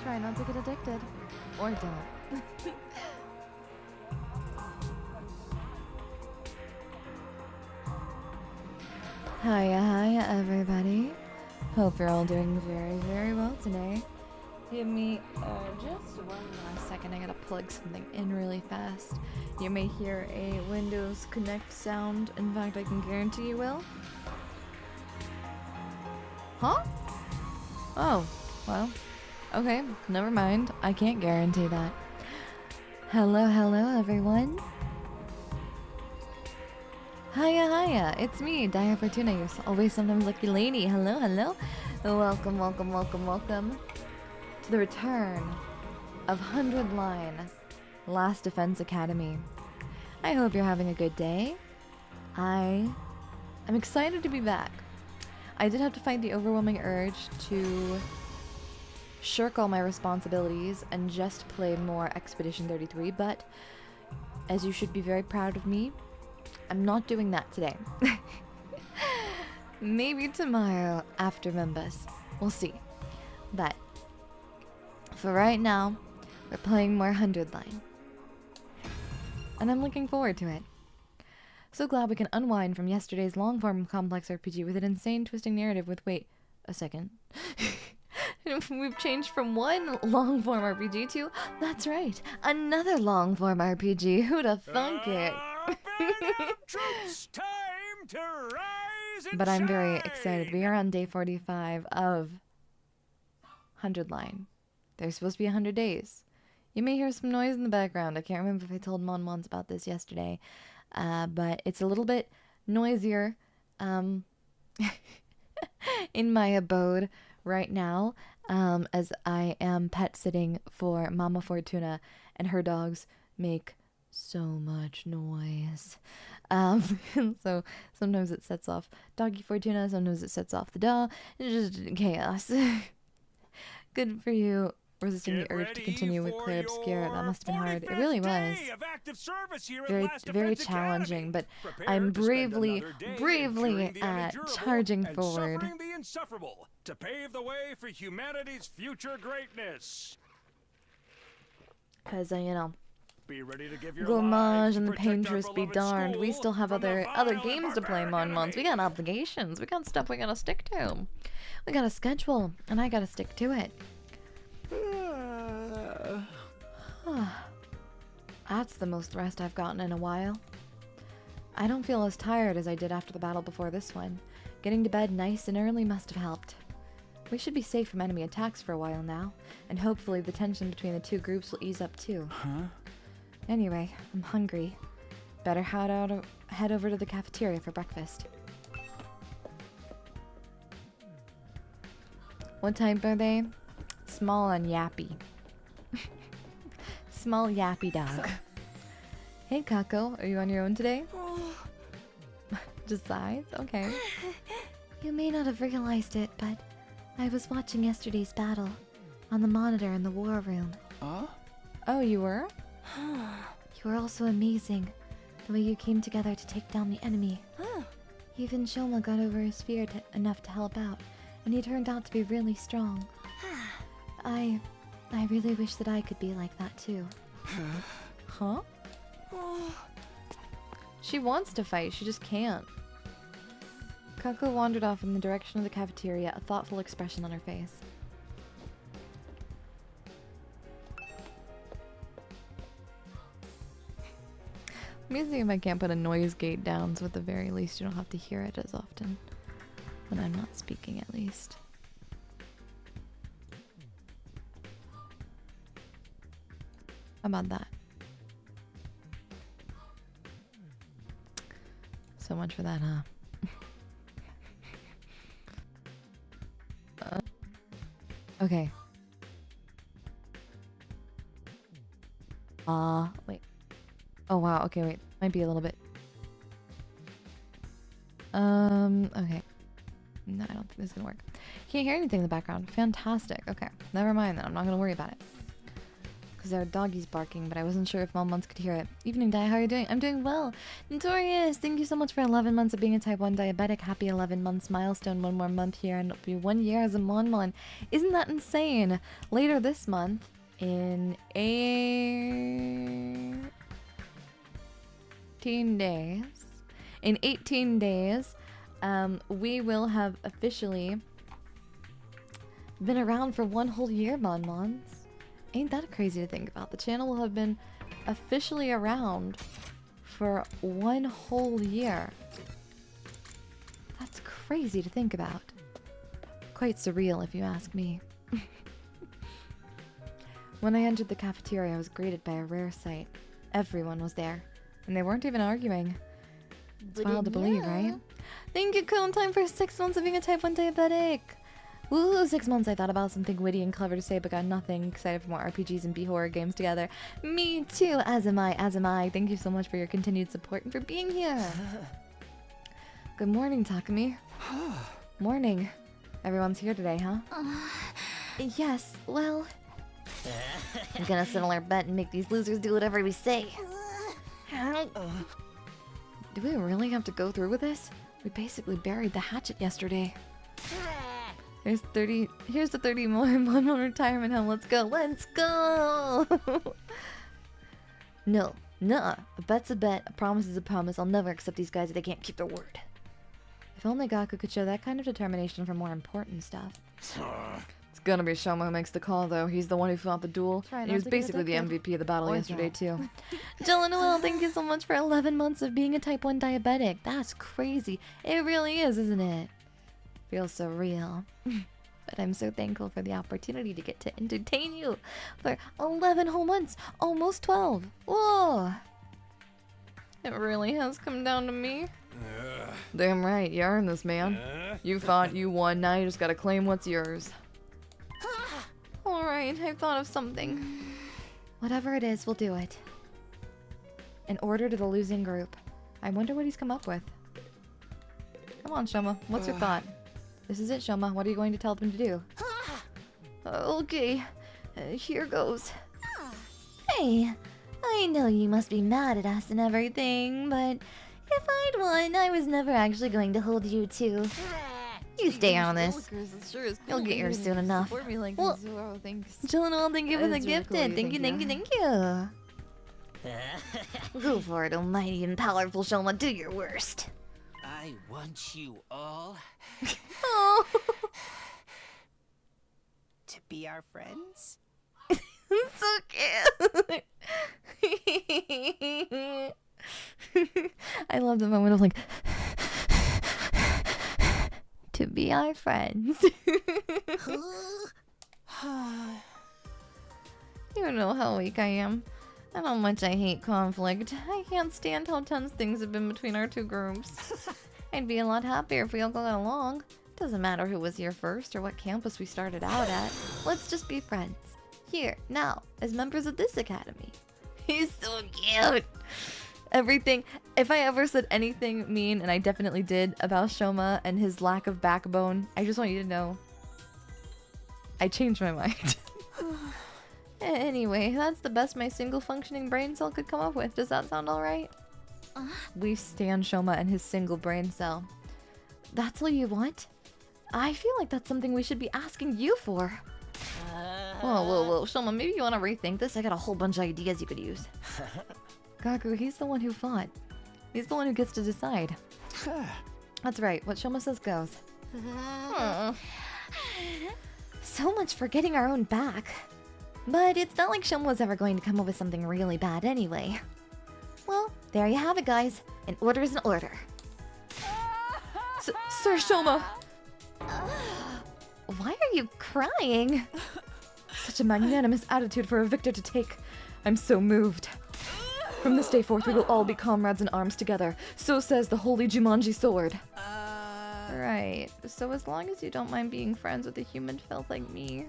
try not to get addicted. Or don't. Hiya, everybody. Hope you're all doing very, very well today. Give me just one last second. I gotta plug something in really fast. You may hear a Windows Connect sound. In fact, I can guarantee you will. Huh? Oh, well. Okay, never mind. I can't guarantee that. Hello, everyone. Hiya, it's me, Daiya Fortuna, your always sometimes lucky lady. Hello. Welcome to the return of 100 Line Last Defense Academy. I hope you're having a good day. I'm excited to be back. I did have to fight the overwhelming urge to shirk all my responsibilities and just play more Expedition 33, but as you should be very proud of me, I'm not doing that today. Maybe tomorrow after Members. We'll see. But for right now, we're playing more 100 Line. And I'm looking forward to it. So glad we can unwind from yesterday's long-form complex RPG with an insane twisting narrative with, wait a second. We've changed from one long-form RPG to, that's right, another long-form RPG. Who'd have thunk it? Troops, time to rise and But I'm very shine. excited. We are on day 45 of 100 Line. There's supposed to be 100 days. You may hear some noise in the background. I can't remember if I told Mon Mons about this yesterday. But it's a little bit noisier in my abode right now, as I am pet sitting for Mama Fortuna, and her dogs make so much noise. So sometimes it sets off Doggy Fortuna, sometimes it sets off the dog. It's just chaos. Good for you resisting the urge to continue with Claire Obscura. That must have been hard. It really was. Very challenging, but I'm bravely charging forward. The insufferable to pave the way for humanity's future greatness. Because, you know, Be ready to give your Gourmage and the protect our Painteress be beloved darned. We school still have from the other vile games to play, barbaric Mon. We got obligations. We got stuff we gotta stick to. We got a schedule, and I gotta stick to it. That's the most rest I've gotten in a while. I don't feel as tired as I did after the battle before this one. Getting to bed nice and early must have helped. We should be safe from enemy attacks for a while now, and hopefully the tension between the two groups will ease up too. Anyway, I'm hungry. Better head over to the cafeteria for breakfast. What type are they? Small and yappy. Small yappy dog. Hey Kako, are you on your own today? Just sighs? Okay. You may not have realized it, but I was watching yesterday's battle on the monitor in the war room. Oh, you were? You were also amazing, the way you came together to take down the enemy. Even Shoma got over his fear enough to help out, and he turned out to be really strong. I really wish that I could be like that too. Huh? She wants to fight, she just can't. Kako wandered off in the direction of the cafeteria, a thoughtful expression on her face. Let me see if I can't put a noise gate down so at the very least you don't have to hear it as often. When I'm not speaking, at least. How about that? So much for that, huh? Okay. Wait. Oh wow, okay, wait. Might be a little bit. Okay. No, I don't think this is gonna work. Can't hear anything in the background. Fantastic. Okay. Never mind then. I'm not gonna worry about it. because our doggy's barking, but I wasn't sure if Mom Months could hear it. Evening, Daiya, how are you doing? I'm doing well. Notorious, thank you so much for 11 months of being a type 1 diabetic. Happy 11 months milestone. One more month here, and it'll be 1 year as a Mon. Isn't that insane? Later this month, in 18 days, we will have officially been around for 1 whole year, Mon. Ain't that crazy to think about? The channel will have been officially around for 1 whole year. That's crazy to think about. Quite surreal, if you ask me. When I entered the cafeteria, I was greeted by a rare sight. Everyone was there, and they weren't even arguing. It's wild to believe, right? Thank you, Cone Time, for 6 months of being a type 1 diabetic. Woo, 6 months I thought about something witty and clever to say, but got nothing. Excited for more RPGs and B-horror games together. Me too, as am I. Thank you so much for your continued support and for being here. Good morning, Takumi. Morning. Everyone's here today, huh? Yes, well... I'm gonna settle our bet and make these losers do whatever we say. Do we really have to go through with this? We basically buried the hatchet yesterday. Here's the 30 more retirement home. Let's go. No, nuh-uh. A bet's a bet. A promise is a promise. I'll never accept these guys if they can't keep their word. If only Gaku could show that kind of determination for more important stuff. It's gonna be Shoma who makes the call, though. He's the one who fought the duel. He was basically the MVP of the battle yesterday, too. Jill Noel, thank you so much for 11 months of being a type 1 diabetic. That's crazy. It really is, isn't it? Feels so real. But I'm so thankful for the opportunity to get to entertain you for 11 whole months. Almost 12. Whoa. It really has come down to me. Damn right, you earned this, man. You fought, you won, now you just gotta claim what's yours. Alright, I've thought of something. Whatever it is, we'll do it. An order to the losing group. I wonder what he's come up with. Come on, Shoma, what's your thought? This is it, Shoma. What are you going to tell them to do? Okay, here goes. Hey, I know you must be mad at us and everything, but if I'd won, I was never actually going to hold you to. You stay on this. You'll get yours soon enough. Well, Jillian, thank you for the gifted. Thank you. Go for it, almighty and powerful Shoma. Do your worst. I want you all Oh. to be our friends. So cute. I love the moment of like to be our friends. You know how weak I am and how much I hate conflict. I can't stand how tense things have been between our two groups. I'd be a lot happier if we all got along. Doesn't matter who was here first or what campus we started out at. Let's just be friends. Here, now, as members of this academy. He's so cute. Everything, if I ever said anything mean, and I definitely did, about Shoma and his lack of backbone, I just want you to know, I changed my mind. Anyway, that's the best my single functioning brain cell could come up with. Does that sound alright? We stand Shoma and his single brain cell. That's all you want? I feel like that's something we should be asking you for. Whoa, Shoma, maybe you want to rethink this? I got a whole bunch of ideas you could use. Gaku, he's the one who fought. He's the one who gets to decide. That's right, what Shoma says goes. So much for getting our own back. But it's not like Shoma was ever going to come up with something really bad anyway. Well, there you have it, guys. An order is an order. Sir Shoma! Why are you crying? Such a magnanimous attitude for a victor to take. I'm so moved. From this day forth, we will all be comrades in arms together. So says the holy Jumanji sword. Right. So as long as you don't mind being friends with a human filth like me.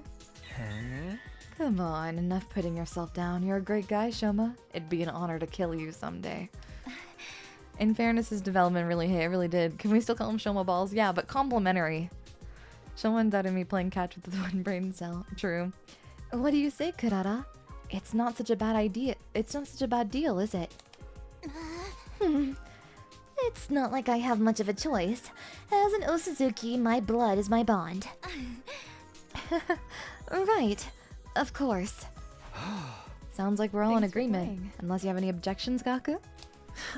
Come on, enough putting yourself down. You're a great guy, Shoma. It'd be an honor to kill you someday. In fairness, his development really hit. It really did. Can we still call him Shoma Balls? Yeah, but complimentary. Shoma and me playing catch with the one brain cell. True. What do you say, Kurara? it's not such a bad idea. It's not such a bad deal, is it? It's not like I have much of a choice. As an Osuzuki, my blood is my bond. Right. Of course. Sounds like we're all in Thanks for agreement. playing. Unless you have any objections, Gaku?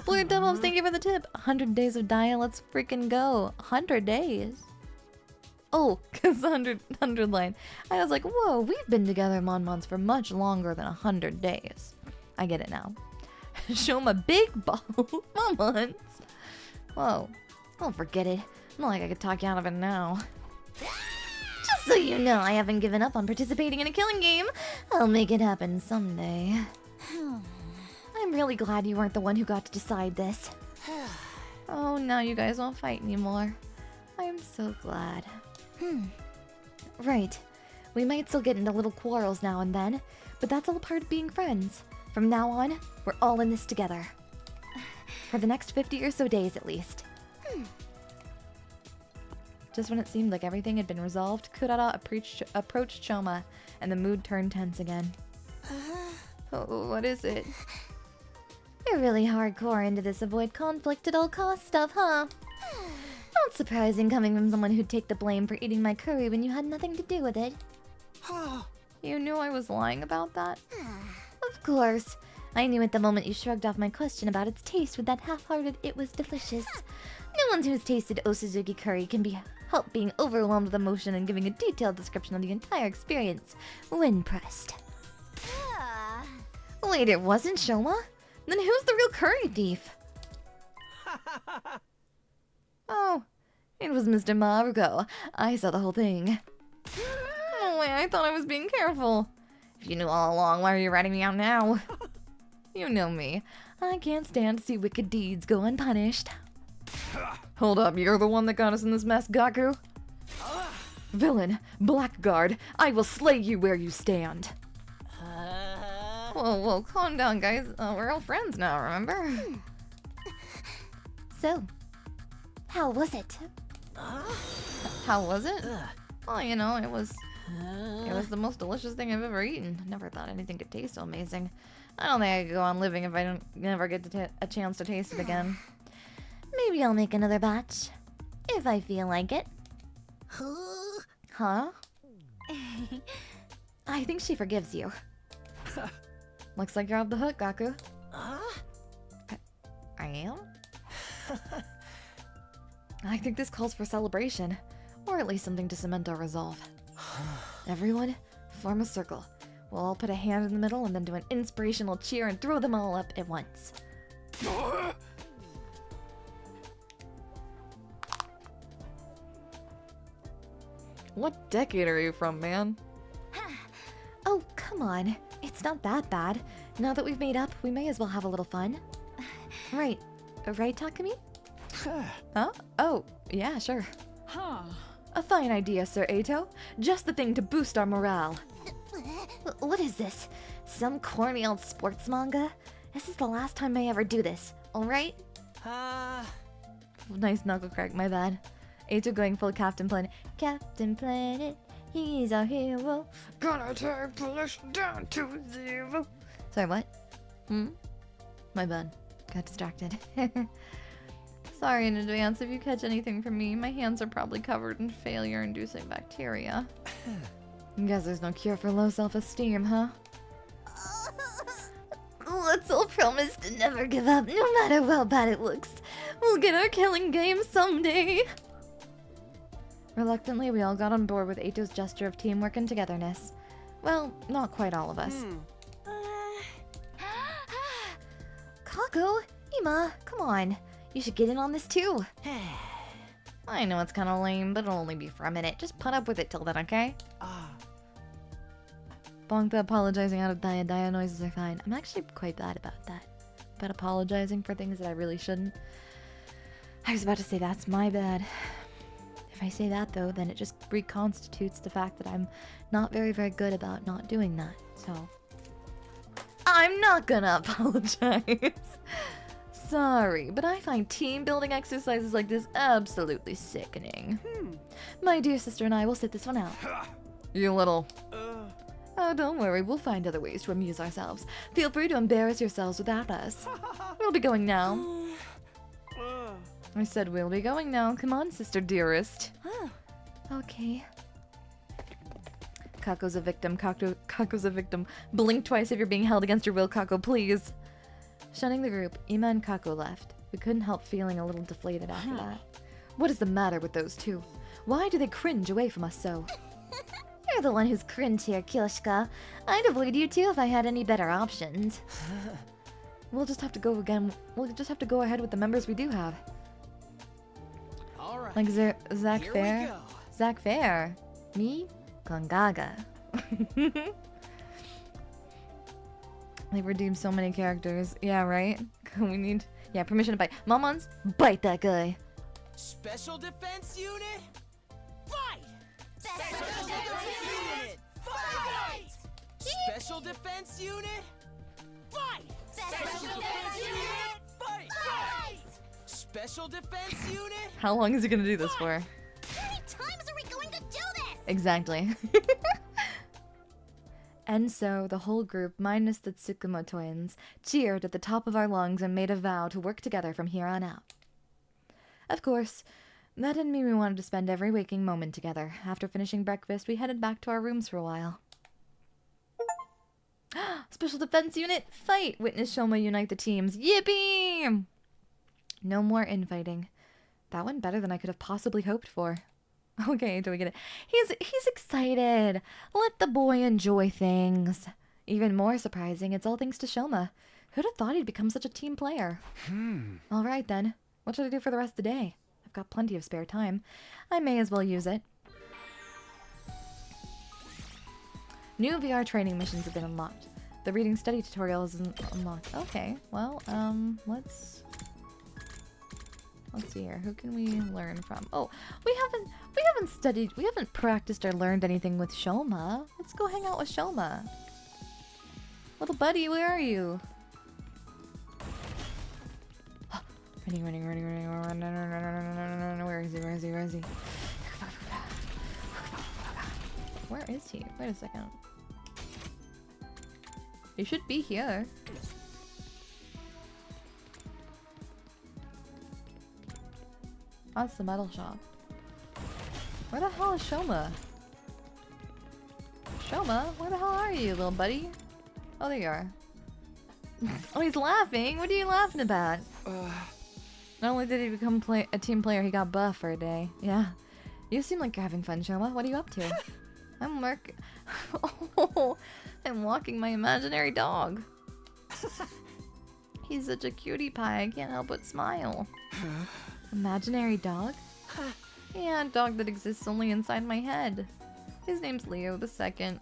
Blue Devils, thank you for the tip. 100 days of Daiya, let's freaking go. 100 days? Oh, because 100 line. I was like, whoa, we've been together, Monmons, for much longer than 100 days. I get it now. Show him a big ball. Monmons. Whoa. Oh, forget it. Not like I could talk you out of it now. Just so you know, I haven't given up on participating in a killing game. I'll make it happen someday. I'm really glad you weren't the one who got to decide this. Oh, now you guys won't fight anymore. I'm so glad. Right. We might still get into little quarrels now and then, but that's all part of being friends. From now on, we're all in this together. For the next 50 or so days at least. Just when it seemed like everything had been resolved, Kurara approached Choma, and the mood turned tense again. Oh, what is it? You're really hardcore into this avoid conflict at all costs stuff, huh? Not surprising coming from someone who'd take the blame for eating my curry when you had nothing to do with it. You knew I was lying about that? Of course. I knew at the moment you shrugged off my question about its taste with that half-hearted "it was delicious." No one who's tasted Osuzuki curry can help being overwhelmed with emotion and giving a detailed description of the entire experience when pressed. Wait, it wasn't Shoma? Then who's the real curry thief? Oh, it was Mr. Maruko. I saw the whole thing. Oh wait, I thought I was being careful. If you knew all along, why are you ratting me out now? You know me. I can't stand to see wicked deeds go unpunished. Hold up, you're the one that got us in this mess, Gaku? Villain, blackguard, I will slay you where you stand. Whoa, calm down, guys. We're all friends now, remember? So, how was it? How was it? Oh, you know, it was the most delicious thing I've ever eaten. Never thought anything could taste so amazing. I don't think I could go on living if I don't never get a chance to taste it again. Maybe I'll make another batch. If I feel like it. Huh? I think she forgives you. Looks like you're off the hook, Gaku. I am? I think this calls for celebration. Or at least something to cement our resolve. Everyone, form a circle. We'll all put a hand in the middle and then do an inspirational cheer and throw them all up at once. What decade are you from, man? Oh, come on. It's not that bad. Now that we've made up, we may as well have a little fun. Right. Right, Takumi? Huh? Oh, yeah, sure. A fine idea, Sir Eito. Just the thing to boost our morale. What is this? Some corny old sports manga? This is the last time I ever do this, alright? Nice knuckle crack, my bad. Eito going full Captain Planet. Captain Planet, he's our hero. Gonna take polish down to 0. Sorry, what? My bad. Got distracted. Sorry in advance if you catch anything from me. My hands are probably covered in failure-inducing bacteria. Guess there's no cure for low self-esteem, huh? Let's all promise to never give up, no matter how bad it looks. We'll get our killing game someday! Reluctantly, we all got on board with Eito's gesture of teamwork and togetherness. Well, not quite all of us. Kako, Ima, come on. You should get in on this too. I know it's kind of lame, but it'll only be for a minute. Just put up with it till then, okay? Bonk the apologizing out of Daiya noises are fine. I'm actually quite bad about that. But apologizing for things that I really shouldn't. I was about to say that's my bad. If I say that though, then it just reconstitutes the fact that I'm not very, very good about not doing that. So, I'm not gonna apologize. Sorry, but I find team building exercises like this absolutely sickening. My dear sister and I will sit this one out. You little... Oh, don't worry, we'll find other ways to amuse ourselves. Feel free to embarrass yourselves without us. We'll be going now. I said we'll be going now. Come on, sister dearest. Okay. Kako's a victim. Kako's a victim. Blink twice if you're being held against your will, Kako, please. Shunning the group, Ima and Kako left. We couldn't help feeling a little deflated after that. What is the matter with those two? Why do they cringe away from us so? You're the one who's cringed here, Kiyoshika. I'd avoid you too if I had any better options. We'll just have to go again. We'll just have to go ahead with the members we do have. All right. Like Zach Here Fair. we go. Zach Fair. Me? Kongaga. They redeemed so many characters. Yeah, right? We need... Yeah, permission to bite. Momons, bite that guy. Special Defense Unit, fight! Special Defense Unit, fight! Special Defense Unit, fight! Special Defense Unit, fight! Special Defense Unit. How long is he gonna do this for? How many times are we going to do this? Exactly. And so, the whole group, minus the Tsukumo twins, cheered at the top of our lungs and made a vow to work together from here on out. Of course, that didn't mean we wanted to spend every waking moment together. After finishing breakfast, we headed back to our rooms for a while. Special Defense Unit, fight! Witness Shoma unite the teams. Yippee! No more infighting. That went better than I could have possibly hoped for. Okay, do we get it? He's excited. Let the boy enjoy things. Even more surprising, it's all thanks to Shoma. Who'd have thought he'd become such a team player? All right then. What should I do for the rest of the day? I've got plenty of spare time. I may as well use it. New VR training missions have been unlocked. The reading study tutorial is unlocked. Okay, well, let's see here. Who can we learn from? Oh, we haven't practiced or learned anything with Shoma. Let's go hang out with Shoma. Little buddy, where are you? Running. Where is he? Where is he? Wait a second. He should be here. That's the metal shop. Where the hell is Shoma? Shoma, where the hell are you, little buddy? Oh, there you are. Oh, he's laughing. What are you laughing about? Not only did he become a team player, he got buff for a day. Yeah. You seem like you're having fun, Shoma. What are you up to? Oh, I'm walking my imaginary dog. He's such a cutie pie, I can't help but smile. Imaginary dog? Yeah, a dog that exists only inside my head. His name's Leo the Second.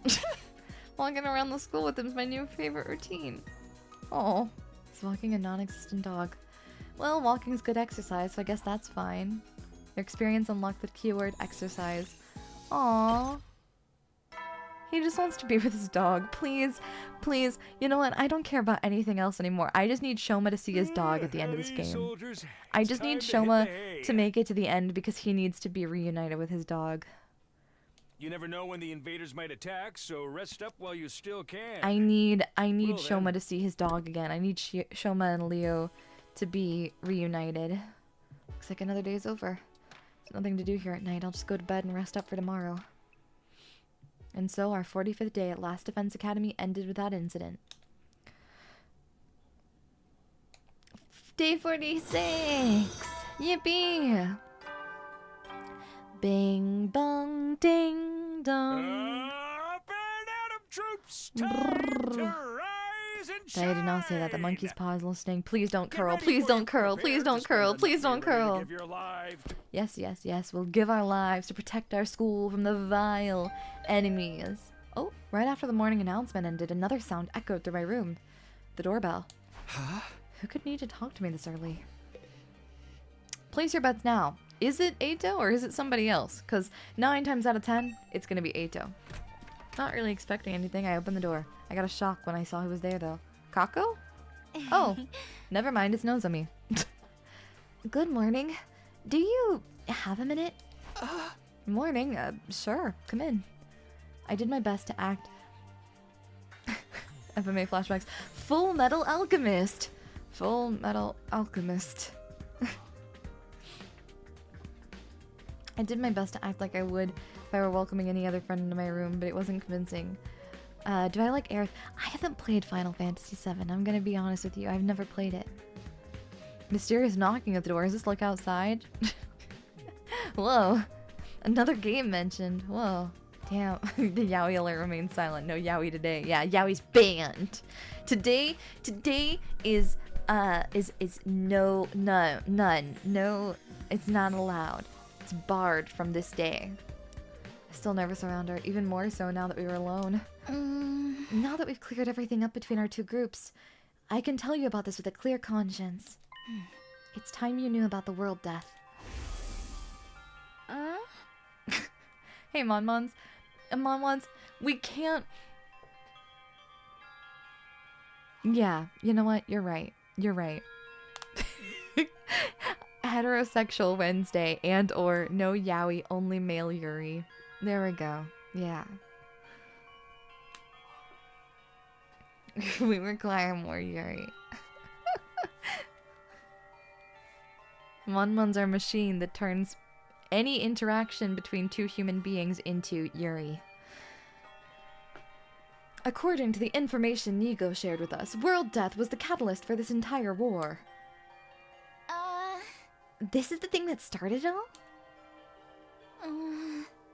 Walking around the school with him's my new favorite routine. Oh, he's walking a non-existent dog. Well, walking's good exercise, so I guess that's fine. Your experience unlocked the keyword exercise. Aww. He just wants to be with his dog. Please, please. You know what? I don't care about anything else anymore. I just need Shoma to see his dog at the end of this game. I just need Shoma to make it to the end because he needs to be reunited with his dog. You never know when the invaders might attack, so rest up while you still can. I need Well, Shoma then. to see his dog again. I need Shoma and Leo to be reunited. Looks like another day's over. There's nothing to do here at night. I'll just go to bed and rest up for tomorrow. And so our 45th day at Last Defense Academy ended without incident. Day 46! Yippee! Bing bong ding dong. Up and out of troops! Time to rise and shine! Daiya did not say that. The monkey's paw is listening. Please don't Get curl. ready Please for don't your curl. prepare Please to don't curl. spend. Please don't Get ready to curl. give your life to- Yes, yes, yes. We'll give our lives to protect our school from the vile enemies. Oh, right after the morning announcement ended, another sound echoed through my room. The doorbell. Huh? Who could need to talk to me this early? Place your bets now. Is it Eito or is it somebody else? Because 9 times out of 10, it's going to be Eito. Not really expecting anything. I opened the door. I got a shock when I saw who was there, though. Kako? Oh, never mind. It's Nozomi. Good morning. Do you have a minute? Morning. Sure. Come in. I did my best to act FMA flashbacks. Full Metal Alchemist. Full Metal Alchemist. I did my best to act like I would if I were welcoming any other friend into my room, but it wasn't convincing. Do I like Aerith? I haven't played Final Fantasy VII. I'm gonna be honest with you. I've never played it. Mysterious knocking at the door. Is this like outside? Whoa. Another game mentioned. Whoa. Damn. The Yaoi alert remains silent. No Yaoi today. Yeah, Yaoi's banned. Today is none. No, it's not allowed. It's barred from this day. Still nervous around her, even more so now that we were alone. Now that we've cleared everything up between our two groups, I can tell you about this with a clear conscience. It's time you knew about the world death. Hey, Monmons. Monmons, we can't... Yeah, you know what? You're right. You're right. Heterosexual Wednesday and or no yaoi, only male Yuri. There we go. Yeah. We require more Yuri. Monmons are a machine that turns any interaction between two human beings into Yuri. According to the information Nigo shared with us, world death was the catalyst for this entire war. This is the thing that started it all?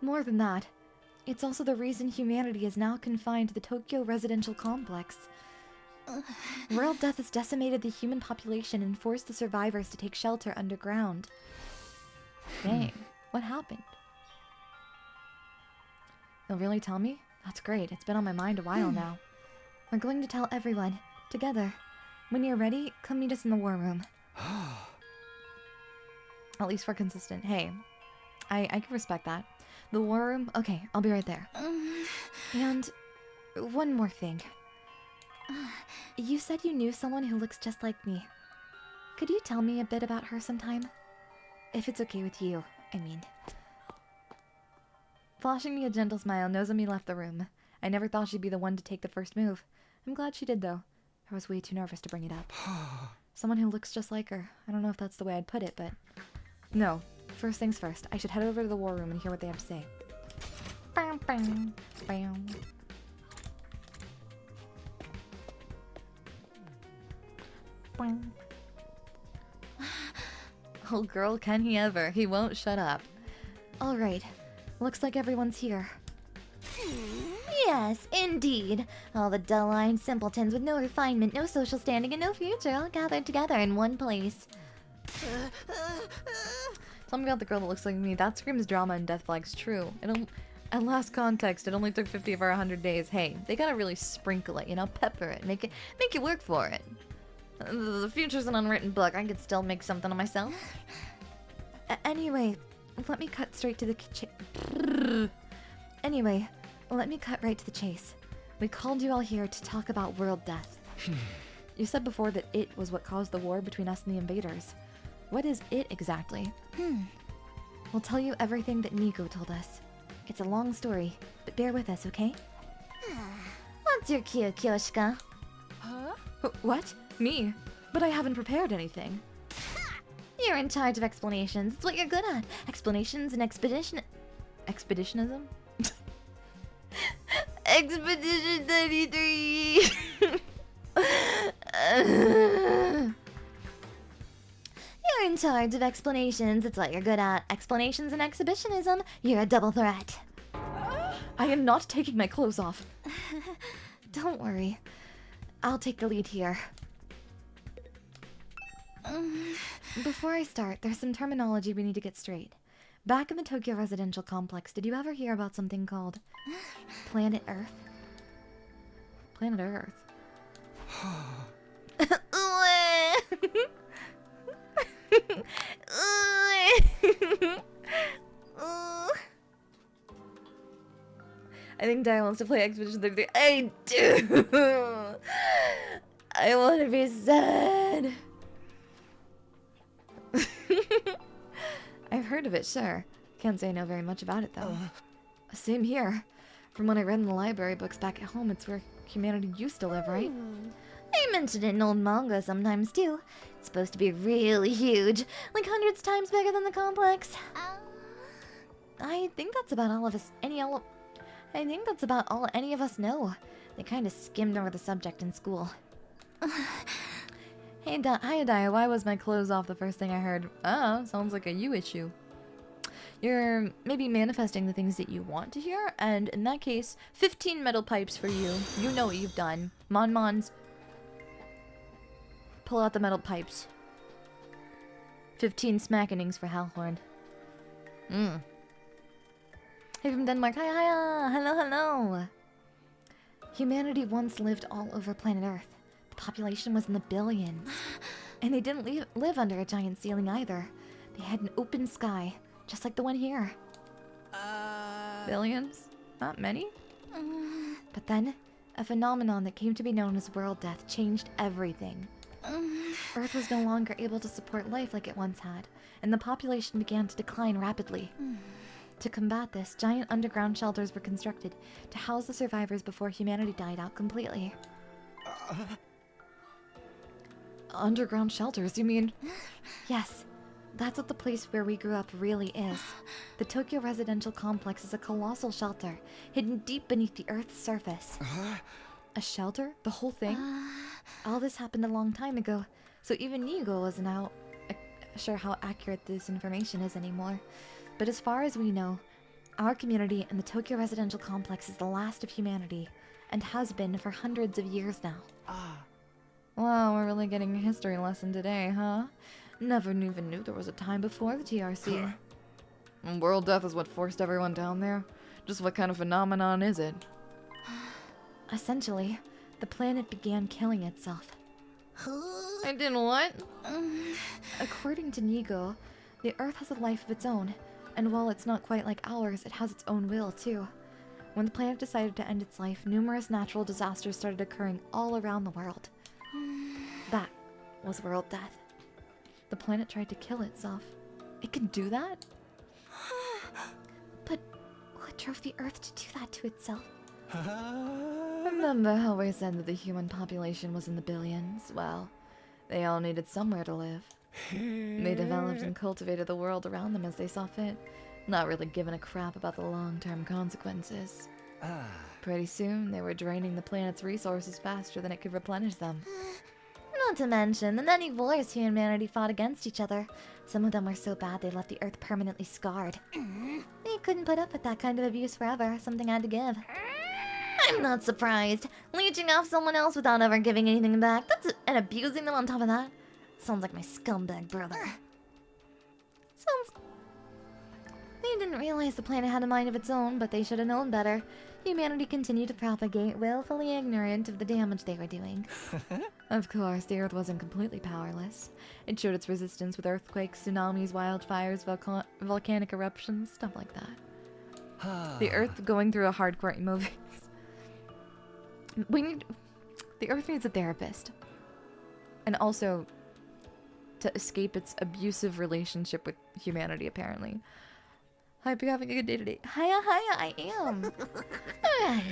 More than that, it's also the reason humanity is now confined to the Tokyo residential complex. World death has decimated the human population and forced the survivors to take shelter underground. Dang, what happened? You'll really tell me? That's great, it's been on my mind a while now. We're going to tell everyone, together. When you're ready, come meet us in the war room. At least we're consistent. Hey, I can respect that. The war room? Okay, I'll be right there. And one more thing. You said you knew someone who looks just like me. Could you tell me a bit about her sometime? If it's okay with you, I mean. Flashing me a gentle smile, Nozomi left the room. I never thought she'd be the one to take the first move. I'm glad she did, though. I was way too nervous to bring it up. Someone who looks just like her. I don't know if that's the way I'd put it, but... No. First things first. I should head over to the war room and hear what they have to say. Bam, bam, bam. Bam. Oh, girl, can he ever. He won't shut up. Alright. Looks like everyone's here. Yes, indeed. All the dull-eyed simpletons with no refinement, no social standing, and no future all gathered together in one place. Tell me about the girl that looks like me. That screams drama and death flag's true. At last context, it only took 50 of our 100 days. Hey, they gotta really sprinkle it, you know? Pepper it. Make it work for it. The future's an unwritten book. I could still make something of myself. Anyway, let me cut straight to the Anyway, let me cut right to the chase. We called you all here to talk about world death. You said before that it was what caused the war between us and the invaders. What is it exactly? We'll tell you everything that Nico told us. It's a long story, but bear with us, okay? What's your cue, Kyoshika? Huh? What? Me? But I haven't prepared anything. You're in charge of explanations. It's what you're good at. Explanations and expedition... Expeditionism? Expedition 33! You're in charge of explanations. It's what you're good at. Explanations and exhibitionism. You're a double threat. I am not taking my clothes off. Don't worry. I'll take the lead here. Before I start, there's some terminology we need to get straight. Back in the Tokyo residential complex, did you ever hear about something called Planet Earth? Planet Earth. I think Daiya wants to play Expedition 33. I do! I want to be sad. I've heard of it, sure. Can't say I know very much about it, though. Same here. From what I read in the library books back at home, it's where humanity used to live, right? I mention it in old manga sometimes too. It's supposed to be really huge, like hundreds times bigger than the complex. I think that's about all of us. I think that's about all any of us know. They kind of skimmed over the subject in school. Hey, hi, Daiya. Why was my clothes off the first thing I heard? Oh, sounds like a you issue. You're maybe manifesting the things that you want to hear, and in that case, 15 metal pipes for you. You know what you've done. Mons, pull out the metal pipes. 15 smackenings for Halhorn. Hey from Denmark. Hi. Hello. Humanity once lived all over planet Earth. The population was in the billions. And they didn't live under a giant ceiling either. They had an open sky, just like the one here. Billions? Not many? But then, a phenomenon that came to be known as world death changed everything. Earth was no longer able to support life like it once had, and the population began to decline rapidly. To combat this, giant underground shelters were constructed to house the survivors before humanity died out completely. Underground shelters, you mean? Yes. That's what the place where we grew up really is. The Tokyo residential complex is a colossal shelter, hidden deep beneath the Earth's surface. A shelter? The whole thing? All this happened a long time ago, so even Nigo wasn't out sure how accurate this information is anymore. But as far as we know, our community and the Tokyo residential complex is the last of humanity, and has been for hundreds of years now. Wow, we're really getting a history lesson today, huh? Never even knew there was a time before the TRC. World death is what forced everyone down there? Just what kind of phenomenon is it? Essentially, the planet began killing itself. I did what? According to Nigo, the Earth has a life of its own, and while it's not quite like ours, it has its own will too. When the planet decided to end its life, numerous natural disasters started occurring all around the world. That was world death. The planet tried to kill itself. It can do that? But what drove the Earth to do that to itself? Remember how we said that the human population was in the billions? Well, they all needed somewhere to live. They developed and cultivated the world around them as they saw fit, not really giving a crap about the long-term consequences. Pretty soon, they were draining the planet's resources faster than it could replenish them. Not to mention, the many wars humanity fought against each other. Some of them were so bad they left the Earth permanently scarred. They couldn't put up with that kind of abuse forever. Something had to give. I'm not surprised. Leeching off someone else without ever giving anything back. And abusing them on top of that. Sounds like my scumbag brother. They didn't realize the planet had a mind of its own, but they should have known better. Humanity continued to propagate, willfully ignorant of the damage they were doing. Of course, the Earth wasn't completely powerless. It showed its resistance with earthquakes, tsunamis, wildfires, volcanic eruptions, stuff like that. The Earth going through a hardcore emo phase. The Earth needs a therapist. And also to escape its abusive relationship with humanity, apparently. I hope you're having a good day today. Hiya, I am. Alright.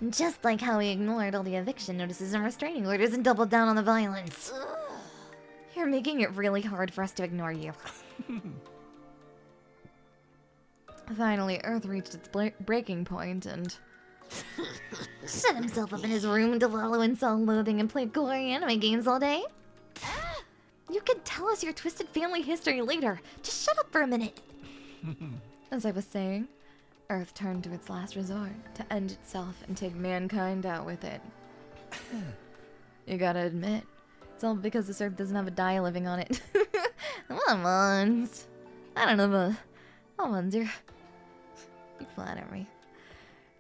Just like how we ignored all the eviction notices and restraining orders and doubled down on the violence. You're making it really hard for us to ignore you. Finally, Earth reached its breaking point and... shut himself up in his room to wallow in self-loathing and play gory anime games all day? You can tell us your twisted family history later. Just shut up for a minute. As I was saying, Earth turned to its last resort, to end itself and take mankind out with it. You gotta admit, it's all because this Earth doesn't have a Daiya living on it. Come on. I don't know, but... come on, dear. You flatter me.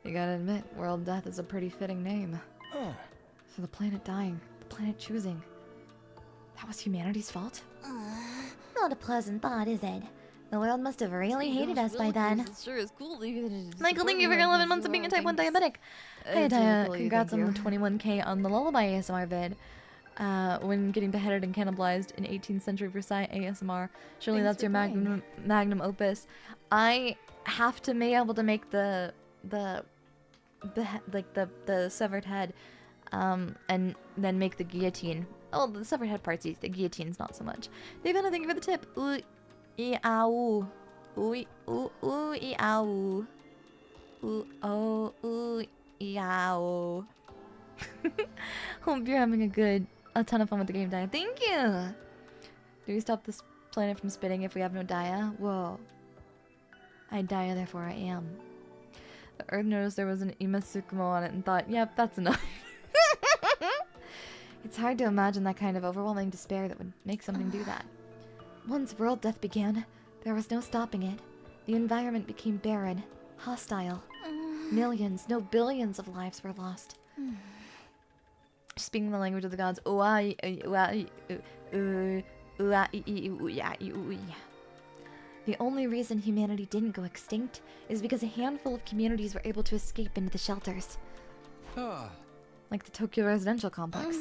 You gotta admit, world death is a pretty fitting name. For the planet dying, the planet choosing. That was humanity's fault? Not a pleasant thought, is it? The world must have really hated us by then. Sure is cool. Michael, thank you for 11 months of being a type 1 diabetic. Hey, Daiya, congrats on the 21k on the Lullaby ASMR vid. When getting beheaded and cannibalized in 18th century Versailles ASMR. Surely that's your magnum opus. I have to be able to make the severed head and then make the guillotine. Oh, the severed head parts, the guillotine's not so much. David, thank you for the tip. Ooh, ee, ow. Ooh, ooh, ooh, ee, ow. Ooh, oh, ooh, ee, ow. Hope you're having a ton of fun with the game, Daiya. Thank you! Do we stop this planet from spinning if we have no Daiya? Whoa. I Daiya, therefore I am. The Earth noticed there was an Imasukumo on it and thought, yep, that's enough. It's hard to imagine that kind of overwhelming despair that would make something do that. Once world death began, there was no stopping it. The environment became barren, hostile. Millions, no billions of lives were lost. Speaking the language of the gods, the only reason humanity didn't go extinct is because a handful of communities were able to escape into the shelters. Like the Tokyo residential complex.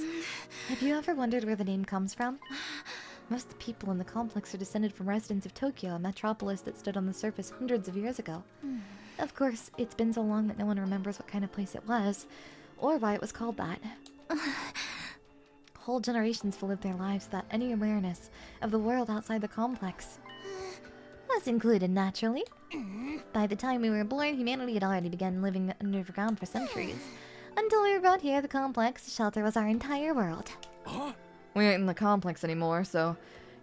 Have you ever wondered where the name comes from? Most of the people in the complex are descended from residents of Tokyo, a metropolis that stood on the surface hundreds of years ago. Of course, it's been so long that no one remembers what kind of place it was, or why it was called that. Whole generations will live their lives without any awareness of the world outside the complex. Us included, naturally. By the time we were born, humanity had already begun living underground for centuries. Until we were brought here, the complex, the shelter was our entire world. We ain't in the complex anymore, so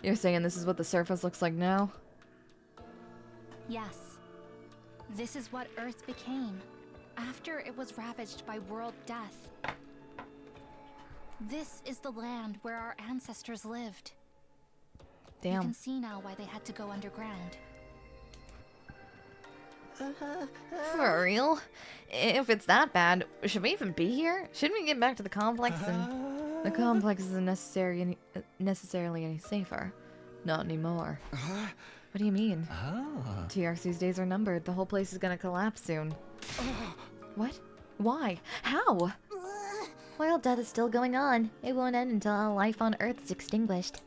you're saying this is what the surface looks like now? Yes. This is what Earth became, after it was ravaged by world death. This is the land where our ancestors lived. You Damn. can see now why they had to go underground. For real? If it's that bad, should we even be here? Shouldn't we get back to the complex? And the complex isn't necessarily any safer. Not anymore. What do you mean? TRC's days are numbered. The whole place is gonna collapse soon. What? Why? How? World death is still going on. It won't end until all life on Earth is extinguished.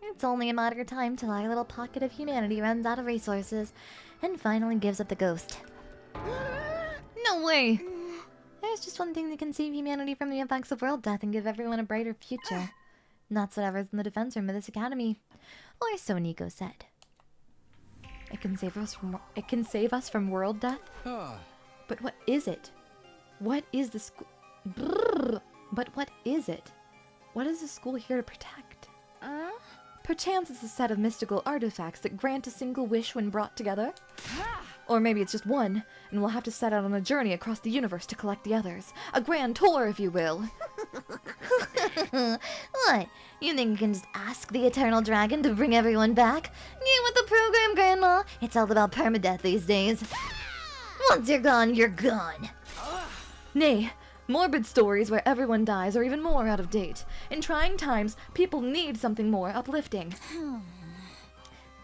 It's only a matter of time till our little pocket of humanity runs out of resources and finally gives up the ghost. No way! There's just one thing that can save humanity from the effects of world death and give everyone a brighter future. And that's whatever's in the defense room of this academy. Or so Nico said. It can save us from world death? But what is it? What is the school? But what is it? What is the school here to protect? Perchance it's a set of mystical artifacts that grant a single wish when brought together? Or maybe it's just one, and we'll have to set out on a journey across the universe to collect the others. A grand tour, if you will. What? You think you can just ask the Eternal Dragon to bring everyone back? Get with the program, Grandma! It's all about permadeath these days. Once you're gone, you're gone! Nay, morbid stories where everyone dies are even more out of date. In trying times, people need something more uplifting.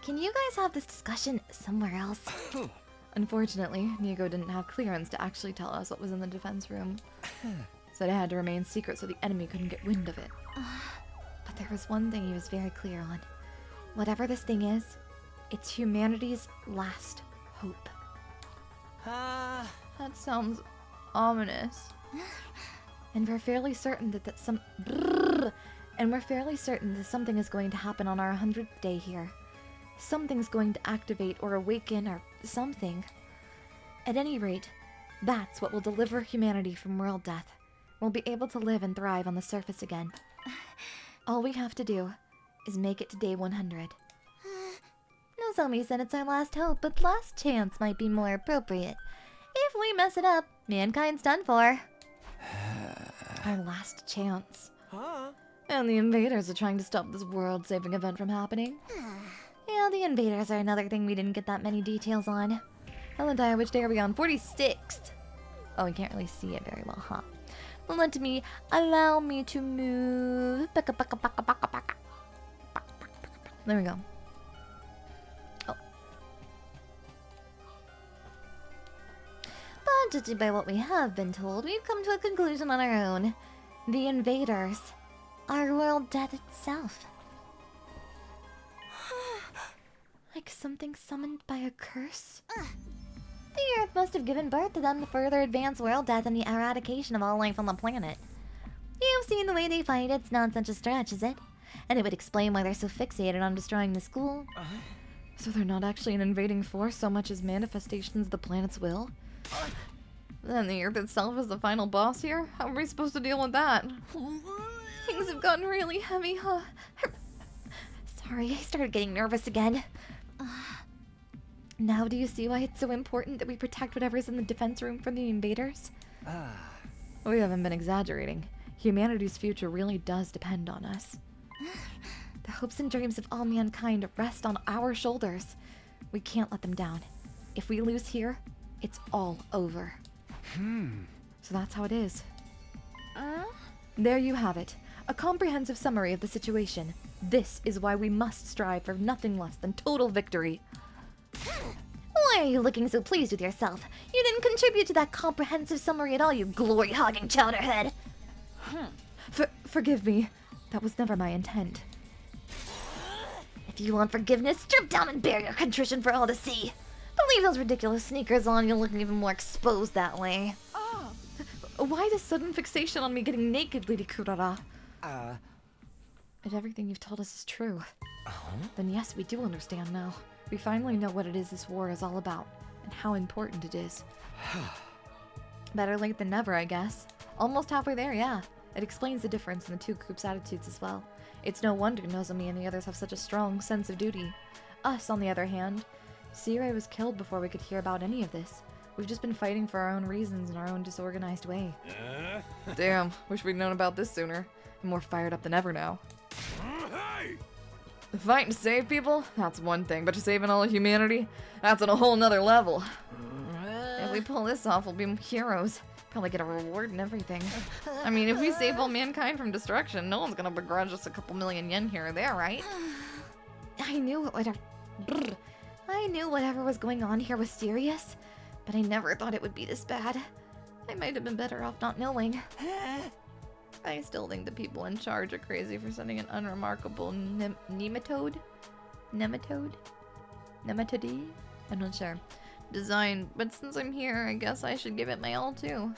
Can you guys have this discussion somewhere else? Unfortunately, Nico didn't have clearance to actually tell us what was in the defense room. Said it had to remain secret so the enemy couldn't get wind of it. But there was one thing he was very clear on. Whatever this thing is, it's humanity's last hope. That sounds ominous. And we're fairly certain that something is going to happen on our 100th day here. Something's going to activate or awaken or something. At any rate, that's what will deliver humanity from world death. We'll be able to live and thrive on the surface again. All we have to do is make it to day 100. Nozomi said it's our last hope, but last chance might be more appropriate. If we mess it up, mankind's done for. Our last chance. And the invaders are trying to stop this world-saving event from happening. Yeah, the invaders are another thing we didn't get that many details on. Hello, Daiya, which day are we on? 46th. Oh, we can't really see it very well, huh? Allow me to move. There we go. Oh. But judging by what we have been told, we've come to a conclusion on our own. The invaders are world death itself. Like something summoned by a curse? The Earth must have given birth to them to further advance world death and the eradication of all life on the planet. Seeing the way they fight, it's not such a stretch, is it? And it would explain why they're so fixated on destroying the school. So they're not actually an invading force so much as manifestations of the planet's will? Then the Earth itself is the final boss here? How are we supposed to deal with that? Things have gotten really heavy, huh? Sorry, I started getting nervous again. Now do you see why it's so important that we protect whatever's in the defense room from the invaders? We haven't been exaggerating. Humanity's future really does depend on us. The hopes and dreams of all mankind rest on our shoulders. We can't let them down. If we lose here, it's all over. So that's how it is. There you have it. A comprehensive summary of the situation. This is why we must strive for nothing less than total victory. Why are you looking so pleased with yourself? You didn't contribute to that comprehensive summary at all, you glory-hogging chowderhead. Forgive me. That was never my intent. If you want forgiveness, strip down and bear your contrition for all to see. But leave those ridiculous sneakers on, you'll look even more exposed that way. Why this sudden fixation on me getting naked, Lady Kurara? If everything you've told us is true, then yes, we do understand now. We finally know what it is this war is all about, and how important it is. Better late than never, I guess. Almost halfway there, yeah. It explains the difference in the two groups' attitudes as well. It's no wonder Nozomi and the others have such a strong sense of duty. Us, on the other hand, Seirei was killed before we could hear about any of this. We've just been fighting for our own reasons in our own disorganized way. Damn, wish we'd known about this sooner. I'm more fired up than ever now. Hey! Fighting to save people? That's one thing, but to saving all of humanity? That's on a whole nother level. If we pull this off, we'll be heroes. Probably get a reward and everything. I mean, if we save all mankind from destruction, no one's gonna begrudge us a couple million yen here or there, right? I knew whatever was going on here was serious, but I never thought it would be this bad. I might have been better off not knowing. I still think the people in charge are crazy for sending an unremarkable nematode? Nematode? Nematode? I'm not sure. Design, but since I'm here, I guess I should give it my all too.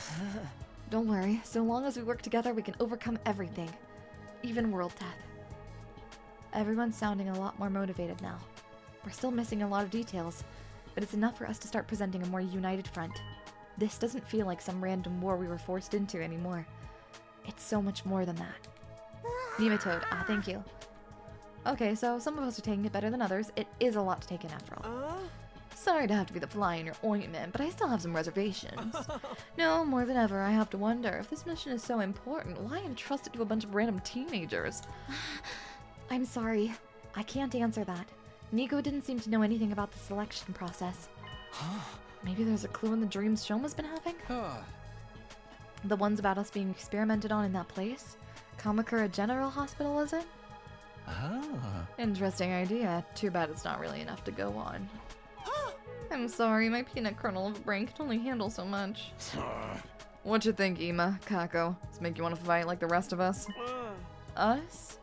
Don't worry, so long as we work together, we can overcome everything. Even world death. Everyone's sounding a lot more motivated now. We're still missing a lot of details, but it's enough for us to start presenting a more united front. This doesn't feel like some random war we were forced into anymore. It's so much more than that. Nematode, thank you. Okay, so some of us are taking it better than others. It is a lot to take in after all. Sorry to have to be the fly in your ointment, but I still have some reservations. No, more than ever, I have to wonder, if this mission is so important, why entrust it to a bunch of random teenagers? I'm sorry. I can't answer that. Nico didn't seem to know anything about the selection process. Maybe there's a clue in the dreams Shoma's been having? The ones about us being experimented on in that place? Kamakura General Hospital, is it? Interesting idea. Too bad it's not really enough to go on. I'm sorry, my peanut kernel of a brain can only handle so much. What you think, Ima, Kako? Does it make you want to fight like the rest of us? Us?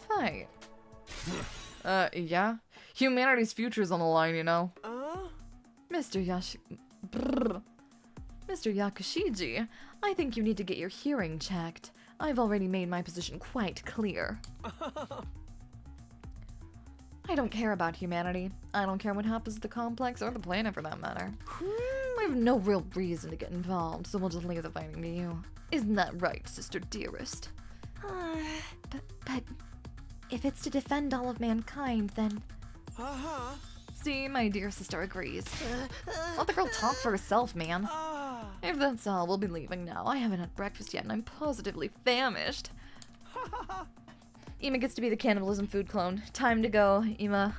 Fight? Yeah. Humanity's future's on the line, you know. Mr. Yakushiji, I think you need to get your hearing checked. I've already made my position quite clear. I don't care about humanity. I don't care what happens to the complex or the planet for that matter. We have no real reason to get involved, so we'll just leave the fighting to you. Isn't that right, sister dearest? But if it's to defend all of mankind, then... See, my dear sister agrees. Let the girl talk for herself, man. If that's all, we'll be leaving now. I haven't had breakfast yet and I'm positively famished. Ima gets to be the cannibalism food clone. Time to go, Ima.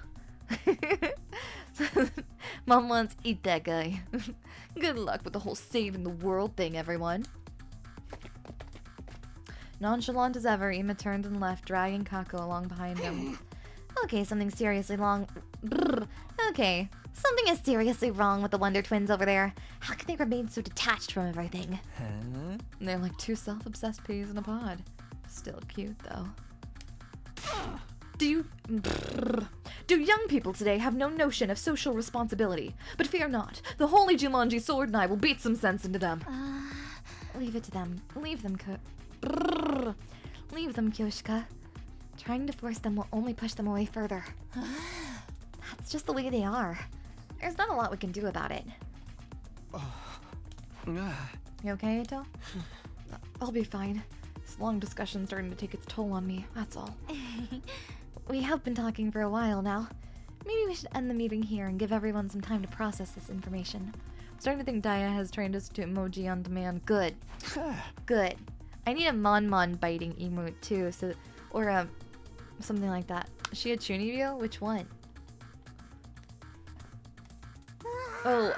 Mom wants to eat that guy. Good luck with the whole saving the world thing, everyone. Nonchalant as ever, Ima turned and left, dragging Kako along behind him. Okay, something is seriously wrong with the Wonder Twins over there. How can they remain so detached from everything? They're like two self-obsessed peas in a pod. Still cute, though. Do young people today have no notion of social responsibility? But fear not, the holy Jumanji sword and I will beat some sense into them. Leave it to them. Leave them leave them, Kyoshika. Trying to force them will only push them away further. That's just the way they are. There's not a lot we can do about it. You okay, Ito? I'll be fine. This long discussion's starting to take its toll on me, that's all. We have been talking for a while now. Maybe we should end the meeting here and give everyone some time to process this information. I'm starting to think Daiya has trained us to emoji on demand. Good. Good. I need a Mon biting emote too, so or something like that. Is she a Chunibyo? Which one? Oh,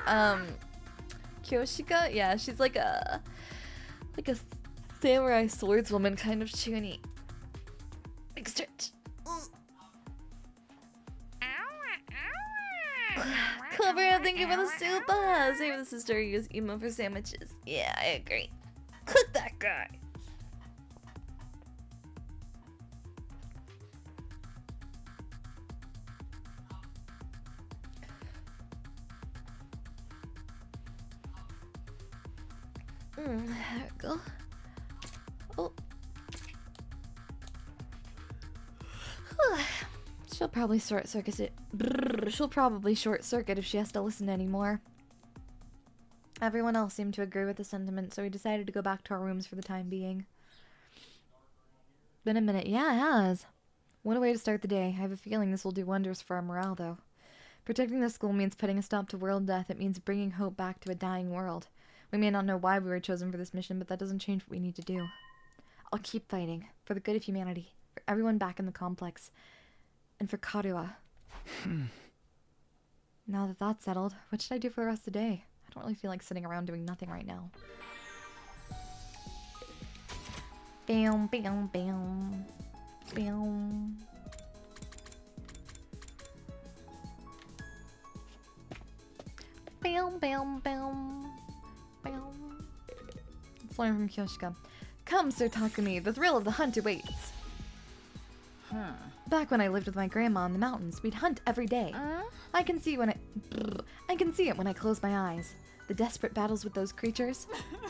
Kyoshika? Yeah, she's like a samurai swordswoman kind of Chuni. Big stretch. Clever, thank you for the super! Save the sister, use emo for sandwiches. Yeah, I agree. Cook that guy! There we go. Oh. She'll probably short circuit it. She'll probably short circuit if she has to listen anymore. Everyone else seemed to agree with the sentiment, so we decided to go back to our rooms for the time being. Been a minute. Yeah, it has. What a way to start the day. I have a feeling this will do wonders for our morale, though. Protecting the school means putting a stop to world death. It means bringing hope back to a dying world. We may not know why we were chosen for this mission, but that doesn't change what we need to do. I'll keep fighting. For the good of humanity. For everyone back in the complex. And for Karuha. Now that that's settled, what should I do for the rest of the day? I don't really feel like sitting around doing nothing right now. Bam, bam, bam. Bam. Bam, bam, bam. Bam. Let's learn from Kyoshika. Come, Sir Takumi, the thrill of the hunt awaits. Back when I lived with my grandma in the mountains, we'd hunt every day. I can see it when I close my eyes. The desperate battles with those creatures.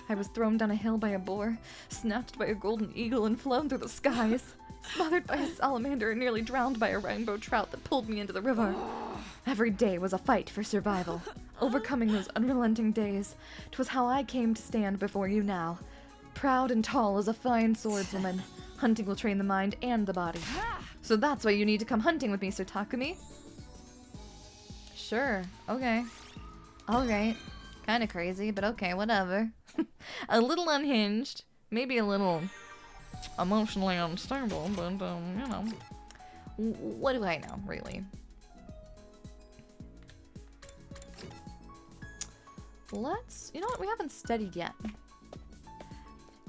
I was thrown down a hill by a boar, snatched by a golden eagle and flown through the skies, smothered by a salamander and nearly drowned by a rainbow trout that pulled me into the river. Every day was a fight for survival. Overcoming those unrelenting days, 'twas how I came to stand before you now. Proud and tall as a fine swordswoman. Hunting will train the mind and the body. So that's why you need to come hunting with me, Sir Takumi. Sure, okay. Alright. Kinda crazy, but okay, whatever. A little unhinged. Maybe a little emotionally unstable, but, you know. What do I know, really? Let's... You know what? We haven't studied yet.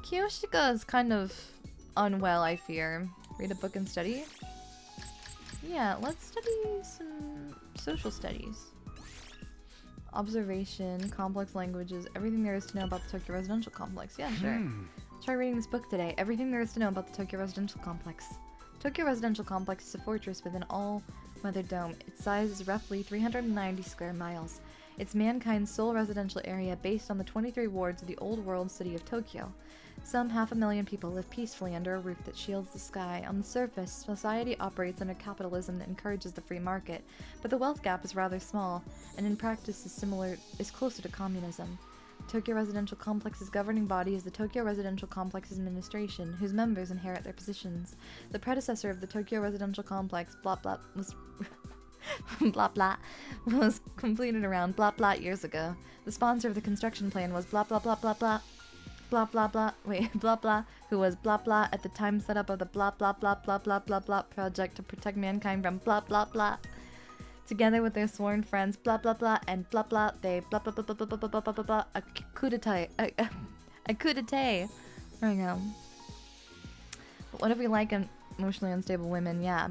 Kyoshika is kind of unwell, I fear. Read a book and study? Yeah, let's study some social studies. Observation, complex languages, everything there is to know about the Tokyo Residential Complex. Yeah, sure. Try reading this book today. Everything there is to know about the Tokyo Residential Complex. Tokyo Residential Complex is a fortress with an all-weather dome. Its size is roughly 390 square miles. It's mankind's sole residential area based on the 23 wards of the old world city of Tokyo. Some 500,000 people live peacefully under a roof that shields the sky. On the surface, society operates under capitalism that encourages the free market, but the wealth gap is rather small, and in practice is closer to communism. Tokyo Residential Complex's governing body is the Tokyo Residential Complex Administration, whose members inherit their positions. The predecessor of the Tokyo Residential Complex, was was completed around years ago. The sponsor of the construction plan was who was at the time set up of the project to protect mankind from Together with their sworn friends and they a coup d'etat. A coup d'etat. There we go. But what if we like emotionally unstable women? Yeah.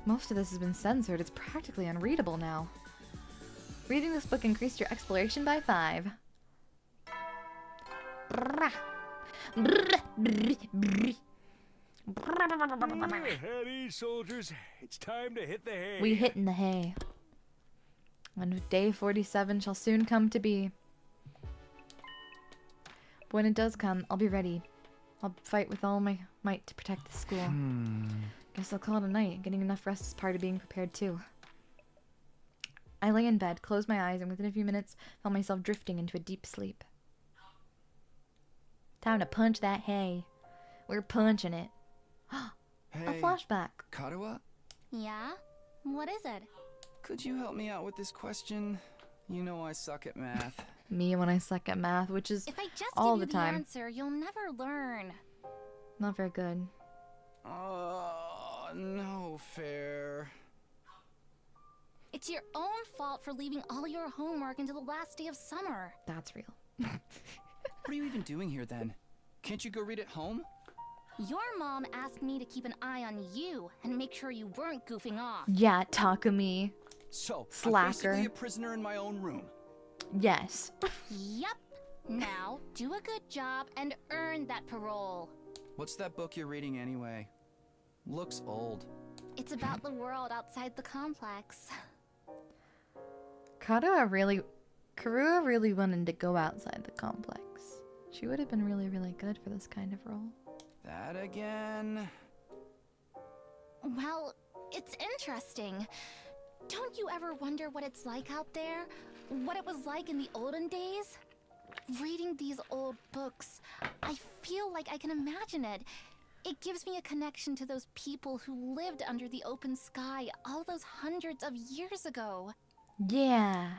Most of this has been censored. It's practically unreadable now. Reading this book increased your exploration by 5. Heady, soldiers. It's time to hit the hay. We hit in the hay. And day 47 shall soon come to be. But when it does come, I'll be ready. I'll fight with all my might to protect the school. Guess I'll call it a night. Getting enough rest is part of being prepared too. I lay in bed, closed my eyes, and within a few minutes felt myself drifting into a deep sleep. Time to punch that hay. We're punching it. Hey, A flashback. Kadoa, Yeah? What is it? could you help me out with this question? You know I suck at math. Me when I suck at math, which is If I just all give the you the time. answer, you'll never learn. Not very good. No fair. It's your own fault for leaving all your homework until the last day of summer. That's real. What are you even doing here then? Can't you go read at home? Your mom asked me to keep an eye on you and make sure you weren't goofing off. Yeah, Takumi. So, Slacker. I'm basically a prisoner in my own room. Yes. Yep. Now, do a good job and earn that parole. What's that book you're reading anyway? Looks old. It's about the world outside the complex. Karua really wanted to go outside the complex. She would have been really, really good for this kind of role. That again. Well, it's interesting. Don't you ever wonder what it's like out there? What it was like in the olden days? Reading these old books, I feel like I can imagine it. It gives me a connection to those people who lived under the open sky all those hundreds of years ago. Yeah.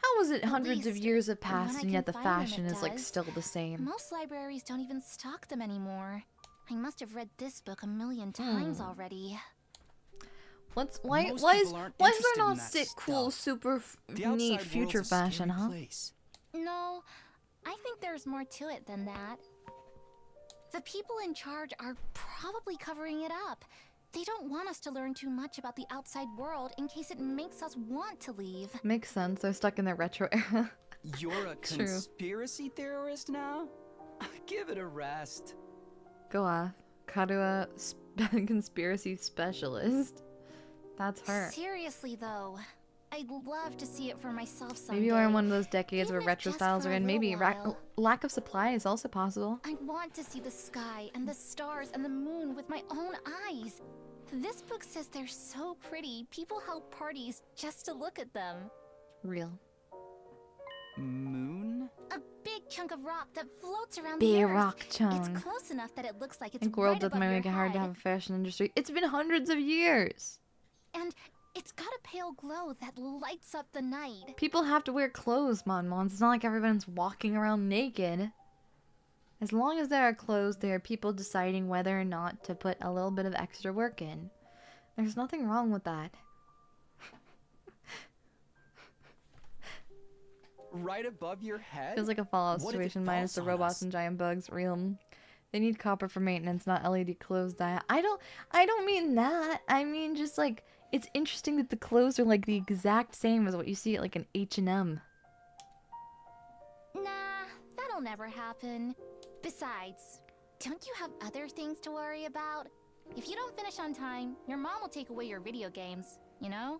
How was it At hundreds of least, years have when passed I and yet can the find them, fashion it is like does. still the same? Most libraries don't even stock them anymore. I must have read this book a million times already. Why Most is people aren't there interested in not that sick, cool, stuff. super The neat outside future world's a scary fashion, huh? place. No, I think there's more to it than that. The people in charge are probably covering it up. They don't want us to learn too much about the outside world in case it makes us want to leave. Makes sense. They're stuck in their retro era. You're a True. conspiracy theorist now? Give it a rest. Go off. Karua, conspiracy specialist. That's her. Seriously, though, I'd love to see it for myself someday. Maybe we're in one of those decades Even where if retro just styles for are a in. little Maybe while. lack of supply is also possible. I want to see the sky and the stars and the moon with my own eyes. This book says they're so pretty, people held parties just to look at them. Real. Moon? A big chunk of rock that floats around Big the earth. rock chunk. It's close enough that it looks like I it's think world right death above might your make it hard to head. have a fashion industry. It's been hundreds of years. And it's got a pale glow that lights up the night. People have to wear clothes, Mon. It's not like everyone's walking around naked. As long as there are clothes, there are people deciding whether or not to put a little bit of extra work in. There's nothing wrong with that. Right above your head? Feels like a Fallout What if it situation minus the falls on robots us? and giant bugs. Real. They need copper for maintenance, not LED clothes. Daiya. I don't mean that. I mean just like it's interesting that the clothes are like the exact same as what you see at like an H&M. Nah, that'll never happen. Besides, don't you have other things to worry about? If you don't finish on time, your mom will take away your video games, you know?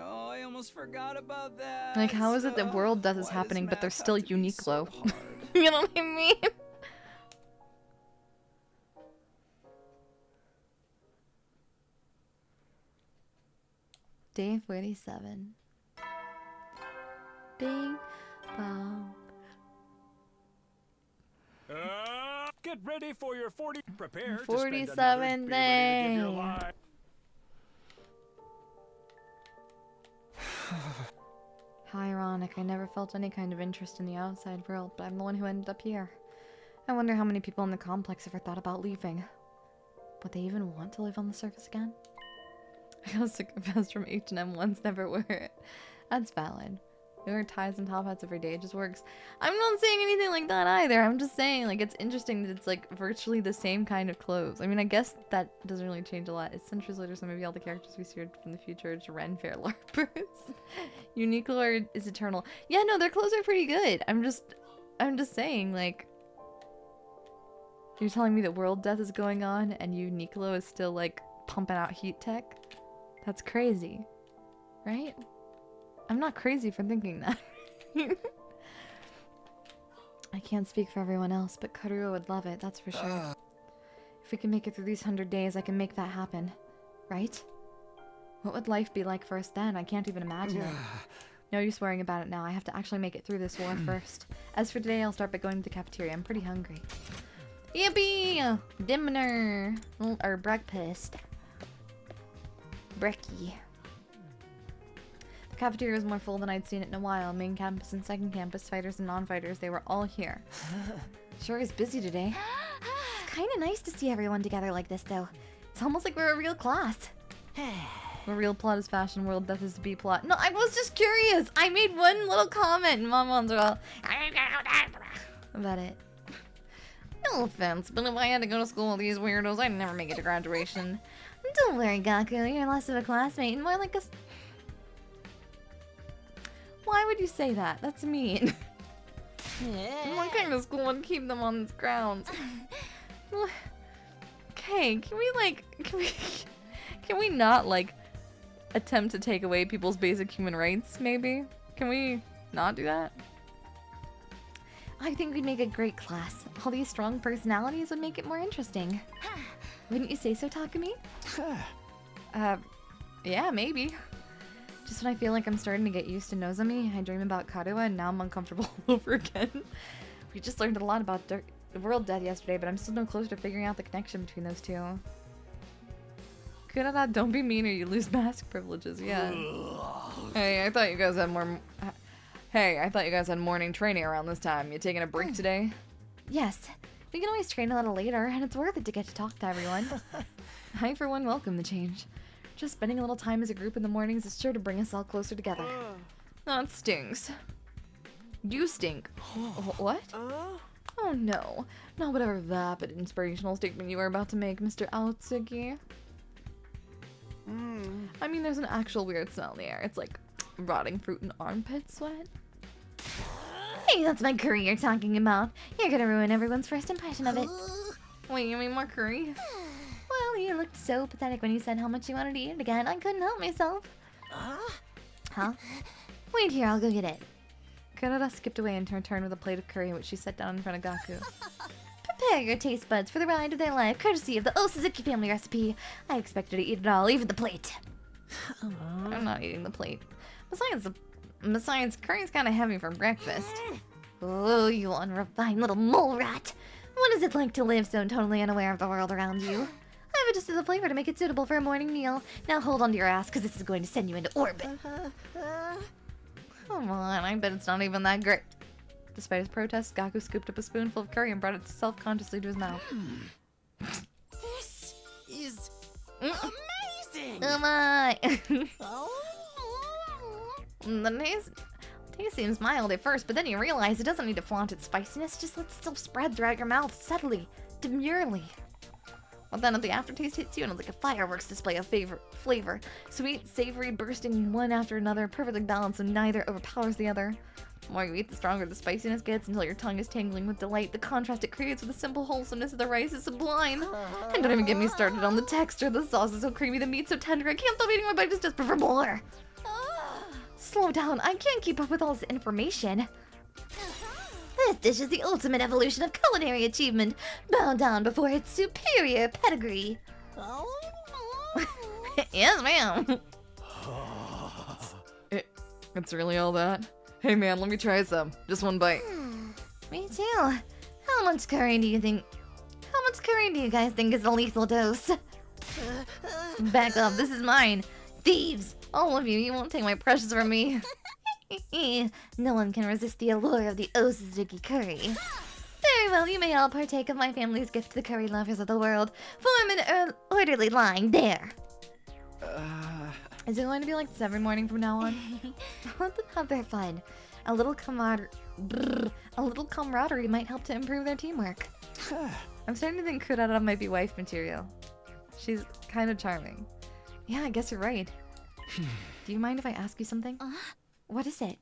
Oh, I almost forgot about that. Like, how is it that world death is Why does happening, but math there's have still to be so Uniqlo? hard? You know what I mean? Day 47. Bing bong. Get ready for your 40. Prepare to 47 spend another. Be ready to give your day. life. How ironic. I never felt any kind of interest in the outside world, but I'm the one who ended up here. I wonder how many people in the complex ever thought about leaving. Would they even want to live on the surface again? I got sick of vests from H&M once, never wear it. That's valid. We wear ties and top hats every day, it just works. I'm not saying anything like that either. I'm just saying, like, it's interesting that it's, like, virtually the same kind of clothes. I mean, I guess that doesn't really change a lot. It's centuries later, so maybe all the characters we see are from the future are just Ren Fair LARPers. Uniqlo is eternal. Yeah, no, their clothes are pretty good. I'm just saying, like, you're telling me that world death is going on and Uniqlo is still, like, pumping out heat tech? That's crazy. Right? I'm not crazy for thinking that. I can't speak for everyone else, but Karuo would love it, that's for sure. If we can make it through these 100 days, I can make that happen. Right? What would life be like for us then? I can't even imagine it. No use worrying about it now. I have to actually make it through this war first. As for today, I'll start by going to the cafeteria. I'm pretty hungry. Yippee! Dinner! Or breakfast. Brekkie. The cafeteria was more full than I'd seen it in a while. Main campus and second campus, fighters and non-fighters, they were all here. Sure is busy today. It's kind of nice to see everyone together like this, though. It's almost like we're a real class. The real plot is fashion world, death is the B plot. No, I was just curious. I made one little comment and Mom wants all about it. No offense, but if I had to go to school with these weirdos, I'd never make it to graduation. Don't worry, Gaku. You're less of a classmate and more like a... Why would you say that? That's mean. What kind of school would keep them on this grounds? Okay, can we not, like, attempt to take away people's basic human rights, maybe? Can we not do that? I think we'd make a great class. All these strong personalities would make it more interesting. Wouldn't you say so, Takumi? Yeah, maybe. Just when I feel like I'm starting to get used to Nozomi, I dream about Karuo, and now I'm uncomfortable all over again. We just learned a lot about the world death yesterday, but I'm still no closer to figuring out the connection between those two. Kurara, don't be mean or you lose mask privileges, yeah. Hey, I thought you guys had more... Hey, I thought you guys had morning training around this time. You taking a break today? Yes. We can always train a little later, and it's worth it to get to talk to everyone. I, for one, welcome the change. Just spending a little time as a group in the mornings is sure to bring us all closer together. That stinks. You stink. What? Oh no. Not whatever vapid inspirational statement you are about to make, Mr. Aotsuki. I mean, there's an actual weird smell in the air. It's like rotting fruit and armpit sweat. Hey, that's my curry you're talking about. You're gonna ruin everyone's first impression of it. Wait, you mean more curry? Well, you looked so pathetic when you said how much you wanted to eat it again. I couldn't help myself. Huh? Wait here, I'll go get it. Kurara skipped away and returned with a plate of curry, which she set down in front of Gaku. Prepare your taste buds for the ride of their life, courtesy of the Osuzuki family recipe. I expect her to eat it all, even the plate. I'm not eating the plate. Besides, curry's kind of heavy for breakfast. Oh, you unrefined little mole rat. What is it like to live so totally unaware of the world around you? I've adjusted the flavor to make it suitable for a morning meal. Now hold on to your ass, because this is going to send you into orbit. Come on, I bet it's not even that great. Despite his protests, Gaku scooped up a spoonful of curry and brought it self-consciously to his mouth. This is amazing! Oh my! The taste seems mild at first, but then you realize it doesn't need to flaunt its spiciness, just let it still spread throughout your mouth subtly, demurely. But then the aftertaste hits you and it's like a fireworks display of flavor. Sweet, savory, bursting one after another, perfectly balanced so neither overpowers the other. The more you eat, the stronger the spiciness gets until your tongue is tingling with delight. The contrast it creates with the simple wholesomeness of the rice is sublime. And don't even get me started on the texture. The sauce is so creamy, the meat's so tender. I can't stop eating my bite, just desperate for more. Slow down, I can't keep up with all this information. This dish is the ultimate evolution of culinary achievement. Bow down before its superior pedigree. Yes, ma'am. It's really all that? Hey, man, let me try some. Just one bite. Me too. How much curry do you guys think is a lethal dose? Back up, this is mine. Thieves! All of you won't take my precious from me. No one can resist the allure of the Osuzuki curry. Very well, you may all partake of my family's gift to the curry lovers of the world. Form an orderly line there. Is it going to be like this every morning from now on? Have their fun. A little camaraderie might help to improve their teamwork. I'm starting to think Kurara might be wife material. She's kind of charming. Yeah, I guess you're right. Do you mind if I ask you something? What is it?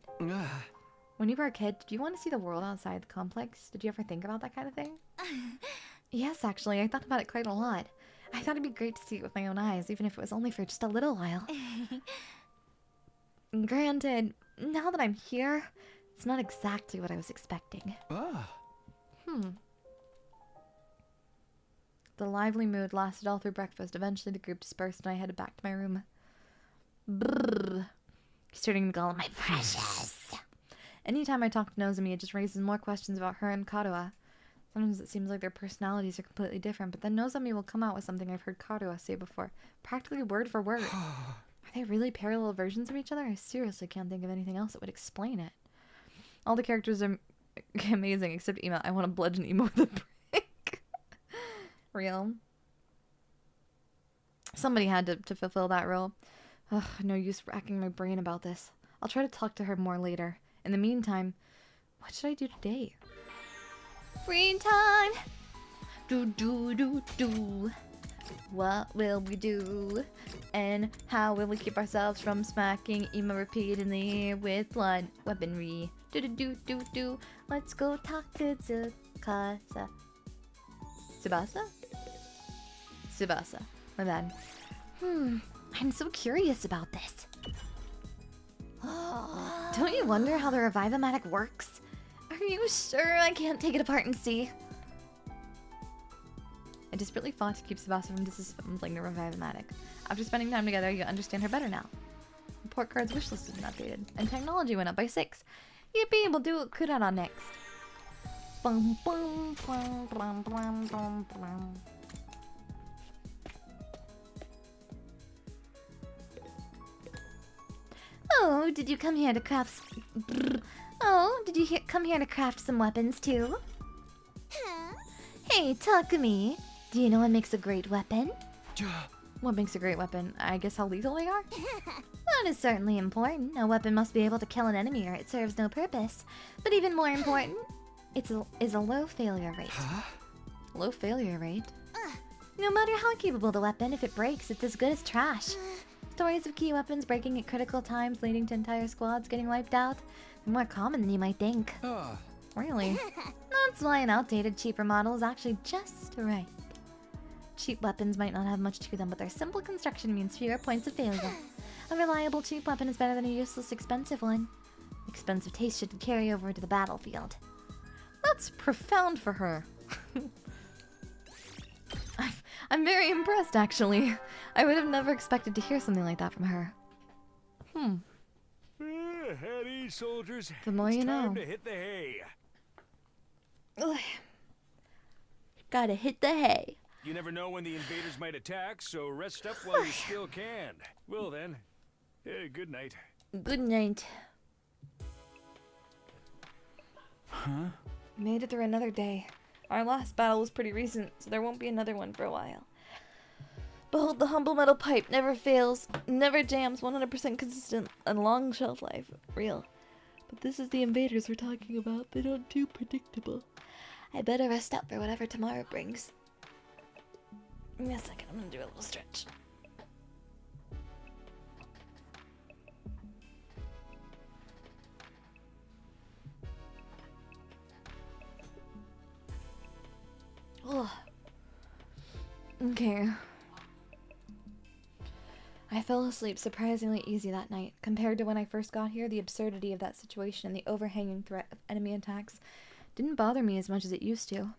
When you were a kid, did you want to see the world outside the complex? Did you ever think about that kind of thing? Yes, actually, I thought about it quite a lot. I thought it'd be great to see it with my own eyes, even if it was only for just a little while. Granted, now that I'm here, it's not exactly what I was expecting. Ah. The lively mood lasted all through breakfast. Eventually, the group dispersed and I headed back to my room. Brrr. Starting to call my precious. Anytime I talk to Nozomi, it just raises more questions about her and Karuha. Sometimes it seems like their personalities are completely different, but then Nozomi will come out with something I've heard Karuha say before, practically word for word. Are they really parallel versions of each other? I seriously can't think of anything else that would explain it. All the characters are amazing, except Emo. I want to bludgeon Emo with a brick. Real. Somebody had to fulfill that role. Ugh, no use racking my brain about this. I'll try to talk to her more later. In the meantime, what should I do today? Free time! Do do do do. What will we do? And how will we keep ourselves from smacking Emo repeatedly with blunt weaponry? Do do do do do. Let's go talk to Tsukasa. Tsubasa? Tsubasa. My bad. I'm so curious about this. Don't you wonder how the Revive-O-Matic works? Are you sure I can't take it apart and see? I desperately fought to keep Tsubasa from disassembling the Revive-O-Matic. After spending time together, you understand her better now. Report card's wish list has been updated, and technology went up by 6. Yippee, we'll do Kurara next. Bum, bum, bum, bum, bum, bum, bum. Oh, did you come here to craft? Oh, did you come here to craft some weapons too? Hey, Takumi, do you know what makes a great weapon? What makes a great weapon? I guess how lethal they are? That is certainly important. A weapon must be able to kill an enemy or it serves no purpose. But even more important, is a low failure rate. Low failure rate? No matter how capable the weapon, if it breaks, it's as good as trash. Stories of key weapons breaking at critical times, leading to entire squads getting wiped out, are more common than you might think. Really? That's why an outdated, cheaper model is actually just right. Cheap weapons might not have much to them, but their simple construction means fewer points of failure. A reliable, cheap weapon is better than a useless, expensive one. Expensive taste should carry over to the battlefield. That's profound for her. I'm very impressed, actually. I would have never expected to hear something like that from her. At ease, soldiers. The more It's you time know. to hit the hay. Ugh. Gotta hit the hay. You never know when the invaders might attack, so rest up while you still can. Well then, good night. Good night. Huh? Made it through another day. Our last battle was pretty recent, so there won't be another one for a while. Behold, the humble metal pipe never fails, never jams, 100% consistent, and long shelf life. Real. But this is the invaders we're talking about. They're not too predictable. I better rest up for whatever tomorrow brings. Give me a second, I'm gonna do a little stretch. Oh. Okay. I fell asleep surprisingly easy that night. Compared to when I first got here, the absurdity of that situation and the overhanging threat of enemy attacks didn't bother me as much as it used to.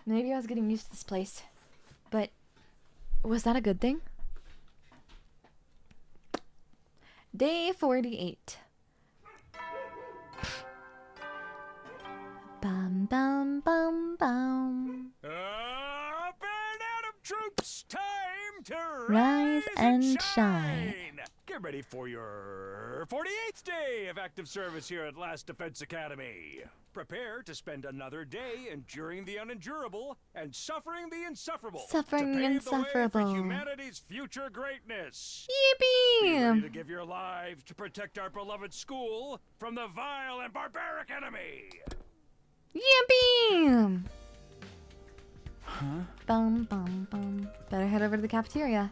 Maybe I was getting used to this place. But was that a good thing? Day 48. Bum bum bum bum. Up and Adam troops, time to Rise and shine. shine. Get ready for your 48th day of active service here at Last Defense Academy. Prepare to spend another day enduring the unendurable and suffering the insufferable. Suffering to the pave the way insufferable. for humanity's future greatness. Yippee! Be ready to give your lives to protect our beloved school from the vile and barbaric enemy. Yippee! Huh? Bum bum bum. Better head over to the cafeteria.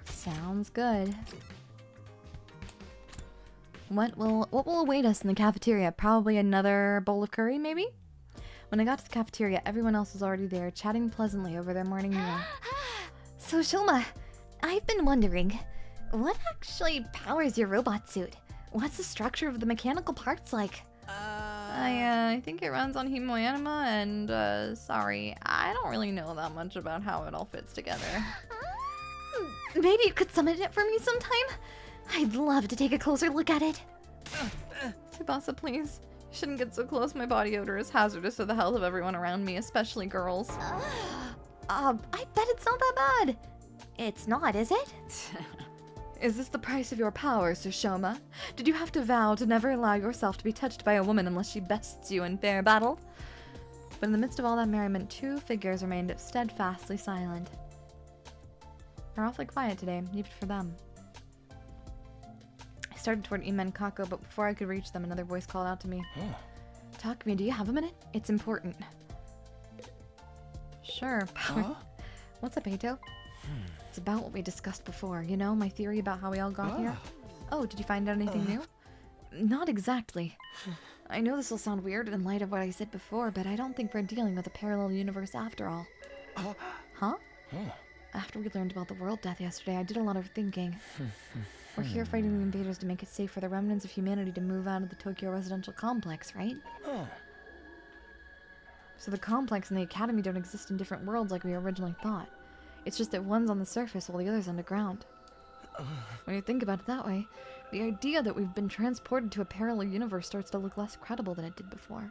Sounds good. What will await us in the cafeteria? Probably another bowl of curry, maybe? When I got to the cafeteria, everyone else was already there, chatting pleasantly over their morning meal. So Shoma, I've been wondering, What actually powers your robot suit? What's the structure of the mechanical parts like? I think it runs on hemoanima, and sorry, I don't really know that much about how it all fits together. Maybe you could summon it for me sometime? I'd love to take a closer look at it. Tsubasa, please. You shouldn't get so close. My body odor is hazardous to the health of everyone around me, especially girls. I bet it's not that bad. It's not, is it? Is this the price of your power, Sushoma? Did you have to vow to never allow yourself to be touched by a woman unless she bests you in fair battle? But in the midst of all that merriment, 2 figures remained steadfastly silent. They're awfully quiet today, even for them. I started toward Imen Kako, but before I could reach them, another voice called out to me. Talk to me, do you have a minute? It's important. Sure. What's up, Eito? It's about what we discussed before, you know, my theory about how we all got here. Oh, did you find out anything new? Not exactly. I know this will sound weird in light of what I said before, but I don't think we're dealing with a parallel universe after all. Huh? After we learned about the world death yesterday, I did a lot of thinking. We're here fighting the invaders to make it safe for the remnants of humanity to move out of the Tokyo residential complex, right? So the complex and the academy don't exist in different worlds like we originally thought. It's just that one's on the surface while the other's underground. When you think about it that way, the idea that we've been transported to a parallel universe starts to look less credible than it did before.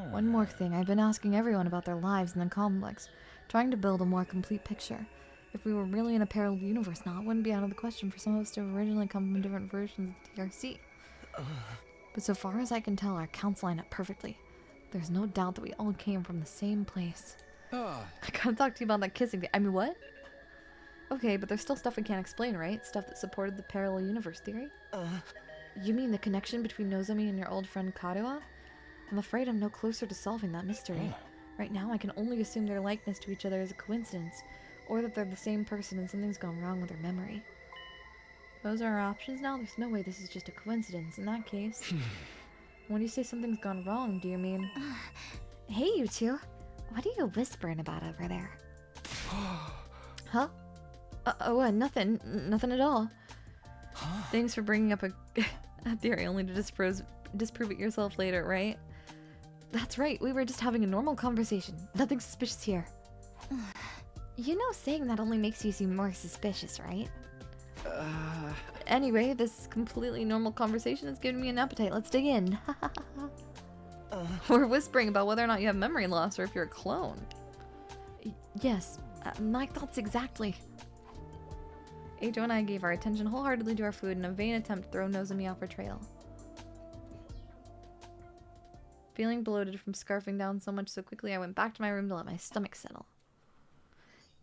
One more thing, I've been asking everyone about their lives in the complex, trying to build a more complete picture. If we were really in a parallel universe now, it wouldn't be out of the question for some of us to have originally come from different versions of the TRC. But so far as I can tell, our counts line up perfectly. There's no doubt that we all came from the same place. I gotta talk to you about that kissing thing. I mean, what? Okay, but there's still stuff we can't explain, right? Stuff that supported the parallel universe theory? You mean the connection between Nozomi and your old friend Kadoa? I'm afraid I'm no closer to solving that mystery. Right now, I can only assume their likeness to each other is a coincidence, or that they're the same person and something's gone wrong with their memory. Those are our options now? There's no way this is just a coincidence. In that case, when you say something's gone wrong, do you mean... Hey, you two. What are you whispering about over there? Huh? Nothing. Nothing at all. Thanks for bringing up a theory only to disprove it yourself later, right? That's right, we were just having a normal conversation. Nothing suspicious here. You know saying that only makes you seem more suspicious, right? Anyway, this completely normal conversation has given me an appetite. Let's dig in. We're whispering about whether or not you have memory loss or if you're a clone. Yes, my thoughts exactly. Eito and I gave our attention wholeheartedly to our food in a vain attempt to throw Nozomi off our trail. Feeling bloated from scarfing down so much so quickly, I went back to my room to let my stomach settle.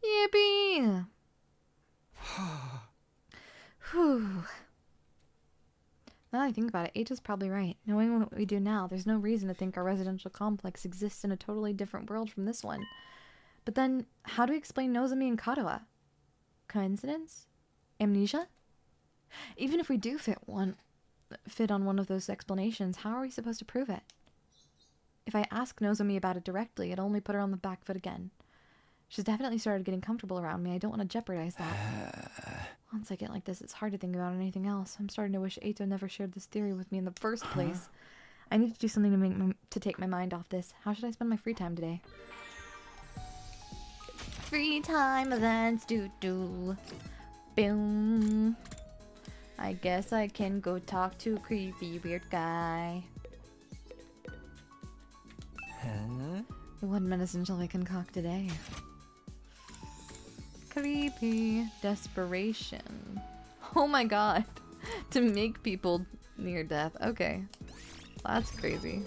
Yippee! Whew. Now that I think about it, Eito's probably right. Knowing what we do now, there's no reason to think our residential complex exists in a totally different world from this one. But then, how do we explain Nozomi and Kadoa? Coincidence? Amnesia? Even if we do fit on one of those explanations, how are we supposed to prove it? If I ask Nozomi about it directly, it'll only put her on the back foot again. She's definitely started getting comfortable around me. I don't want to jeopardize that. Once I get like this, it's hard to think about anything else. I'm starting to wish Eito never shared this theory with me in the first place. I need to do something to take my mind off this. How should I spend my free time today? Free time events, do. Boom. I guess I can go talk to creepy weird guy. 1 medicine shall I concoct today? Creepy. Desperation. Oh my god. To make people near death. Okay. That's crazy.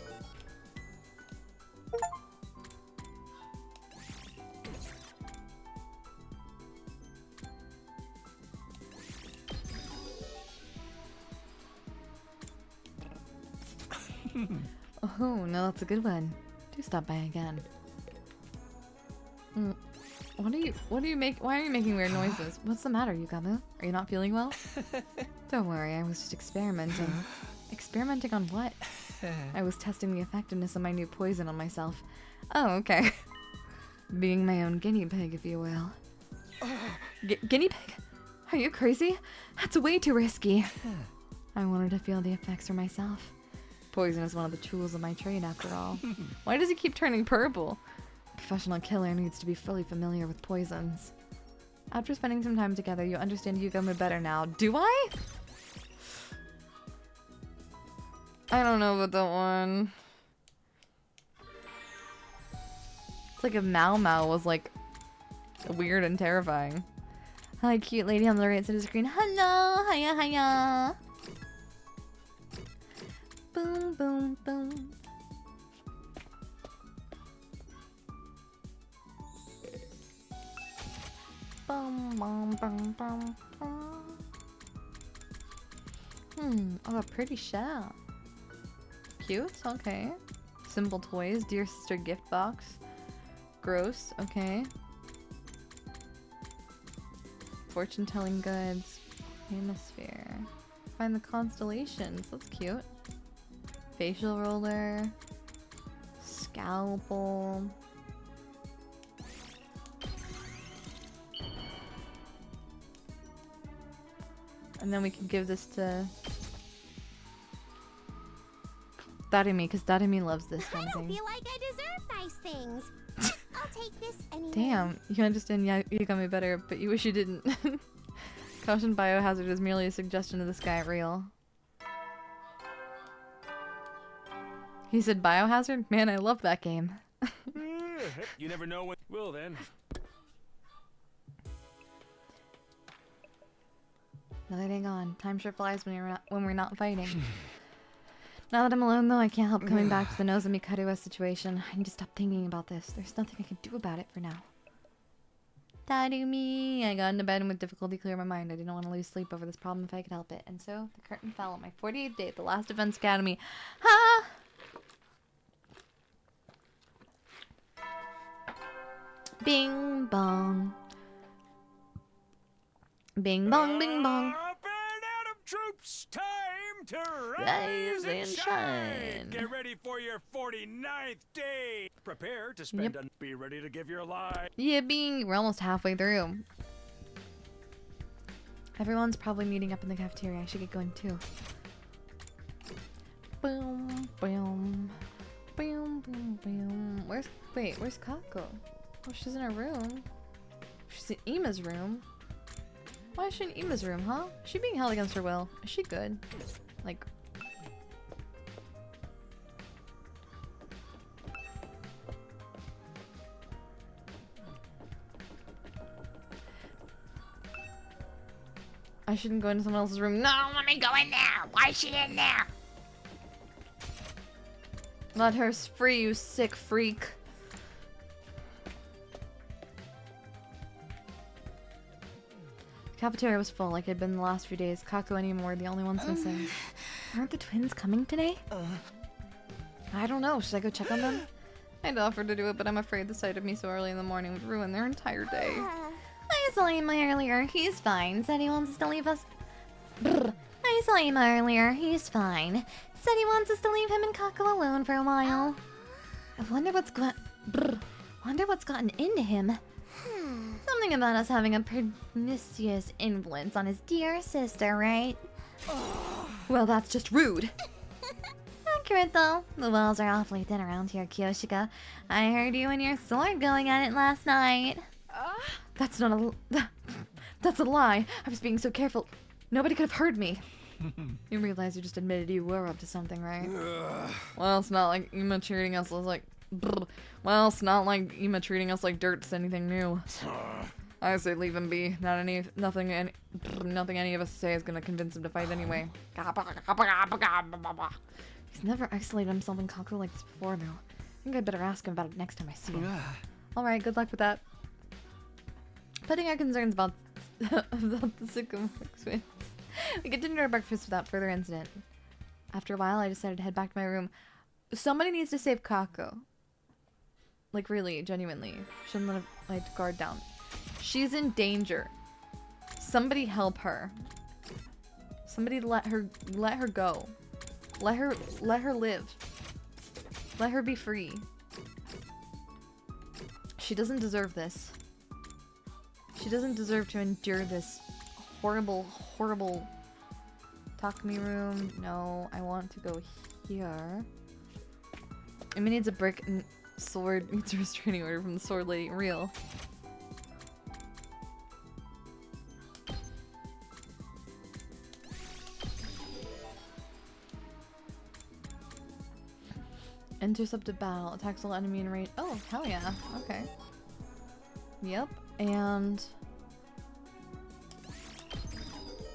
Oh, no, that's a good one. Do stop by again. Why are you making weird noises? What's the matter, Yukamu? Are you not feeling well? Don't worry, I was just experimenting. Experimenting on what? I was testing the effectiveness of my new poison on myself. Oh, okay. Being my own guinea pig, if you will. Guinea pig? Are you crazy? That's way too risky. I wanted to feel the effects for myself. Poison is one of the tools of my trade, after all. Why does he keep turning purple? A professional killer needs to be fully familiar with poisons. After spending some time together, you understand Yugami better now. Do I? I don't know about that one. It's like if Mao Mao was like weird and terrifying. Hi, cute lady on the right side of the screen. Hello, hiya, hiya. Boom, boom, boom. Bum, bum, bum, bum, bum. Oh, a pretty shell. Cute, okay. Simple toys, dear sister gift box. Gross, okay. Fortune telling goods. Hemisphere. Find the constellations, that's cute. Facial roller. Scalpel. And then we can give this to Darimi, because Darimi loves this kind of I don't thing. feel like I deserve nice things. I'll take this anyway. Damn, you understand Yugami better, but you wish you didn't. Caution, biohazard is merely a suggestion of the sky real. He said biohazard? Man, I love that game. You never know when. Well then. Another day gone. Time sure flies when we're not fighting. Now that I'm alone, though, I can't help coming back to the Nozomi Karuwa situation. I need to stop thinking about this. There's nothing I can do about it for now. Darumi! I got into bed and with difficulty clear my mind. I didn't want to lose sleep over this problem if I could help it. And so, the curtain fell on my 48th day at the last Defense Academy. Ha! Bing bong. Bing bong, bing bong. Up and out of troops, time to Rise rise and and shine. shine. Get ready for your 49th day. Prepare to spend Yep. Be ready to give your life. Yippee! We're almost halfway through. Everyone's probably meeting up in the cafeteria. I should get going too. Boom, boom, boom, boom, boom. Where's Kako? Oh, she's in her room. She's in Ima's room. Why is she in Ima's room, huh? Is she being held against her will? Is she good? Like... I shouldn't go into someone else's room. No, let me go in there! Why is she in there? Let her free, you sick freak. The cafeteria was full, like it had been the last few days. Kako and Ima were the only ones missing. Aren't the twins coming today? I don't know. Should I go check on them? I'd offer to do it, but I'm afraid the sight of me so early in the morning would ruin their entire day. I saw him earlier. He's fine. Said he wants us to leave us. Brr. I saw him earlier. He's fine. Said he wants us to leave him and Kako alone for a while. I wonder what's gotten into him. Something about us having a pernicious influence on his dear sister, right? Well, that's just rude. Accurate though. The walls are awfully thin around here, Kyoshika. I heard you and your sword going at it last night. That's not a... That's a lie. I was being so careful. Nobody could have heard me. You realize you just admitted you were up to something, right? Well, it's not like Ima treating us like... Well, it's not like Ima treating us like dirt's anything new. I say leave him be. Nothing any of us say is gonna convince him to fight anyway. He's never isolated himself in Kako like this before now. I think I'd better ask him about it next time I see him. Alright, good luck with that. Putting our concerns about the Sycamore twins. We continued our breakfast without further incident. After a while, I decided to head back to my room. Somebody needs to save Kako. Like, really, genuinely. Shouldn't let my guard down. She's in danger. Somebody help her. Somebody let her go. Let her live. Let her be free. She doesn't deserve this. She doesn't deserve to endure this horrible, horrible talk me room. No, I want to go here. Amy needs a brick and sword. Needs a restraining order from the sword lady. Real. Intercepted battle. Attacks all enemy in range. Oh, hell yeah. Okay. Yep. And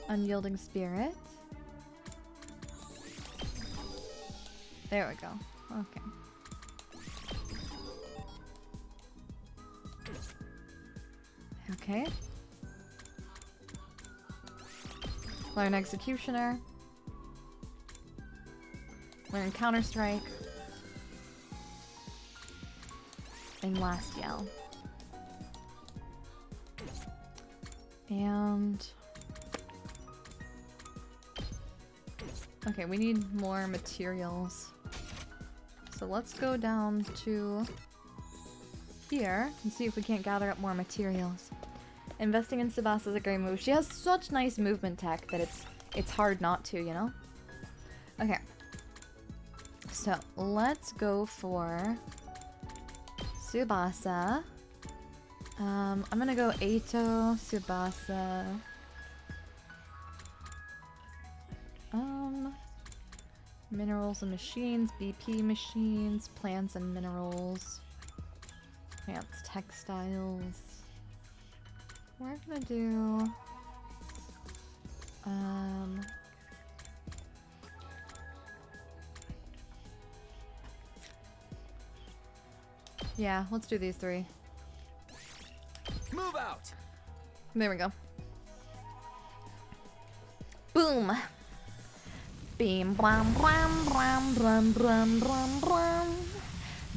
unyielding spirit. There we go. Okay. Okay. Learn executioner. Learn counter strike. And last yell. And okay, we need more materials. So let's go down to here and see if we can't gather up more materials. Investing in Tsubasa is a great move. She has such nice movement tech that it's hard not to, you know? Okay. So let's go for Tsubasa. I'm gonna go Eito, Tsubasa. Minerals and machines, BP machines, plants and minerals. Plants, textiles. We're gonna do yeah, let's do these three. Move out. There we go. Boom. Beam blam blam blam blam blam blam blam.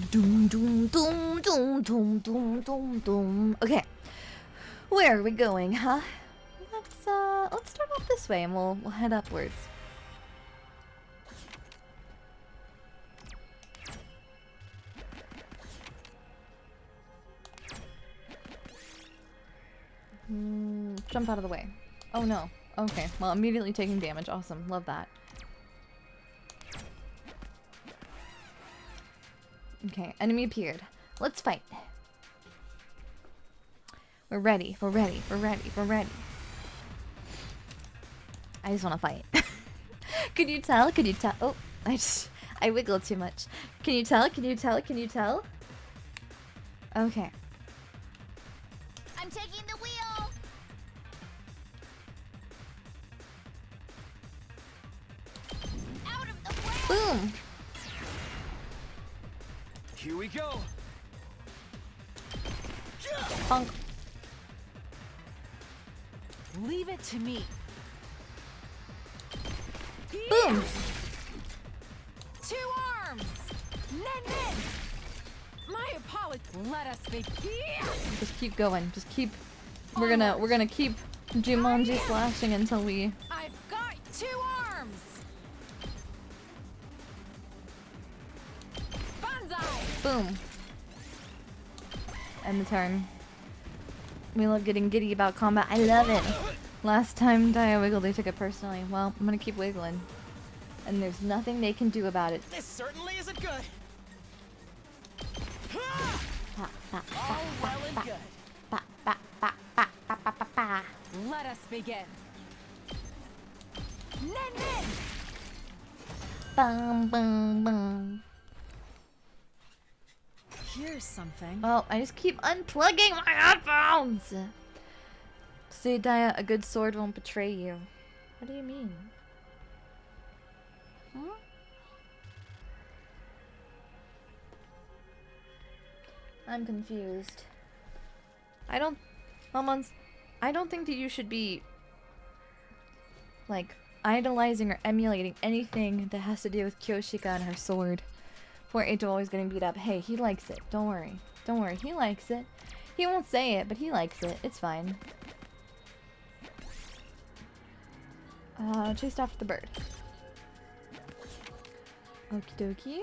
Doom doom doom doom doom doom doom doom. Okay. Where are we going, huh? Let's start off this way and we'll head upwards. Jump out of the way. Oh no. Okay. Well, immediately taking damage. Awesome. Love that. Okay. Enemy appeared. Let's fight. We're ready. We're ready. We're ready. We're ready. I just want to fight. Could you tell? Could you tell? Oh, I wiggled too much. Can you tell? Can you tell? Can you tell? Okay. I'm taking the wheel. Out of the way. Boom. Here we go. Bonk. Leave it to me. Boom. Two arms. Nen. My apologies. Let us begin. Just keep going. Just keep. We're gonna keep Jumanji slashing until we. I've got two arms. Banzai. Boom. End the turn. We love getting giddy about combat. I love it. Last time Daiya wiggled, they took it personally. Well, I'm gonna keep wiggling. And there's nothing they can do about it. This certainly isn't good. Pa, pa, All well and good. pa, pa, pa, pa, pa, pa, pa, pa. Let us begin. Nen. Bum, bum, bum. Here's something. Oh, I just keep unplugging my headphones! See, Daiya, a good sword won't betray you. What do you mean? Huh? I'm confused. I don't think that you should be, like, idolizing or emulating anything that has to do with Kyoshika and her sword. Poor Eito always getting beat up. Hey, he likes it. Don't worry. Don't worry. He likes it. He won't say it, but he likes it. It's fine. Chased after the bird. Okie dokie.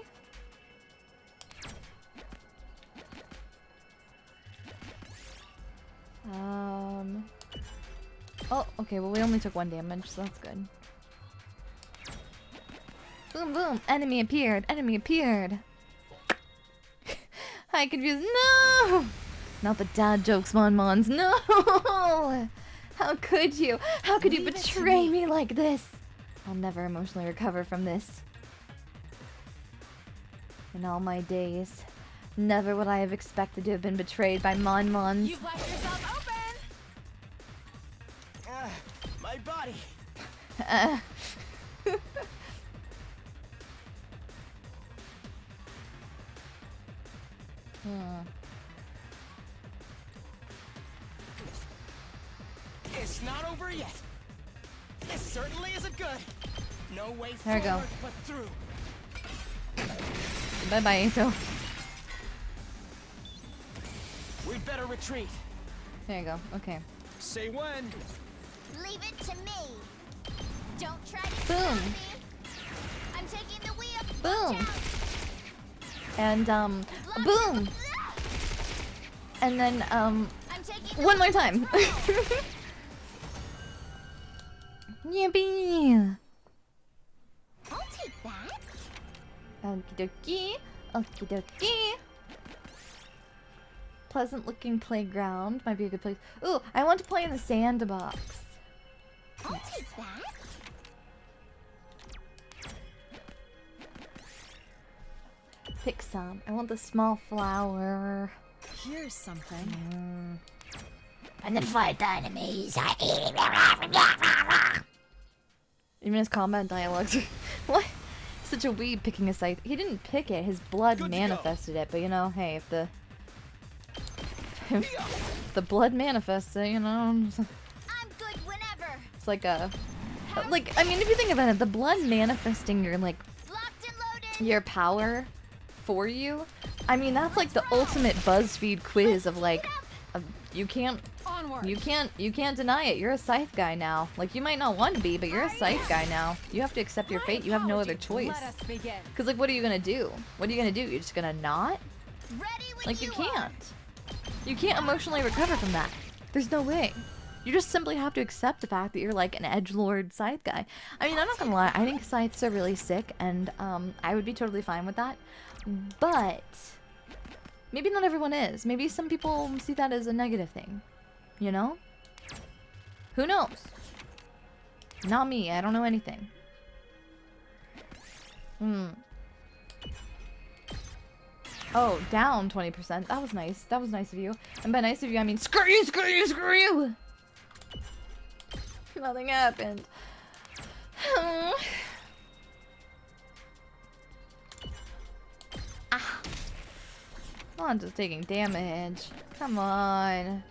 Oh, okay, well we only took 1 damage, so that's good. Boom, boom, enemy appeared, enemy appeared. Hi, confused, no! Not the dad jokes, Mon-Mons, no! How could you? How could you betray me like this? I'll never emotionally recover from this. In all my days, never would I have expected to have been betrayed by Mon-Mons. You've left yourself open! My body. It's not over yet. This certainly isn't good. No way There we go. forward but through. Bye-bye, Ato. We'd better retreat. There you go, okay. Say when. Leave it to me. Don't try to Boom. stop me. I'm taking the wheel. Boom. Watch And, out. boom! And then, I'm taking the one more wheel. time. Yippee! I'll take that. Okie dokie. Okie dokie. Pleasant looking playground. Might be a good place. Ooh, I want to play in the sandbox. I'll take that. Pick some. I want the small flower. Here's something. And then fight the enemies. Even his combat dialogues. What? Such a weeb picking a scythe. He didn't pick it. His blood Good to manifested it. But you know, hey, if the if the blood manifests it, you know, I'm good whenever. it's like a like. I mean, if you think about it, the blood manifesting your like Locked and loaded. your power for you. I mean, that's like the ultimate BuzzFeed quiz of like, you can't Onward! You can't deny it. You're a scythe guy now. Like, you might not want to be, but you're a scythe guy now. You have to accept your fate. You have no other choice. Let us begin. Cause like, what are you gonna do? What are you gonna do? You're just gonna not? Ready when Like, you are. can't. You can't emotionally recover from that. There's no way. You just simply have to accept the fact that you're like an edgelord scythe guy. I mean, I'm not gonna lie. I think scythes are really sick, and I would be totally fine with that. But maybe not everyone is. Maybe some people see that as a negative thing. You know? Who knows? Not me. I don't know anything. Oh, down 20%. That was nice. That was nice of you. And by nice of you, I mean screw you, screw you, screw you! Nothing happened. Ah. Come on, just taking damage. Come on.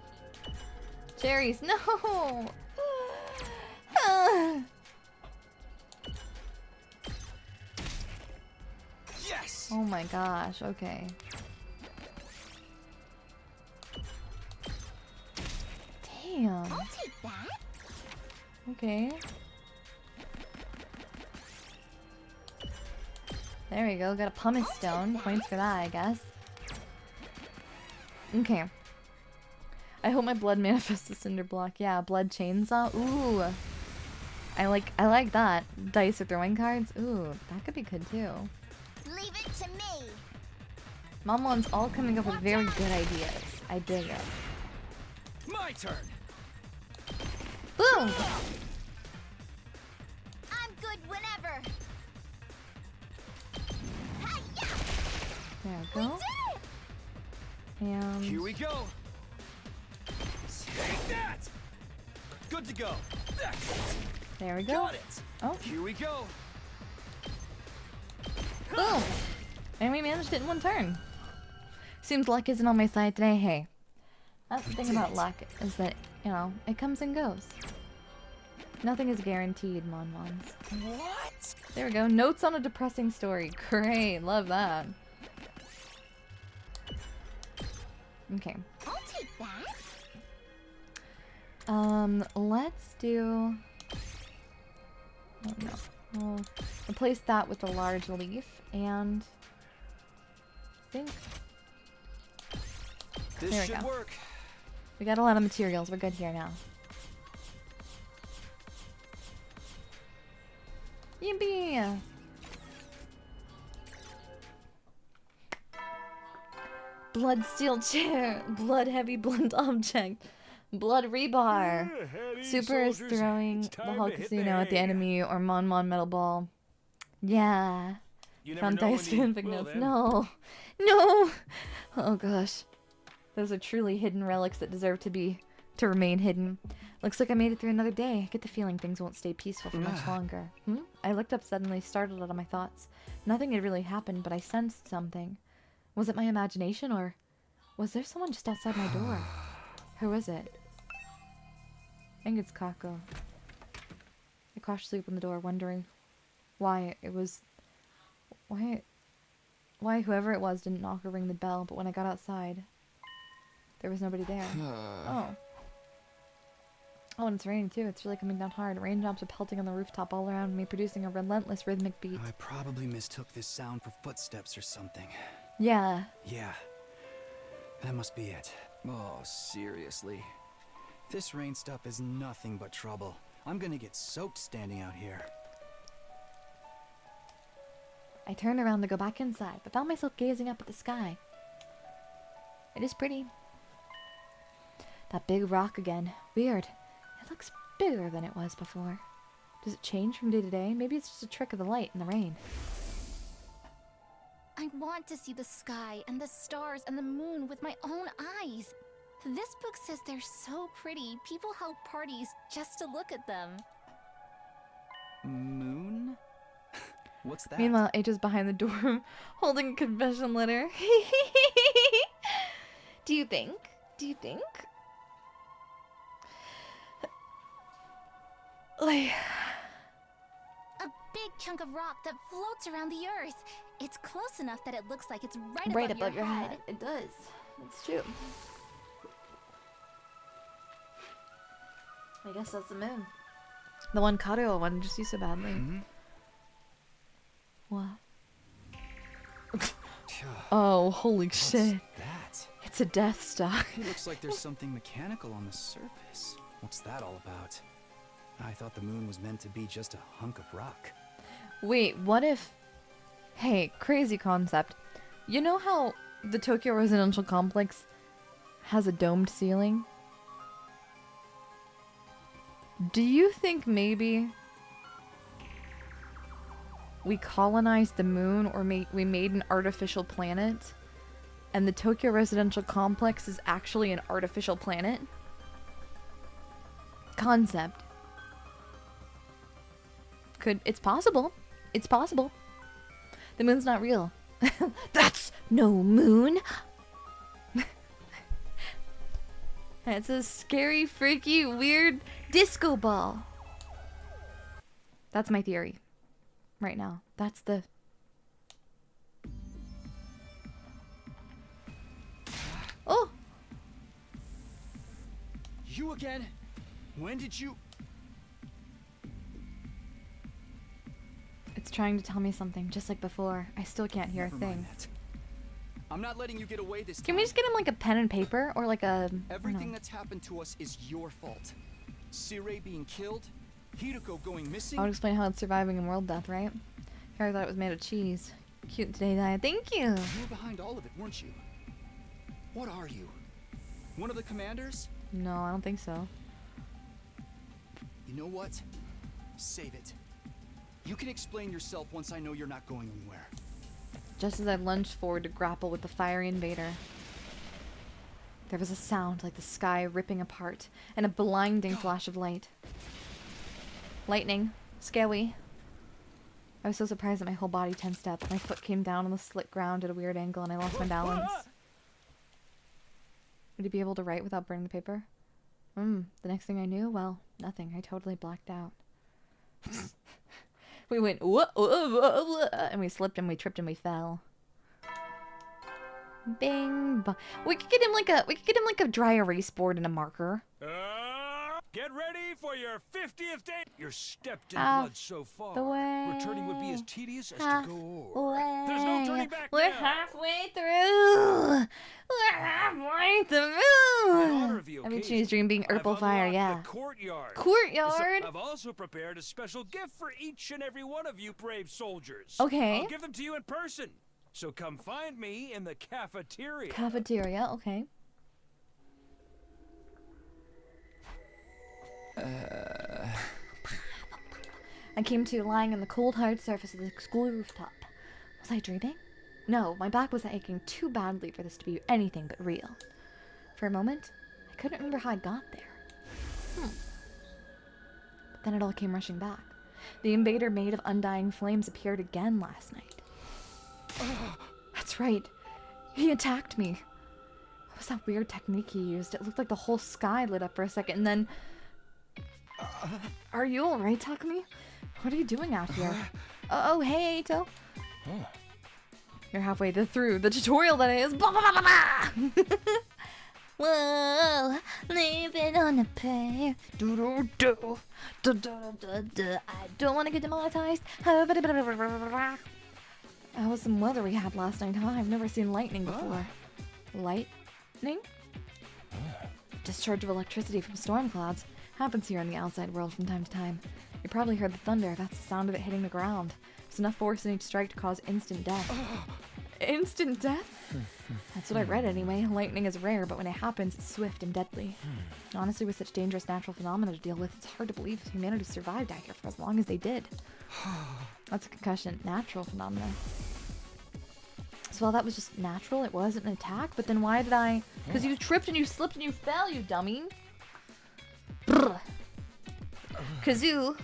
Cherries, no! Yes. Oh my gosh, okay. Damn. I'll take that. Okay. There we go, got a pumice stone. Points for that, I guess. Okay. I hope my blood manifests a cinder block. Yeah, blood chainsaw. Ooh. I like that. Dice or throwing cards. Ooh, that could be good too. Leave it to me. Mom's all coming up with very good ideas. I dig it. My turn. Boom! I'm good whenever. Hi-ya! There we go. And Here we go. Take that. Good to go. That's it. there we go. Got it. Oh, Here we go. boom! And we managed it in one turn. Seems luck isn't on my side today. Hey, that's the thing about luck, is that, you know, it comes and goes. Nothing is guaranteed, Mon-Mons. What? There we go. Notes on a depressing story. Great, love that. Okay. I'll take that. Let's do... Oh no. We'll replace that with a large leaf, and... I think This There we should go. work. we got a lot of materials. We're good here now. Yippee! Blood steel chair. Blood heavy blunt object. Blood rebar. Heady Super is soldiers, throwing it's the time whole to hit casino at the hay. enemy or Mon metal ball. Yeah. You never Found know when Dice the- fanfic well, notes. then. No. No. Oh gosh. Those are truly hidden relics that deserve to remain hidden. Looks like I made it through another day. I get the feeling things won't stay peaceful for much longer. I looked up suddenly, startled out of my thoughts. Nothing had really happened, but I sensed something. Was it my imagination, or was there someone just outside my door? Who was it? I think it's Kako. I cautiously opened the door, wondering why whoever it was didn't knock or ring the bell, but when I got outside, there was nobody there. Oh. Oh, and it's raining too. It's really coming down hard. Raindrops are pelting on the rooftop all around me, producing a relentless rhythmic beat. I probably mistook this sound for footsteps or something. Yeah. Yeah, that must be it. Oh, seriously. This rain stuff is nothing but trouble. I'm gonna get soaked standing out here. I turned around to go back inside, but found myself gazing up at the sky. It is pretty. That big rock again. Weird. It looks bigger than it was before. Does it change from day to day? Maybe it's just a trick of the light and the rain. I want to see the sky and the stars and the moon with my own eyes. This book says they're so pretty, people held parties just to look at them. Moon? What's that? Meanwhile, H is behind the door, holding a confession letter. Do you think? Like, A big chunk of rock that floats around the earth. It's close enough that it looks like it's right above above your head. head. It does. It's true. I guess that's the moon. The one Kato wanted to see so badly. What? Oh, holy shit. That? It's a Death Star. It looks like there's something mechanical on the surface. What's that all about? I thought the moon was meant to be just a hunk of rock. Wait, what if... Hey, crazy concept. You know how the Tokyo residential complex has a domed ceiling? Do you think maybe we colonized the moon, or we made an artificial planet, and the Tokyo residential complex is actually an artificial planet? Concept. It's possible. It's possible. The moon's not real. That's no moon. It's a scary, freaky, weird disco ball. That's my theory. Right now. That's the... Oh! You again? When did you... It's trying to tell me something, just like before. I still can't hear Never a thing. mind that. I'm not letting you get away this time. Can we just get him like a pen and paper? Or like a... Everything that's happened to us is your fault. Sirei being killed, Hiroko going missing. I would explain how it's surviving in world death, right? Harry thought it was made of cheese. Cute today, Daiya. Thank you! You were behind all of it, weren't you? What are you? One of the commanders? No, I don't think so. You know what? Save it. You can explain yourself once I know you're not going anywhere. Just as I lunged forward to grapple with the fiery invader, there was a sound like the sky ripping apart, and a blinding flash of light. Lightning. Scary. I was so surprised that my whole body tensed up. My foot came down on the slick ground at a weird angle, and I lost my balance. Would he be able to write without burning the paper? The next thing I knew, well, nothing. I totally blacked out. We went, whoa, whoa, whoa, whoa, and we slipped and we tripped and we fell. Bing bong. We could get him like a dry erase board and a marker. Get ready for your 50th day. Your stepped in Half blood so far. the way. Returning would be as tedious as Half to go. way. There's no turning back We're now. halfway through. We're halfway through. In honor of the I've been occasion, choosing dream being I've Urple Fire, unlocked yeah. the courtyard. Courtyard? I've also prepared a special gift for each and every one of you brave soldiers. Okay. I'll give them to you in person. So come find me in the cafeteria. Cafeteria, okay. I came to lying on the cold hard surface of the school rooftop. Was I dreaming? No, my back was aching too badly for this to be anything but real. For a moment, I couldn't remember how I got there. But then it all came rushing back. The invader made of undying flames appeared again last night. That's right. He attacked me. What was that weird technique he used? It looked like the whole sky lit up for a second and then... Are you alright, Takumi? What are you doing out here? Oh, hey, Aito. You're halfway through the tutorial that is. Blah, blah, blah, blah, blah. Whoa, living on a prayer. Do do do do do do do. I don't want to get demonetized. How was some weather we had last night, huh? I've never seen lightning before. Lightning? Discharge of electricity from storm clouds. Happens here in the outside world from time to time. You probably heard the thunder. That's the sound of it hitting the ground. There's enough force in each strike to cause instant death. Instant death? That's what I read anyway. Lightning is rare, but when it happens, it's swift and deadly. Honestly, with such dangerous natural phenomena to deal with, it's hard to believe humanity survived out here for as long as they did. That's a concussion. Natural phenomena. So while that was just natural, it wasn't an attack, but then why did I... Because you tripped and you slipped and you fell, you dummy. Brr. Kazoo.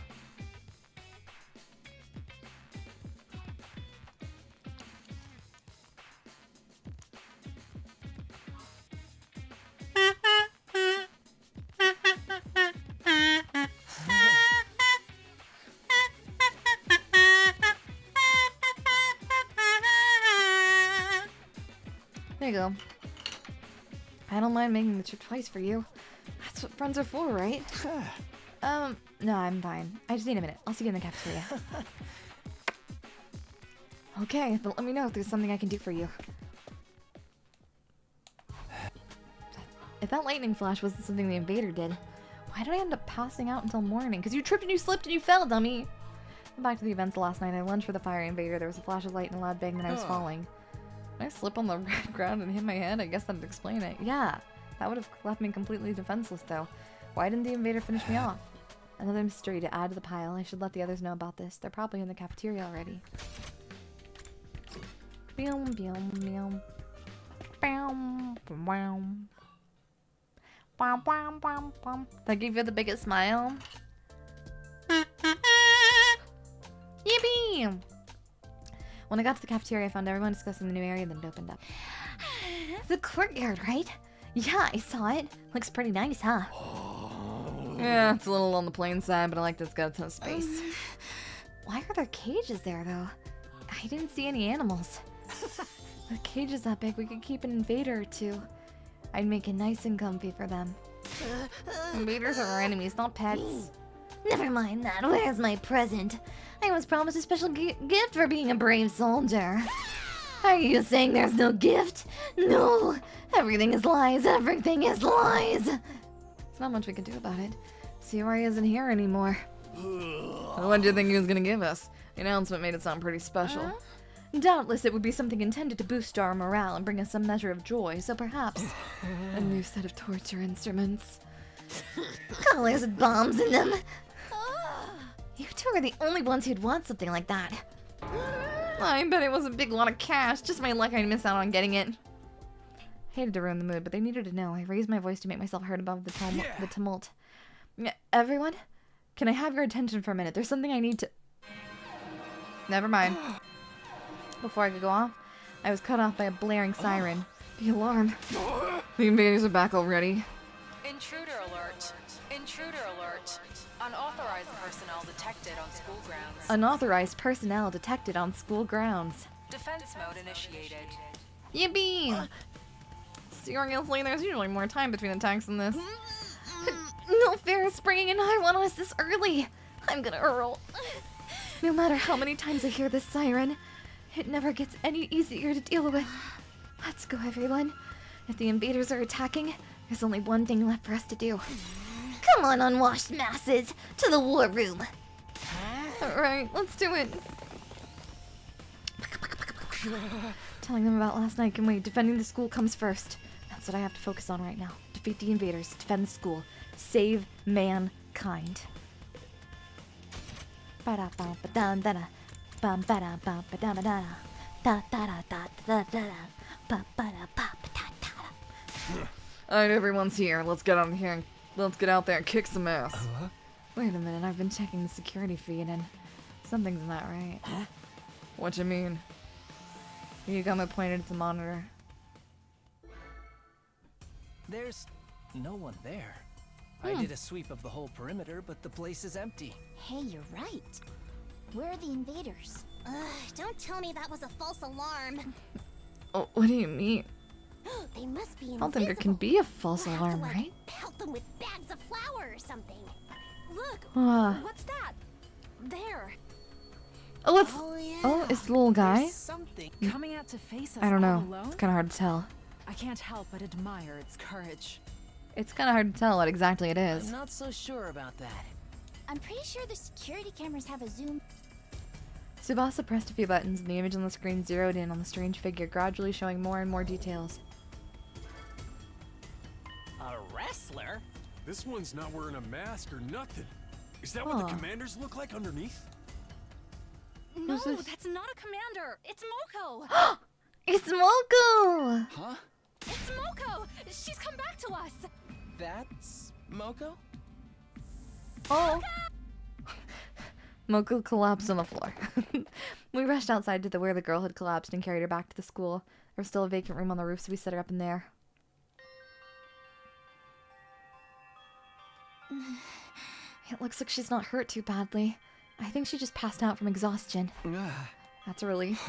There you go. I don't mind making the trip twice for you. That's what friends are for, right? No, I'm fine. I just need a minute. I'll see you in the cafeteria. Okay, but let me know if there's something I can do for you. If that lightning flash wasn't something the invader did, why did I end up passing out until morning? Because you tripped and you slipped and you fell, dummy! Back to the events last night. I lunged for the fiery invader. There was a flash of light and a loud bang, and I was falling. Did I slip on the red ground and hit my head? I guess that'd explain it. Yeah, that would have left me completely defenseless, though. Why didn't the invader finish me off? Another mystery to add to the pile. I should let the others know about this. They're probably in the cafeteria already. Did I give you the biggest smile? Yippee! When I got to the cafeteria, I found everyone discussing the new area, then it opened up. The courtyard, right? Yeah, I saw it. Looks pretty nice, huh? Yeah, it's a little on the plain side, but I like that it's got a ton of space. Why are there cages there, though? I didn't see any animals. The cage is that big, we could keep an invader or two. I'd make it nice and comfy for them. Invaders are our enemies, not pets. Never mind that. Where's my present? I was promised a special gift for being a brave soldier. Are you saying there's no gift? No! Everything is lies. Everything is lies! There's not much we can do about it. CRA isn't here anymore. What do you think he was gonna give us? The announcement made it sound pretty special. Doubtless it would be something intended to boost our morale and bring us some measure of joy, so perhaps a new set of torture instruments. Colors with bombs in them. You two are the only ones who'd want something like that. I bet it was a big lot of cash. Just my luck I'd miss out on getting it. Hated to ruin the mood, but they needed to know. I raised my voice to make myself heard above the tumult. Everyone, can I have your attention for a minute? There's something I need to... Never mind. Before I could go off, I was cut off by a blaring siren. The alarm. The invaders are back already. Intruder alert. Intruder alert. Unauthorized personnel detected on school grounds. Unauthorized personnel detected on school grounds. Defense mode initiated. Yippee! Seriously, there's usually more time between attacks than this. No fair is springing an eye on us this early. I'm gonna hurl. No matter how many times I hear this siren, it never gets any easier to deal with. Let's go, everyone. If the invaders are attacking, there's only one thing left for us to do. Come on, unwashed masses, to the war room. Alright, let's do it. Telling them about last night can wait. Defending the school comes first. That's what I have to focus on right now. Defeat the invaders, defend the school, save mankind. Alright, everyone's here. Let's get out here. Let's get out there and kick some ass. Wait a minute, I've been checking the security feed and something's not right. What you mean? Yugama pointed at the monitor. There's no one there. I did a sweep of the whole perimeter, but the place is empty. Hey, you're right. Where are the invaders? Don't tell me that was a false alarm. Oh, what do you mean? They must be invisible. I don't think there can be a false We'll alarm, have to, right? Pelt them with bags of flour or something. Look, What's that? There. Oh, it's yeah. oh, it's the little guy. There's something. Coming out to face us I don't all know. alone? It's kind of hard to tell. I can't help but admire its courage. It's kind of hard to tell what exactly it I'm is. not so sure about that. I'm pretty sure the security cameras have a zoom. Tsubasa pressed a few buttons and the image on the screen zeroed in on the strange figure, gradually showing more and more details. A wrestler? This one's not wearing a mask or nothing. Is that what the commanders look like underneath? No, Who's this? that's not a commander. It's Moko. It's Moko! Huh? It's Moko. She's come back to us. That's Moko? Oh! Moko collapsed on the floor. We rushed outside to where the girl had collapsed and carried her back to the school. There was still a vacant room on the roof, so we set her up in there. It looks like she's not hurt too badly. I think she just passed out from exhaustion. That's a relief.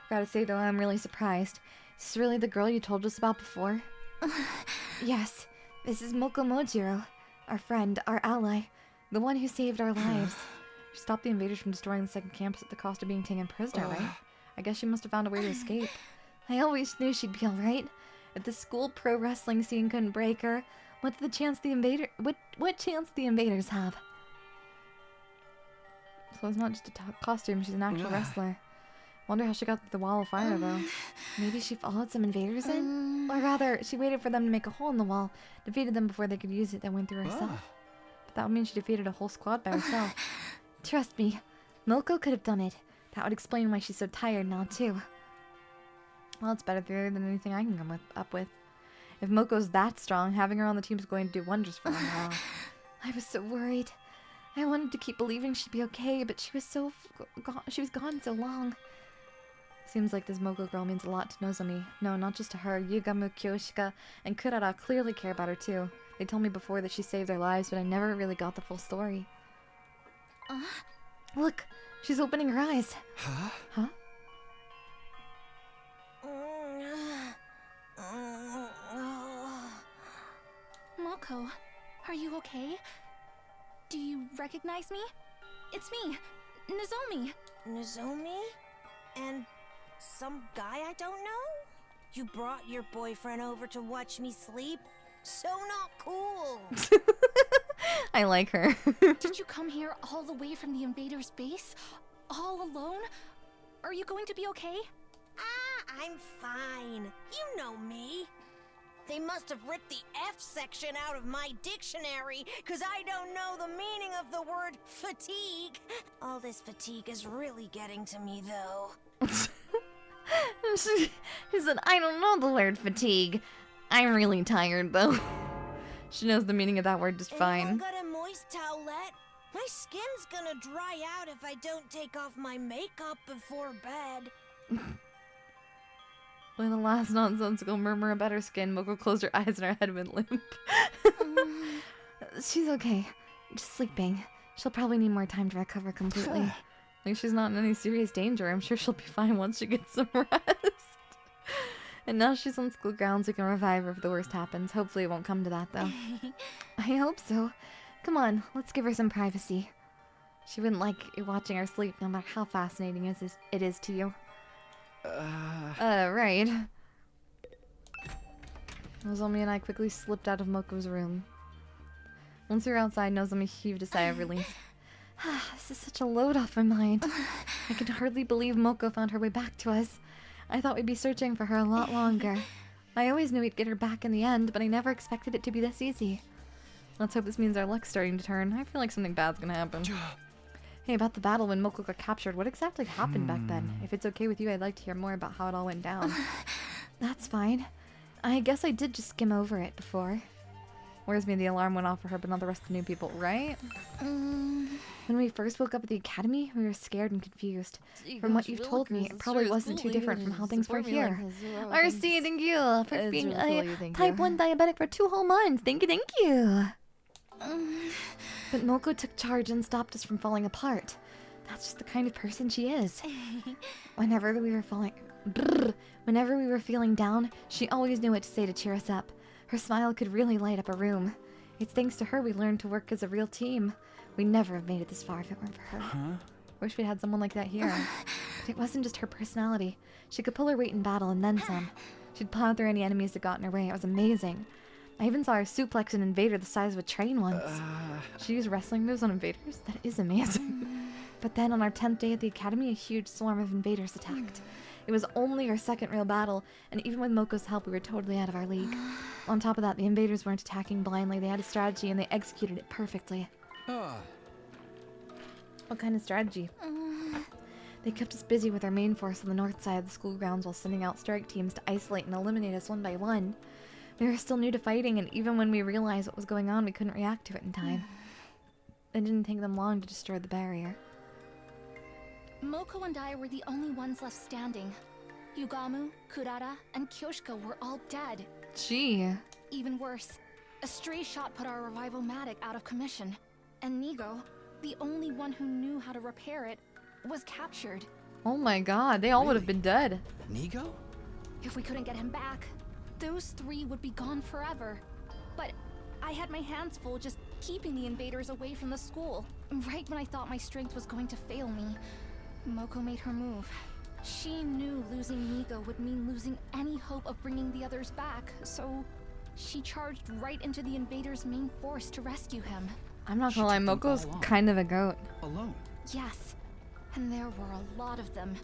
Gotta say though, I'm really surprised. Is this really the girl you told us about before? Yes, this is Moko Mojiro, our friend, our ally, the one who saved our lives. She stopped the invaders from destroying the second campus at the cost of being taken prisoner, right? I guess she must have found a way to escape. I always knew she'd be alright. If the school pro wrestling scene couldn't break her, what chance the invaders have? So it's not just a costume, she's an actual wrestler. Wonder how she got through the wall of fire, though. Maybe she followed some invaders in? Or rather, she waited for them to make a hole in the wall, defeated them before they could use it, then went through herself. But that would mean she defeated a whole squad by herself. Trust me, Moko could have done it. That would explain why she's so tired now, too. Well, it's better theory than anything I can come up with. If Moko's that strong, having her on the team is going to do wonders for her now. I was so worried. I wanted to keep believing she'd be okay, but she was gone so long. Seems like this Moko girl means a lot to Nozomi. No, not just to her. Yugamu, Kyoshika, and Kurara clearly care about her too. They told me before that she saved their lives, but I never really got the full story. Look, she's opening her eyes. Huh? Huh? Moko, are you okay? Do you recognize me? It's me, Nozomi. Nozomi? And some guy I don't know? You brought your boyfriend over to watch me sleep? So not cool. I like her. Did you come here all the way from the invaders' base? All alone? Are you going to be okay? I'm fine. You know me. They must have ripped the F section out of my dictionary, because I don't know the meaning of the word fatigue. All this fatigue is really getting to me, though. She said, I don't know the word fatigue. I'm really tired, though. She knows the meaning of that word just fine. Anyone got a moist towelette? My skin's gonna dry out if I don't take off my makeup before bed. With a last nonsensical murmur about her skin, Moko closed her eyes and her head went limp. She's okay. Just sleeping. She'll probably need more time to recover completely. Like she's not in any serious danger. I'm sure she'll be fine once she gets some rest. And now she's on school grounds. We can revive her if the worst happens. Hopefully it won't come to that, though. I hope so. Come on, let's give her some privacy. She wouldn't like you watching her sleep, no matter how fascinating it is to you. Right. Nozomi and I quickly slipped out of Moko's room. Once we were outside, Nozomi heaved a sigh of relief. This is such a load off my mind. I can hardly believe Moko found her way back to us. I thought we'd be searching for her a lot longer. I always knew we'd get her back in the end, but I never expected it to be this easy. Let's hope this means our luck's starting to turn. I feel like something bad's gonna happen. Hey, about the battle when Moko got captured, what exactly happened back then? If it's okay with you, I'd like to hear more about how it all went down. That's fine. I guess I did just skim over it before. Whereas me, the alarm went off for her, but not the rest of the new people, right? When we first woke up at the academy, we were scared and confused. From what you've told me, it probably wasn't too different from how things were here. RC, thank you for being a type 1 diabetic for 2 whole months. Thank you, thank you. But Moko took charge and stopped us from falling apart. That's just the kind of person she is. Whenever we were feeling down, she always knew what to say to cheer us up. Her smile could really light up a room. It's thanks to her we learned to work as a real team. We'd never have made it this far if it weren't for her. Wish we'd had someone like that here. But it wasn't just her personality. She could pull her weight in battle and then some. She'd plow through any enemies that got in her way. It was amazing. I even saw her suplex an invader the size of a train once. She used wrestling moves on invaders? That is amazing. But then on our 10th day at the academy, a huge swarm of invaders attacked. It was only our second real battle, and even with Moko's help, we were totally out of our league. On top of that, the invaders weren't attacking blindly. They had a strategy, and they executed it perfectly. What kind of strategy? They kept us busy with our main force on the north side of the school grounds while sending out strike teams to isolate and eliminate us one by one. We were still new to fighting, and even when we realized what was going on, we couldn't react to it in time. It didn't take them long to destroy the barrier. Moko and I were the only ones left standing. Yugamu, Kurara, and Kyoshika were all dead. Gee. Even worse, a stray shot put our revival-matic out of commission. And Nigo, the only one who knew how to repair it, was captured. Oh my god, they all would have been dead. Nigo? If we couldn't get him back, those 3 would be gone forever. But I had my hands full just keeping the invaders away from the school. Right when I thought my strength was going to fail me, Moko made her move. She knew losing Nigo would mean losing any hope of bringing the others back, so she charged right into the invaders' main force to rescue him. I'm not gonna lie, Moko's kind of a goat. Alone? Yes, and there were a lot of them.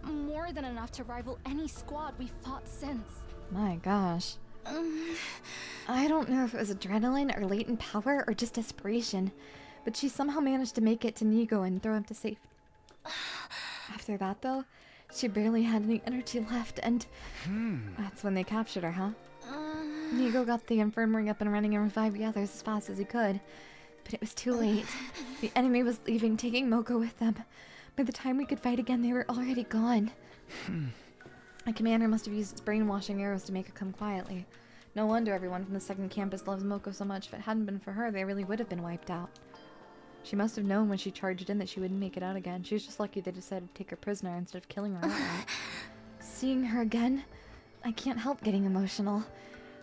More than enough to rival any squad we fought since. My gosh. I don't know if it was adrenaline or latent power or just desperation, but she somehow managed to make it to Nigo and throw him to safety. After that, though, she barely had any energy left, and that's when they captured her, huh? Nigo got the infirmary up and running and revived the others as fast as he could, but it was too late. The enemy was leaving, taking Moko with them. By the time we could fight again, they were already gone. My commander must have used his brainwashing arrows to make her come quietly. No wonder everyone from the second campus loves Moko so much. If it hadn't been for her, they really would have been wiped out. She must have known when she charged in that she wouldn't make it out again. She was just lucky they decided to take her prisoner instead of killing her outright. Seeing her again, I can't help getting emotional.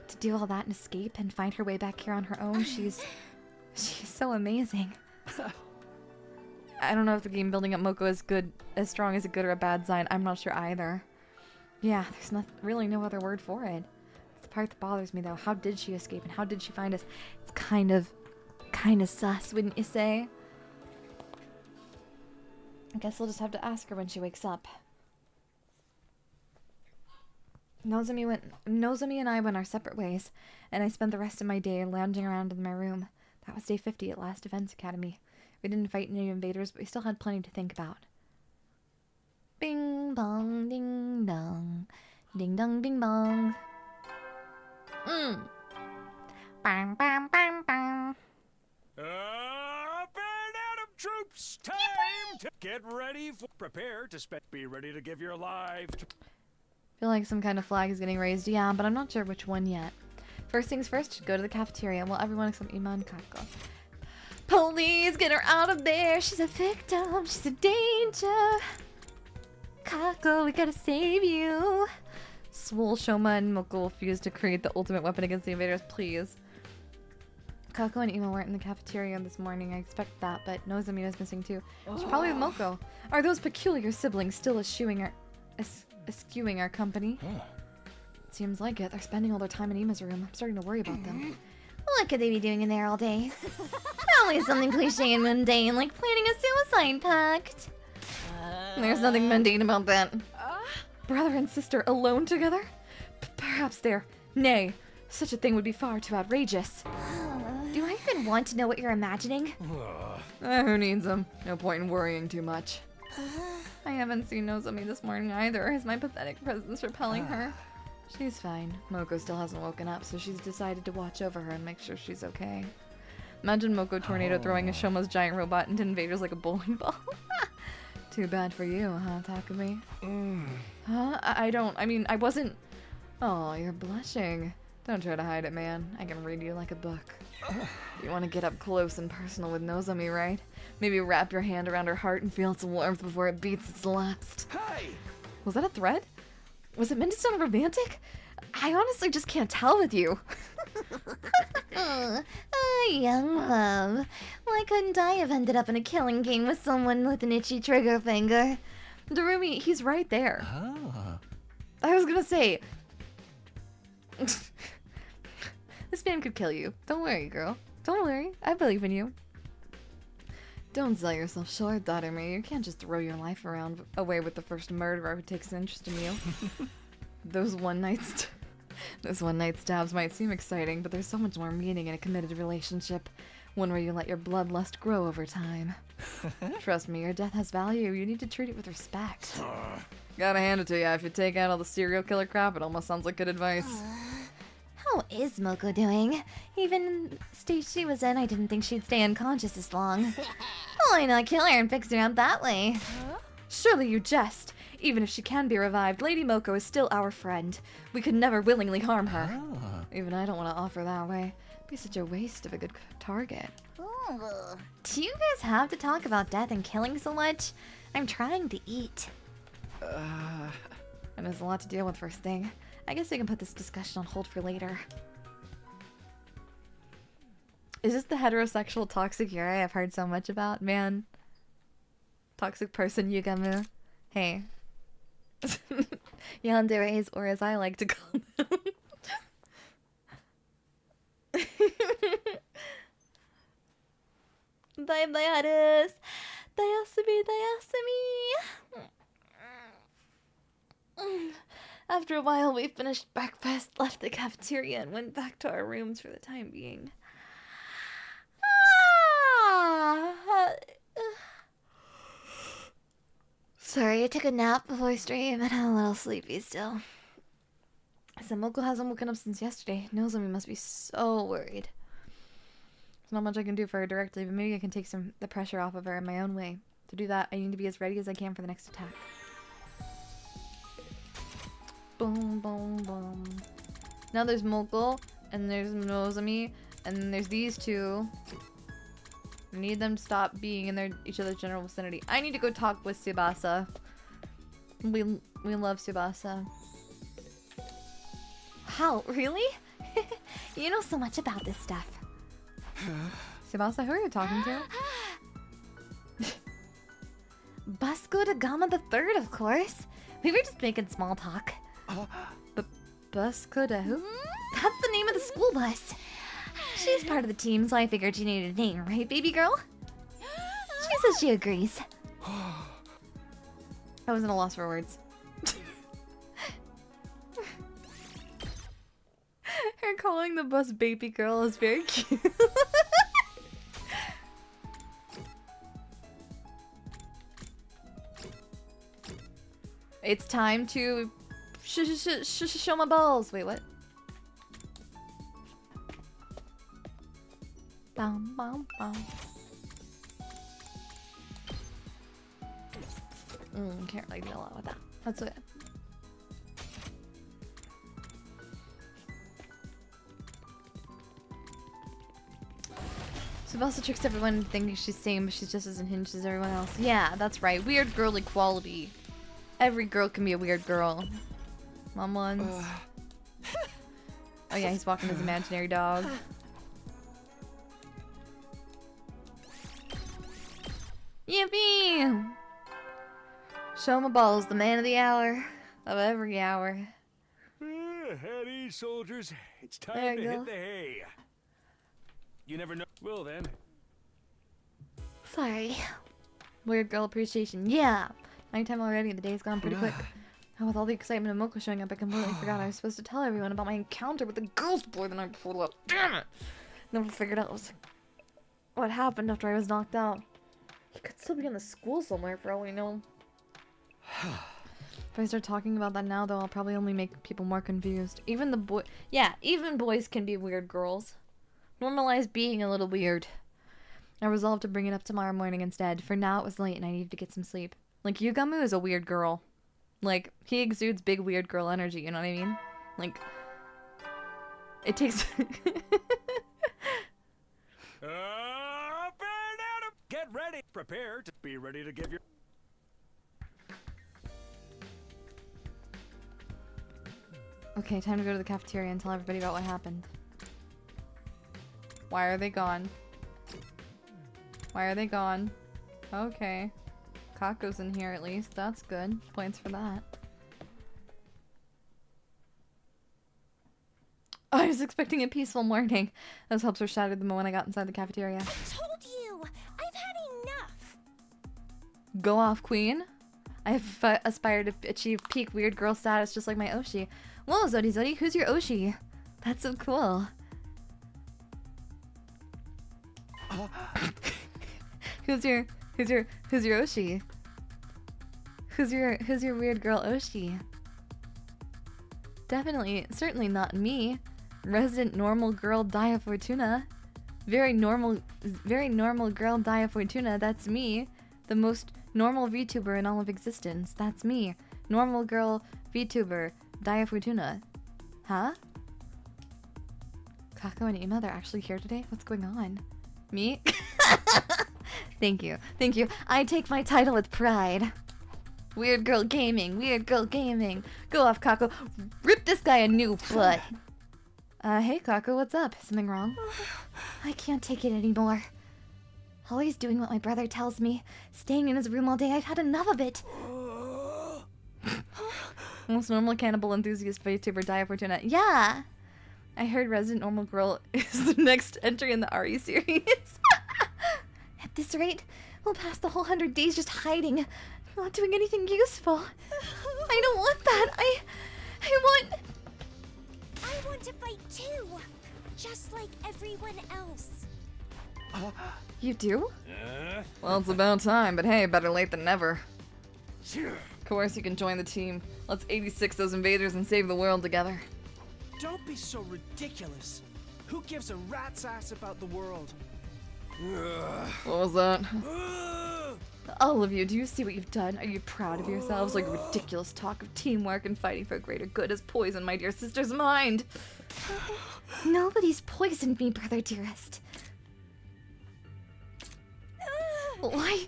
To do all that and escape and find her way back here on her own, she's so amazing. I don't know if the game building up Moko is good, as strong as a good or a bad sign. I'm not sure either. Yeah, there's really no other word for it. It's the part that bothers me though. How did she escape and how did she find us? It's kind of sus, wouldn't you say? I guess we'll just have to ask her when she wakes up. Nozomi and I went our separate ways, and I spent the rest of my day lounging around in my room. That was day 50 at Last Defense Academy. We didn't fight any invaders, but we still had plenty to think about. Bing bong ding dong. Ding dong ding bong. Bang bang bang bang. Up and out of troops! Time to get ready for... Prepare to be ready to give your life to... Feel like some kind of flag is getting raised, yeah, but I'm not sure which one yet. First things first, go to the cafeteria. Well, everyone except Ima and Kako. Police, get her out of there! She's a victim, she's a danger! Kako, we gotta save you! Swole, Shoma, and Moko will fuse to create the ultimate weapon against the invaders, please. Kako and Imo weren't in the cafeteria this morning. I expect that, but Nozomi was missing too. She's probably with Moko. Are those peculiar siblings still eschewing our company? Seems like it. They're spending all their time in Ima's room. I'm starting to worry about them. What could they be doing in there all day? Probably something cliche and mundane, like planning a suicide pact. There's nothing mundane about that. Brother and sister alone together? Perhaps they're... Nay, such a thing would be far too outrageous. Do I even want to know what you're imagining? Who needs them? No point in worrying too much. I haven't seen Nozomi this morning either. Is my pathetic presence repelling her? She's fine. Moko still hasn't woken up, so she's decided to watch over her and make sure she's okay. Imagine Moko Tornado throwing a Shoma's giant robot into invaders like a bowling ball. Too bad for you, huh, Takumi? Huh? I wasn't... Oh, you're blushing. Don't try to hide it, man. I can read you like a book. You want to get up close and personal with Nozomi, right? Maybe wrap your hand around her heart and feel its warmth before it beats its last. Hey! Was that a threat? Was it meant to sound romantic? I honestly just can't tell with you. Young love. Why couldn't I have ended up in a killing game with someone with an itchy trigger finger? Darumi, he's right there. I was gonna say... This man could kill you. Don't worry, girl. Don't worry. I believe in you. Don't sell yourself short, Darumi. You can't just throw your life away with the first murderer who takes an interest in you. Those one-night stabs might seem exciting, but there's so much more meaning in a committed relationship. One where you let your bloodlust grow over time. Trust me, your death has value. You need to treat it with respect. Gotta hand it to you. If you take out all the serial killer crap, it almost sounds like good advice. How is Moko doing? Even in the stage she was in, I didn't think she'd stay unconscious this long. Why not kill her and fix her up that way? Surely you jest. Even if she can be revived, Lady Moko is still our friend. We could never willingly harm her. Even I don't want to offer that way. It'd be such a waste of a good target. Do you guys have to talk about death and killing so much? I'm trying to eat. And there's a lot to deal with first thing. I guess we can put this discussion on hold for later. Is this the heterosexual toxic Yuri I've heard so much about? Man. Toxic person Yugamu. Hey. Yanderes, or as I like to call them. Daiyabolical. Dayasumi. After a while, we finished breakfast, left the cafeteria, and went back to our rooms for the time being. Sorry, I took a nap before stream and I'm a little sleepy still. Moko hasn't woken up since yesterday. Nozomi must be so worried. There's not much I can do for her directly, but maybe I can take the pressure off of her in my own way. To do that, I need to be as ready as I can for the next attack. Boom, boom, boom. Now there's Moko, and there's Nozomi, and then there's these two. I need them to stop being in each other's general vicinity. I need to go talk with Tsubasa. We love Tsubasa. How? Really? You know so much about this stuff. Tsubasa, who are you talking to? Busco da Gama the Third, of course. We were just making small talk. Busco da who? That's the name of the school bus. She's part of the team, so I figured she needed a name, right, baby girl? She says she agrees. I was at a loss for words. Her calling the bus baby girl is very cute. It's time to show my balls. Wait, what? Bum, bum, bum. Can't really do a lot with that. That's okay. Tsubasa tricks everyone into thinking she's sane, but she's just as unhinged as everyone else. Yeah, that's right. Weird girl equality. Every girl can be a weird girl. Mom wants. Oh yeah, he's walking his imaginary dog. Yippee! Shoma Ball's the man of the hour. Of every hour. At ease, soldiers. It's There time to you hit go. the hay. You never know. Well then. Sorry. Weird girl appreciation. Yeah! Nighttime already, the day's gone pretty quick. And with all the excitement of Moko showing up, I completely forgot I was supposed to tell everyone about my encounter with the ghost boy the night before. Damn it! Never figured out what happened after I was knocked out. He could still be in the school somewhere for all we know. If I start talking about that now, though, I'll probably only make people more confused. Even the even boys can be weird girls. Normalize being a little weird. I resolved to bring it up tomorrow morning instead. For now, it was late and I needed to get some sleep. Like, Yugamu is a weird girl. Like, he exudes big weird girl energy, you know what I mean? Like, it takes... Get ready. Prepare to be ready to give your... Okay, time to go to the cafeteria and tell everybody about what happened. Why are they gone? Why are they gone? Okay. Kako's in here at least. That's good. Points for that. I was expecting a peaceful morning. Those hopes were shattered the moment I got inside the cafeteria. I told you! I've had enough! Go off, queen. I have aspired to achieve peak weird girl status just like my Oshi. Whoa, Zodi Zodi, who's your Oshi? That's so cool. Who's your Oshi? Who's your weird girl Oshi? Definitely, certainly not me. Resident normal girl Daiya Fortuna. Very normal girl Daiya Fortuna, that's me. The most normal VTuber in all of existence, that's me. Normal girl VTuber, Daiya Fortuna. Huh? Kako and Ima, they're actually here today? What's going on? Me? Thank you. Thank you. I take my title with pride. Weird girl gaming. Weird girl gaming. Go off, Kako. Rip this guy a new butt. Hey, Kako, what's up? Something wrong? I can't take it anymore. Always doing what my brother tells me. Staying in his room all day. I've had enough of it. Most normal cannibal enthusiast VTuber Daiya Fortuna. Yeah! I heard Resident Normal Girl is the next entry in the RE series. At this rate, we'll pass the whole 100 days just hiding. Not doing anything useful. I don't want that. I want to fight too! Just like everyone else. You do? Well, it's about time, but hey, better late than never. Of course, you can join the team. Let's 86 those invaders and save the world together. Don't be so ridiculous. Who gives a rat's ass about the world? What was that? All of you, do you see what you've done? Are you proud of yourselves? Like ridiculous talk of teamwork and fighting for a greater good has poisoned my dear sister's mind. Nobody's poisoned me, brother dearest. Why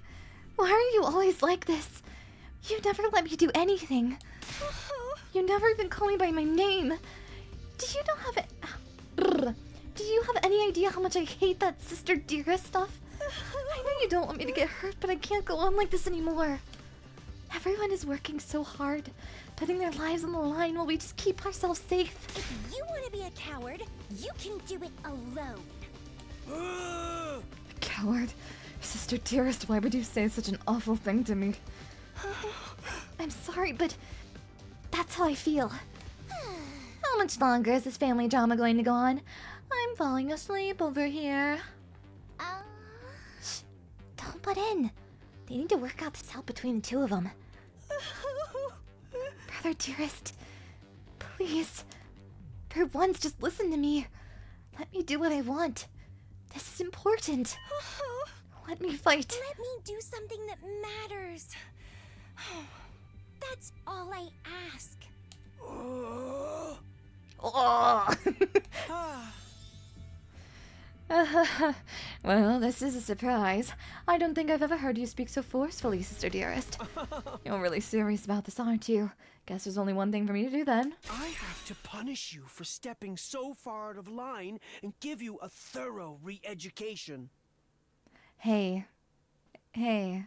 are you always like this? You never let me do anything. You never even call me by my name. Do you have any idea how much I hate that sister dearest stuff? I know you don't want me to get hurt, but I can't go on like this anymore. Everyone is working so hard, putting their lives on the line while we just keep ourselves safe. If you want to be a coward, you can do it alone. Coward. Sister dearest, why would you say such an awful thing to me? I'm sorry, but that's how I feel. How much longer is this family drama going to go on? I'm falling asleep over here. Shh, don't butt in. They need to work out this out between the two of them. Brother dearest, please, for once, just listen to me. Let me do what I want. This is important. Let me fight. Let me do something that matters. That's all I ask. Well, this is a surprise. I don't think I've ever heard you speak so forcefully, Sister Dearest. You're really serious about this, aren't you? Guess there's only one thing for me to do then. I have to punish you for stepping so far out of line and give you a thorough re-education. Hey. Hey.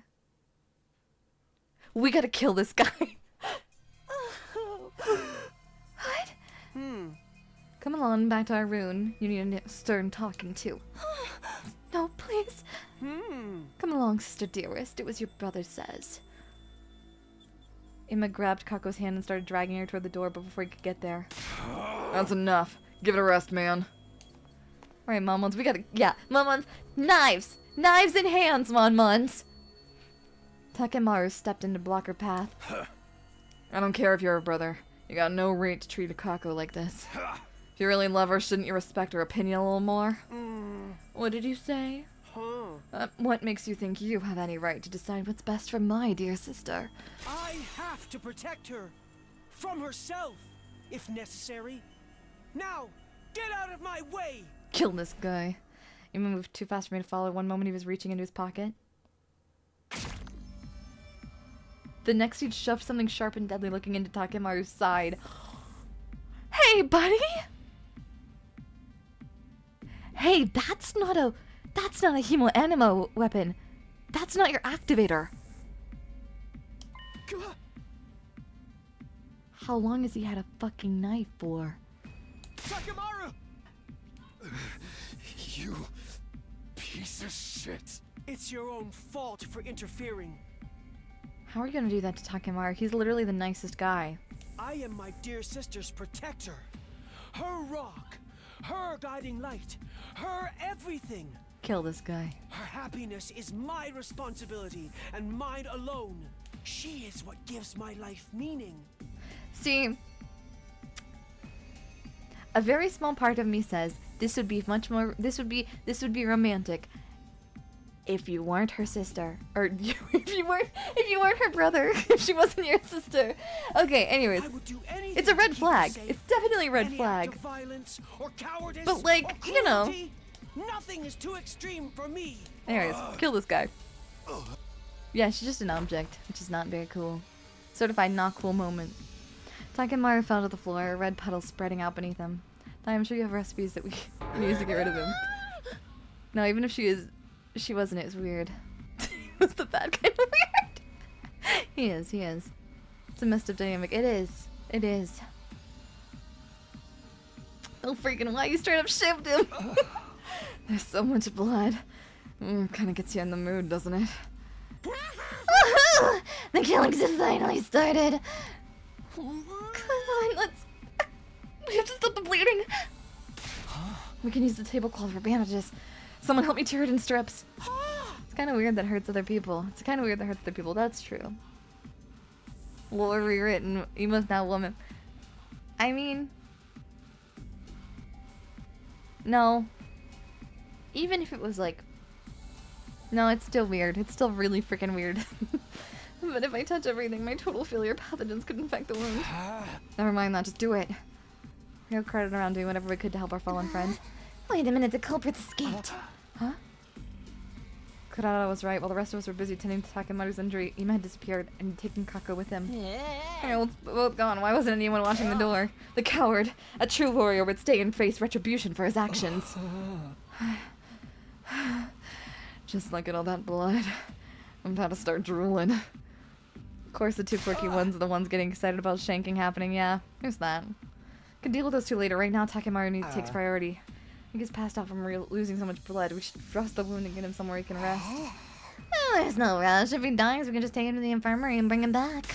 We gotta kill this guy. What? Come along back to our room. You need a stern talking to. No, please. Come along, Sister Dearest. Do as your brother says. Emma grabbed Kako's hand and started dragging her toward the door, but before he could get there. That's enough. Give it a rest, man. Alright, Monmons, we gotta... Yeah, Monmons. Knives! Knives in hands, Monmons! Takemaru stepped in to block her path. I don't care if you're a brother. You got no right to treat a Kako like this. If you really love her, shouldn't you respect her opinion a little more? What did you say? What makes you think you have any right to decide what's best for my dear sister? I have to protect her. From herself, if necessary. Now, get out of my way! Kill this guy. You moved too fast for me to follow. One moment he was reaching into his pocket. The next he'd shoved something sharp and deadly looking into Takemaru's side. Hey, buddy! Hey, that's not a hemo animo weapon. That's not your activator. How long has he had a fucking knife for? Takemaru! You piece of shit. It's your own fault for interfering. How are you gonna do that to Takemaru? He's literally the nicest guy. I am my dear sister's protector. Her rock. Her guiding light. Her everything. Kill this guy. Her happiness is my responsibility and mine alone. She is what gives my life meaning. See, a very small part of me says this would be much more. This would be romantic if you weren't her sister, or if you weren't her brother, if she wasn't your sister. Okay. Anyways, I would do anything it's a red to keep you flag. safe. It's definitely a red Any flag. act of violence or cowardice But, like, or you know. cruelty, nothing is too extreme for me. Anyways, kill this guy. Yeah, she's just an object, which is not very cool. Certified not cool moment. Takemaru fell to the floor, a red puddle spreading out beneath him. I'm sure you have recipes that we can use to get rid of him. No, even if she wasn't, it was weird. He was the bad kind of weird. He is. It's a messed up dynamic. It is. Oh freaking why you straight up shipped him? There's so much blood. Kinda gets you in the mood, doesn't it? The killings have finally started. Come on, we have to stop the bleeding. We can use the tablecloth for bandages. Someone help me tear it in strips. It's kind of weird that hurts other people. That's true. Lore rewritten. Emo's now woman. I mean, no. Even if it was like, no, it's still weird. It's still really freaking weird. But if I touch everything, my total failure pathogens could infect the wound. Never mind that, just do it. We have crowded around doing whatever we could to help our fallen friend. Wait a minute, the culprit escaped. Huh? Kurara was right. While the rest of us were busy tending to Takemaru's injury, Ima had disappeared and taken Kako with him. They're both gone. Why wasn't anyone watching the door? The coward. A true warrior would stay and face retribution for his actions. Just look at all that blood. I'm about to start drooling. Of course, the two quirky ones are the ones getting excited about shanking happening. Yeah, there's that. Can deal with those two later. Right now, Takemaru takes priority. He gets passed out from losing so much blood. We should dress the wound and get him somewhere he can rest. Oh, there's no rush. If he dies, we can just take him to the infirmary and bring him back.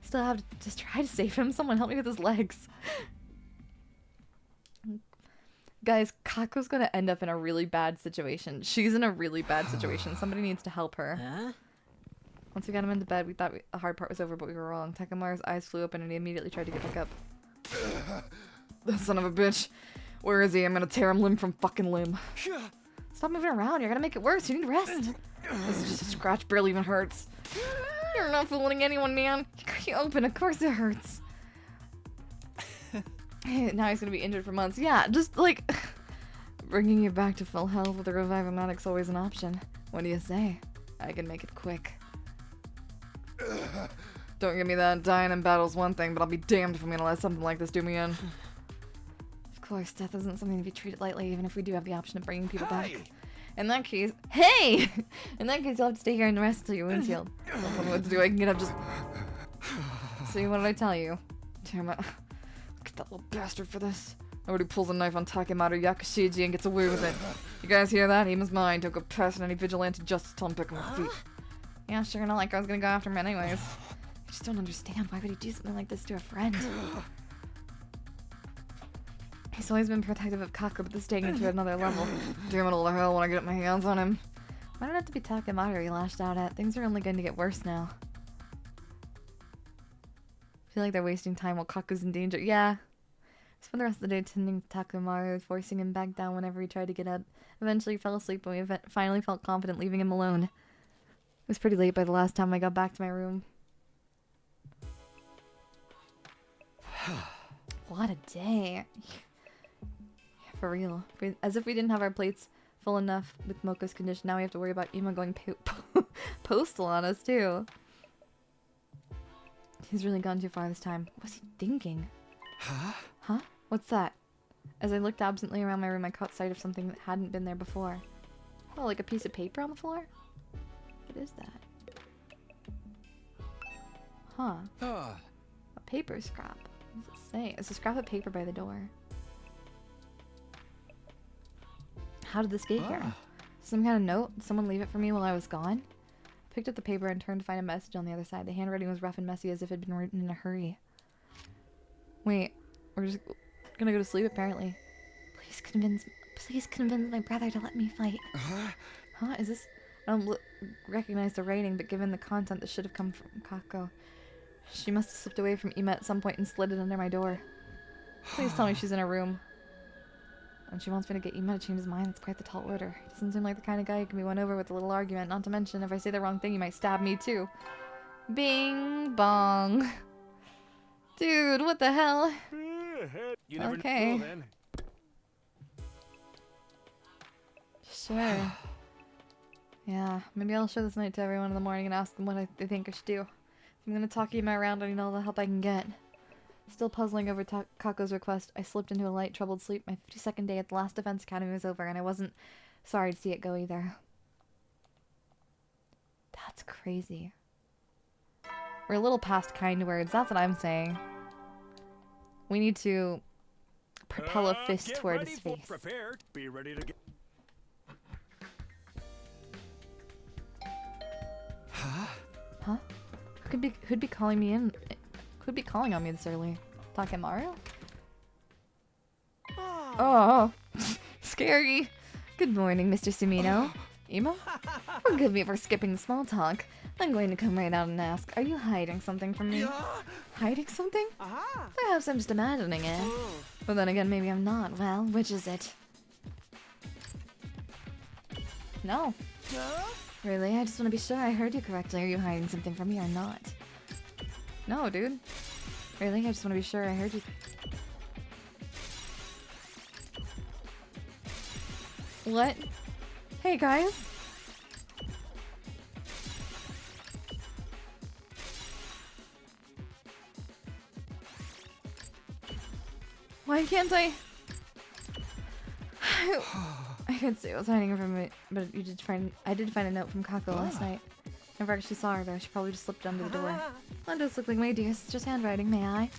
Still have to just try to save him. Someone help me with his legs. Guys, Kako's gonna end up in a really bad situation. She's in a really bad situation. Somebody needs to help her. Huh? Once we got him into bed, we thought the hard part was over, but we were wrong. Takemaru's eyes flew open and he immediately tried to get back up. The son of a bitch. Where is he? I'm gonna tear him limb from fucking limb. Stop moving around. You're gonna make it worse. You need rest. This is just a scratch. Barely even hurts. You're not fooling anyone, man. You open. Of course it hurts. Now he's gonna be injured for months. Yeah, just like bringing you back to full health with a Revive-O-Matic's always an option. What do you say? I can make it quick. Don't give me that. Dying in battle's one thing, but I'll be damned if I'm gonna let something like this do me in. Of course, death isn't something to be treated lightly, even if we do have the option of bringing people back. In that case, hey! In that case, you'll have to stay here and rest until your wound's healed. Don't tell me what to do. I can get up just. See, what did I tell you? Damn it! Look at that little bastard for this. Nobody pulls a knife on Takemaru Yakushiji and gets away with it. You guys hear that? Aim is mine. Don't go passing any vigilante justice till I'm picking my feet. Yeah, sure, not like I was gonna go after him anyways. I just don't understand. Why would he do something like this to a friend? He's always been protective of Kako, but this is taking it to another level. Damn it all to hell when I get my hands on him. Why did it have to be Takemaru he lashed out at? Things are only going to get worse now. I feel like they're wasting time while Kaku's in danger. Yeah. Spent the rest of the day tending to Takemaru, forcing him back down whenever he tried to get up. Eventually he fell asleep when we finally felt confident leaving him alone. It was pretty late by the last time I got back to my room. What a day. Yeah, for real. As if we didn't have our plates full enough with Moko's condition, now we have to worry about Ima going postal on us too. He's really gone too far this time. What's he thinking? Huh? What's that? As I looked absently around my room, I caught sight of something that hadn't been there before. Oh, like a piece of paper on the floor? What is that? Huh. A paper scrap. What does it say? It's a scrap of paper by the door. How did this get here? Some kind of note? Did someone leave it for me while I was gone? I picked up the paper and turned to find a message on the other side. The handwriting was rough and messy as if it had been written in a hurry. Wait, we're just gonna go to sleep apparently. Please convince my brother to let me fight. Huh? Is this... I don't recognize the writing, but given the content, this should have come from Kako. She must have slipped away from Ima at some point and slid it under my door. Please tell me she's in her room. And she wants me to get Ima to change his mind. That's quite the tall order. He doesn't seem like the kind of guy who can be won over with a little argument. Not to mention, if I say the wrong thing, he might stab me too. Bing bong. Dude, what the hell? You never Okay. know then. Sure. Yeah, maybe I'll show this night to everyone in the morning and ask them what they think I should do. If I'm gonna talk Ima around, I need all the help I can get. Still puzzling over Kako's request, I slipped into a light, troubled sleep. My 52nd day at the last defense academy was over, and I wasn't sorry to see it go either. That's crazy. We're a little past kind words, that's what I'm saying. We need to propel a fist toward his face. Prepared. Be ready to get... Huh? Who'd be calling me in? Who'd be calling on me this early? Takemaru? Oh, scary. Good morning, Mr. Sumino. Ima? Forgive me for skipping the small talk. I'm going to come right out and ask, are you hiding something from me? Hiding something? Perhaps I'm just imagining it. But then again, maybe I'm not. Well, which is it? No. Really? I just want to be sure I heard you correctly. Are you hiding something from me or not? No, dude. Really? I just want to be sure I heard you. What? Hey, guys. Why can't I could say I was hiding from it, but I did find a note from Kako last night. Never actually saw her though. She probably just slipped under the door. That does look like my dear sister's handwriting, may I?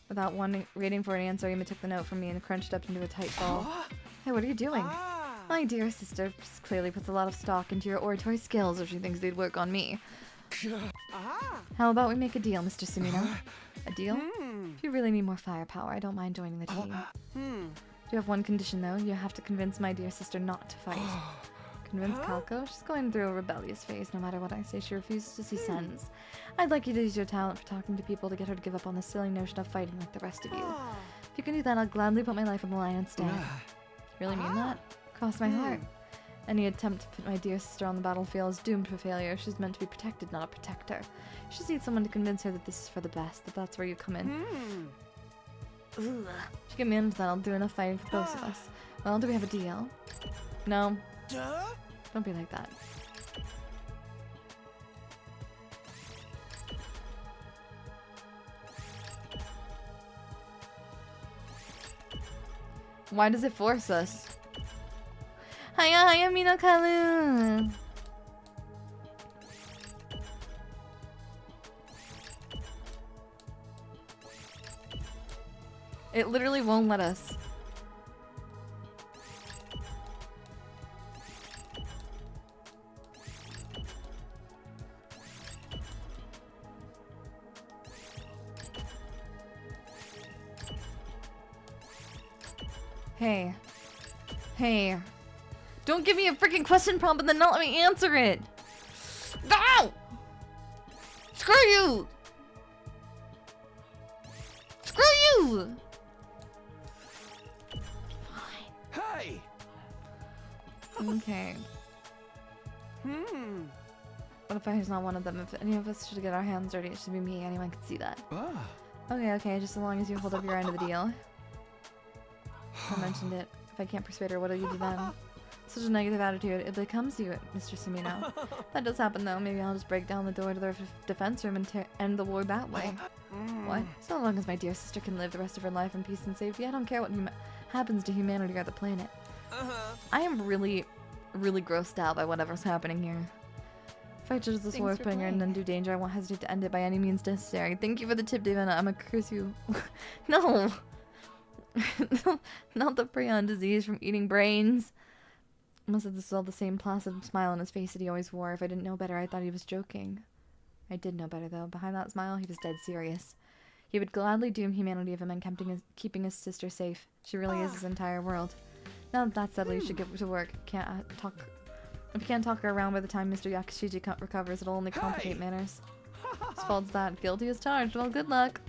Without waiting for an answer, Ima took the note from me and crunched up into a tight ball. Hey, what are you doing? My dear sister clearly puts a lot of stock into your oratory skills if she thinks they'd work on me. How about we make a deal, Mr. Sumino? A deal? If you really need more firepower, I don't mind joining the team. You have one condition though. You have to convince my dear sister not to fight. Convince Kako? She's going through a rebellious phase. No matter what I say, she refuses to see sense. I'd like you to use your talent for talking to people to get her to give up on this silly notion of fighting like the rest of you. If you can do that, I'll gladly put my life on the line instead. You really mean that? Cross my heart. Any attempt to put my dear sister on the battlefield is doomed for failure. She's meant to be protected, not a protector. She just needs someone to convince her that this is for the best, that's where you come in. If you get me into that, I'll do enough fighting for both of us. Well, do we have a deal? No. Duh? Don't be like that. Why does it force us? Hiya, hiya, Minokalu! It literally won't let us. Hey. Hey. Don't give me a freaking question prompt and then not let me answer it! No! Screw you! Screw you! Hey! Okay. What if I not one of them? If any of us should get our hands dirty, it should be me. Anyone can see that. Ah. Okay, okay, just as long as you hold up your end of the deal. I mentioned it. If I can't persuade her, what do you do then? Such a negative attitude. It becomes you, Mr. Sumino. That does happen though. Maybe I'll just break down the door to the defense room and end the war that way. What? So long as my dear sister can live the rest of her life in peace and safety, I don't care what happens to humanity or the planet. I am really, really grossed out by whatever's happening here. If I judge this war as putting her in undue danger, I won't hesitate to end it by any means necessary. Thank you for the tip, Davina. I'm gonna curse you. No! Not the prion disease from eating brains. Must have this is all the same placid smile on his face that he always wore. If I didn't know better, I thought he was joking. I did know better, though. Behind that smile, he was dead serious. He would gladly doom humanity if it meant keeping his sister safe. She really is his entire world. Now that that's settled, you should get to work. If you can't talk her around by the time Mr. Yakushiji recovers, it'll only complicate matters. His fault's that. Guilty as charged. Well, good luck.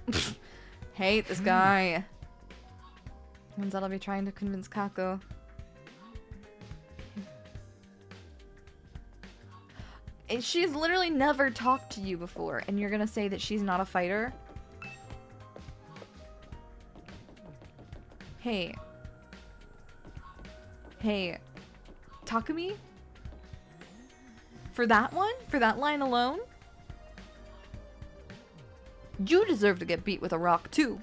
Hate this guy. Means I'll be trying to convince Kako. She's literally never talked to you before, and you're gonna say that she's not a fighter? Hey. Hey. Takumi? For that one? For that line alone? You deserve to get beat with a rock, too.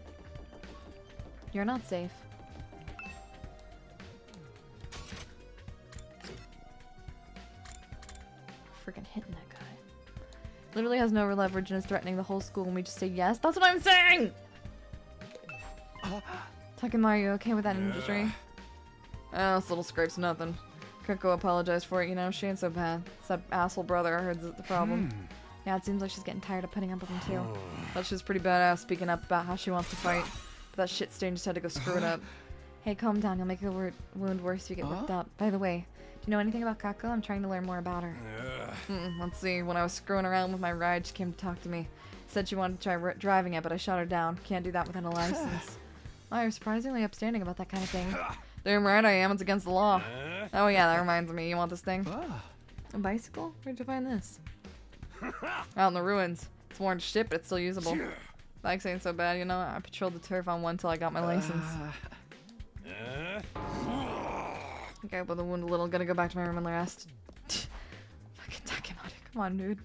You're not safe. Freaking hitting that guy. Literally has no leverage and is threatening the whole school when we just say yes. That's what I'm saying! Takuma, are you okay with that injury? Oh, this little scrape's nothing. Kako apologized for it, you know, she ain't so bad. It's that asshole brother I heard's the problem. Yeah, it seems like she's getting tired of putting up with him too. Thought she was pretty badass speaking up about how she wants to fight. But that shit stain just had to go screw it up. Hey, calm down, you'll make the wound worse if you get worked up. By the way, do you know anything about Kako? I'm trying to learn more about her. Let's see, when I was screwing around with my ride, she came to talk to me. Said she wanted to try driving it, but I shot her down. Can't do that without a license. Oh, you're surprisingly upstanding about that kind of thing. Damn right I am, it's against the law. Oh yeah, that reminds me, you want this thing? A bicycle? Where'd you find this? Out in the ruins. It's worn to shit, but it's still usable. Bikes ain't so bad, you know? I patrolled the turf on one till I got my license. Okay, but the wound a little. Gotta go back to my room and rest. Fucking Takemata, come on, dude.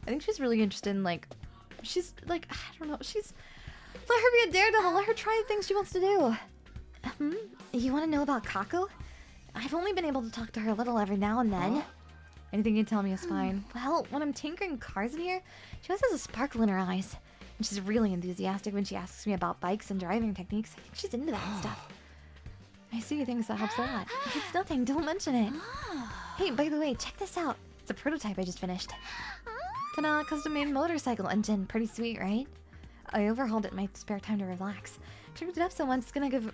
I think she's really interested in, like... She's, like, I don't know, she's... Let her be a daredevil. Let her try the things she wants to do. You want to know about Kako? I've only been able to talk to her a little every now and then. Anything you tell me is fine. Well, when I'm tinkering cars in here, she always has a sparkle in her eyes. And she's really enthusiastic when she asks me about bikes and driving techniques. I think she's into that stuff. I see things that helps a lot. If it's nothing, don't mention it. Hey, by the way, check this out. It's a prototype I just finished. Ta-da, custom-made motorcycle engine. Pretty sweet, right? I overhauled it in my spare time to relax. Trimmed it up so much it's gonna give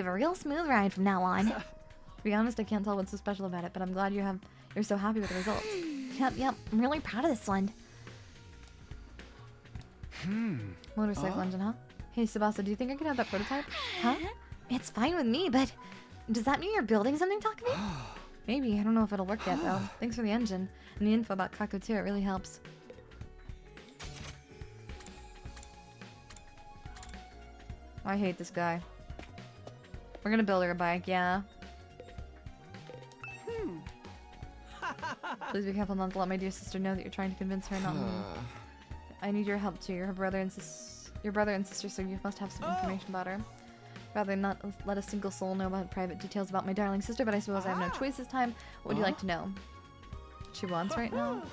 a real smooth ride from now on. To be honest, I can't tell what's so special about it, but I'm glad you're so happy with the results. Yep, I'm really proud of this one. Motorcycle engine, huh? Hey, Tsubasa, do you think I could have that prototype? Huh? It's fine with me, but does that mean you're building something, Takumi? Maybe. I don't know if it'll work yet, though. Thanks for the engine. And the info about Kako, too. It really helps. I hate this guy. We're gonna build her a bike, yeah. Please be careful not to let my dear sister know that you're trying to convince her not me. I need your help too. Your brother and sister, so you must have some information about her. Rather than not let a single soul know about private details about my darling sister, but I suppose I have no choice this time. What would you like to know? She wants right now?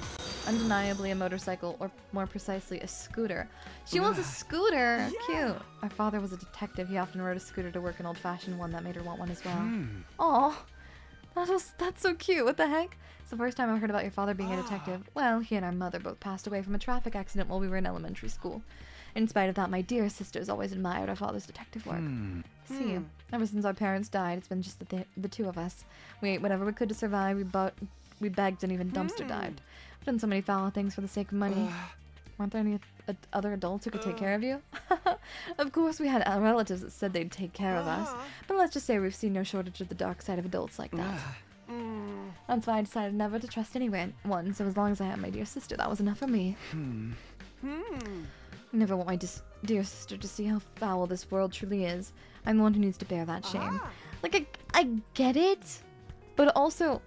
Undeniably a motorcycle, or more precisely, a scooter. She wants a scooter! Cute! Our father was a detective. He often rode a scooter to work, an old-fashioned one that made her want one as well. Aw, that's so cute. What the heck? It's the first time I've heard about your father being a detective. Well, he and our mother both passed away from a traffic accident while we were in elementary school. In spite of that, my dear sister has always admired our father's detective work. See, ever since our parents died, it's been just the two of us. We ate whatever we could to survive. We begged and even dumpster dived. We've done so many foul things for the sake of money. Weren't there any other adults who could take care of you? Of course, we had relatives that said they'd take care of us. But let's just say we've seen no shortage of the dark side of adults like that. That's why I decided never to trust anyone. So as long as I had my dear sister, that was enough for me. I never want my dear sister to see how foul this world truly is. I'm the one who needs to bear that shame. Like, I get it, but also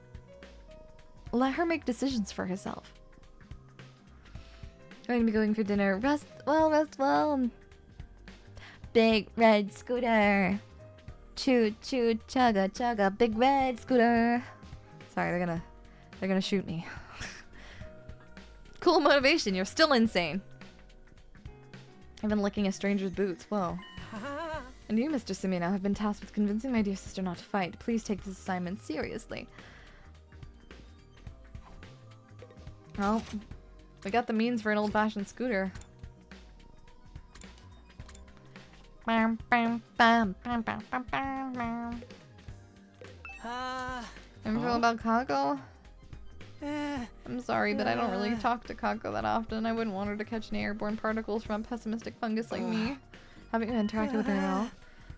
let her make decisions for herself. Going to be going for dinner. Rest well. Big red scooter. Choo choo chugga chugga. Big red scooter. Sorry, they're gonna shoot me. Cool motivation. You're still insane. I've been licking a stranger's boots. Whoa. And you, Mr. Simino, have been tasked with convincing my dear sister not to fight. Please take this assignment seriously. Well, we got the means for an old-fashioned scooter. Info about Kako? I'm sorry, but I don't really talk to Kako that often. I wouldn't want her to catch any airborne particles from a pessimistic fungus like me. Haven't you interacted with her at all?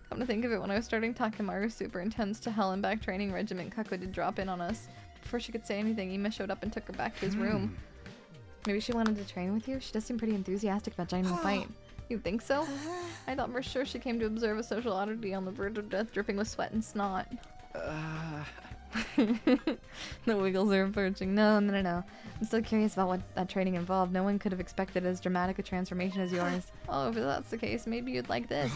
Come to think of it, when I was starting Takemaru's super intense to hell and back training regiment, Kako did drop in on us. Before she could say anything, Ima showed up and took her back to his room. Maybe she wanted to train with you? She does seem pretty enthusiastic about joining the fight. You think so? I thought for sure she came to observe a social oddity on the verge of death, dripping with sweat and snot. The wiggles are approaching. No. I'm still curious about what that training involved. No one could have expected as dramatic a transformation as yours. Oh, if that's the case, maybe you'd like this.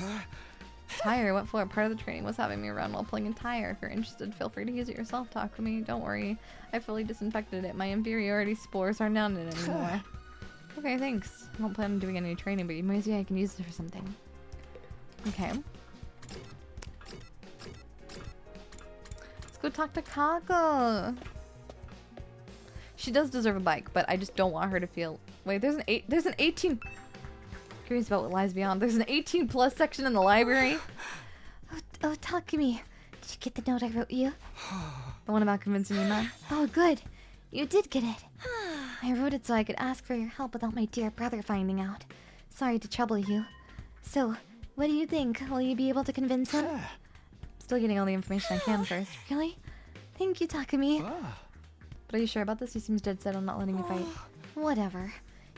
Tire, what for? Part of the training was having me around while playing a tire. If you're interested, feel free to use it yourself. Talk to me. Don't worry. I fully disinfected it. My inferiority spores aren't down in it anymore. Okay, thanks. I don't plan on doing any training, but maybe I can use it for something. Okay. Let's go talk to Kako. She does deserve a bike, but I just don't want her to feel... Wait, there's an 18... Curious about what lies beyond. There's an 18+ section in the library. Oh, Takumi. Did you get the note I wrote you? The one about convincing you not? Oh, good. You did get it. I wrote it so I could ask for your help without my dear brother finding out. Sorry to trouble you. So, what do you think? Will you be able to convince him? Still getting all the information I can first. Really? Thank you, Takumi. But are you sure about this? He seems dead set on not letting you fight. Whatever.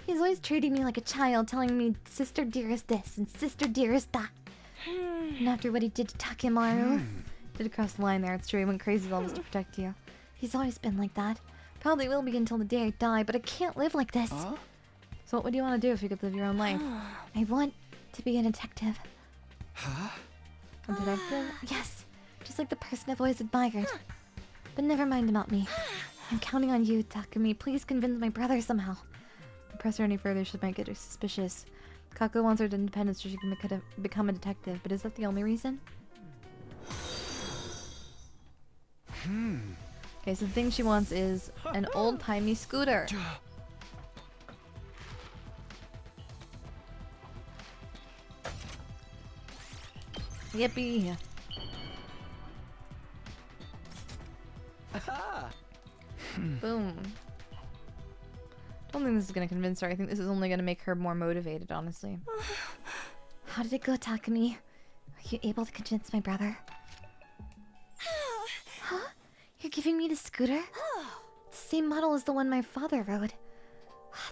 He's always treating me like a child, telling me sister dearest this and sister dearest that. And after what he did to Takemaru... Did cross the line there. It's true. He went crazy levels to protect you. He's always been like that. Probably will be until the day I die, but I can't live like this. So what would you want to do if you could live your own life? I want to be a detective. A detective? Yes. Just like the person I've always admired. But never mind about me. I'm counting on you, Takumi. Please convince my brother somehow. Don't press her any further. She might get her suspicious. Kako wants her independence so she can become a detective, but is that the only reason? Okay, so the thing she wants is an old-timey scooter. Yippee! Boom. Don't think this is gonna convince her. I think this is only gonna make her more motivated, honestly. How did it go, Takumi? Were you able to convince my brother? Huh? You're giving me the scooter? It's the same model as the one my father rode.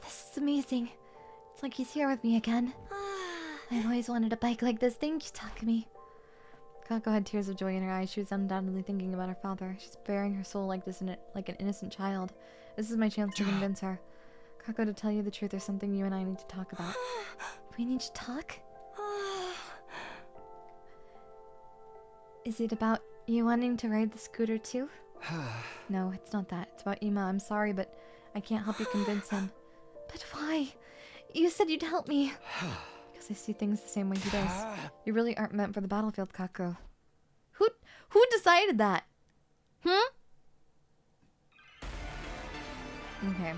This is amazing. It's like he's here with me again. I've always wanted a bike like this. Thank you, Takumi. Kako had tears of joy in her eyes. She was undoubtedly thinking about her father. She's bearing her soul like this, like an innocent child. This is my chance to convince her. Kako, to tell you the truth, there's something you and I need to talk about. We need to talk? Is it about you wanting to ride the scooter too? No, it's not that. It's about Ima. I'm sorry, but I can't help you convince him. But why? You said you'd help me. Because I see things the same way he does. You really aren't meant for the battlefield, Kako. Who decided that? Okay.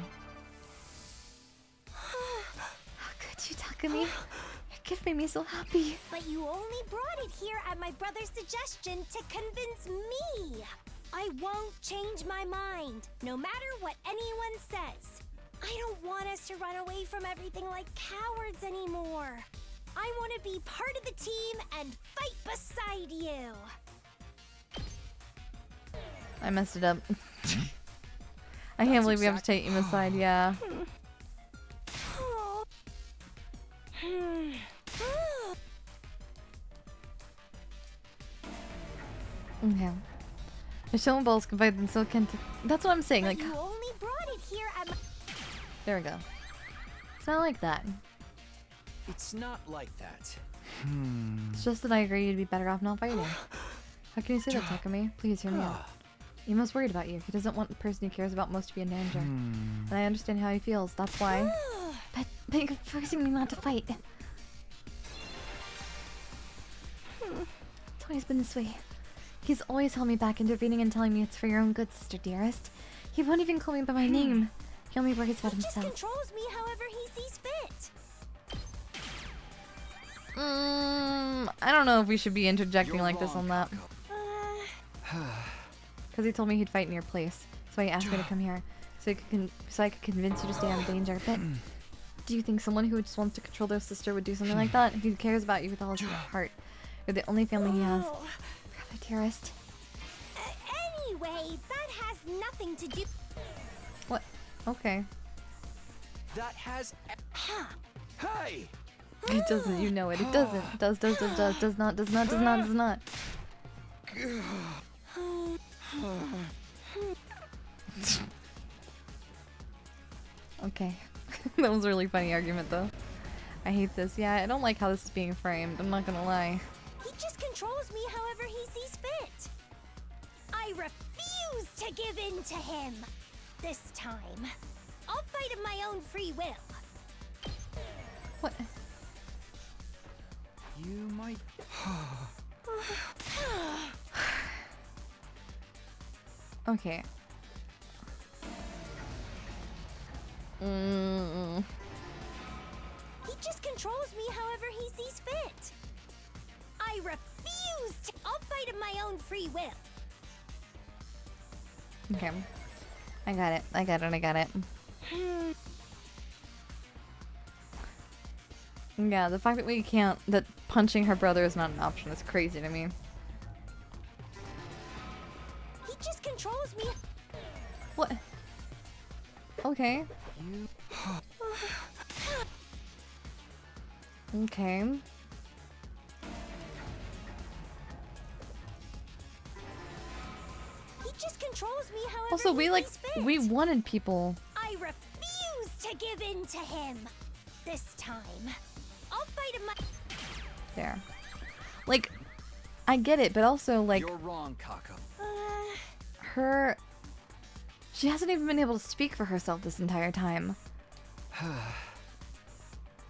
How could you, Takumi? Your gift made me so happy. But you only brought it here at my brother's suggestion to convince me. I won't change my mind, no matter what anyone says. I don't want us to run away from everything like cowards anymore. I want to be part of the team and fight beside you. I messed it up. I can't believe we have to take Ima's side, yeah. Okay. If Shonen Balls can fight, then so can... That's what I'm saying, like... You only brought it here at my... There we go. It's not like that. It's not like that. It's just that I agree you'd be better off not fighting. How can you say that, Takumi? Please hear me out. Ima's worried about you. He doesn't want the person he cares about most to be in danger. And I understand how he feels. That's why... but you're forcing me not to fight. It's always been this way. He's always held me back, intervening and telling me it's for your own good, sister dearest. He won't even call me by my name. He only worries about himself. He just controls me however he sees fit. I don't know if we should be interjecting like this on that. Because he told me he'd fight in your place. So he asked me to come here. So I could convince you to stay out of danger. But do you think someone who just wants to control their sister would do something like that? He cares about you with all his heart. You're the only family he has. Brother dearest. Anyway, that has nothing to do... What? Okay. That has... Hey! It doesn't, you know it. It doesn't. Does not. Okay. That was a really funny argument though. I hate this. Yeah, I don't like how this is being framed. I'm not gonna lie. He just controls me however he sees fit. I refuse to give in to him. This time, I'll fight of my own free will. What? You might... Okay. He just controls me however he sees fit. I refuse to... I'll fight of my own free will. Okay. I got it. Yeah, the fact that we can't... that punching her brother is not an option is crazy to me. He just controls me. What? Okay. Okay. He just controls me however Also, he sees fit. we wanted people. I refuse to give in to him. This time, I'll fight him. There. Like, I get it, but also, like... You're wrong, Kako. Her... She hasn't even been able to speak for herself this entire time.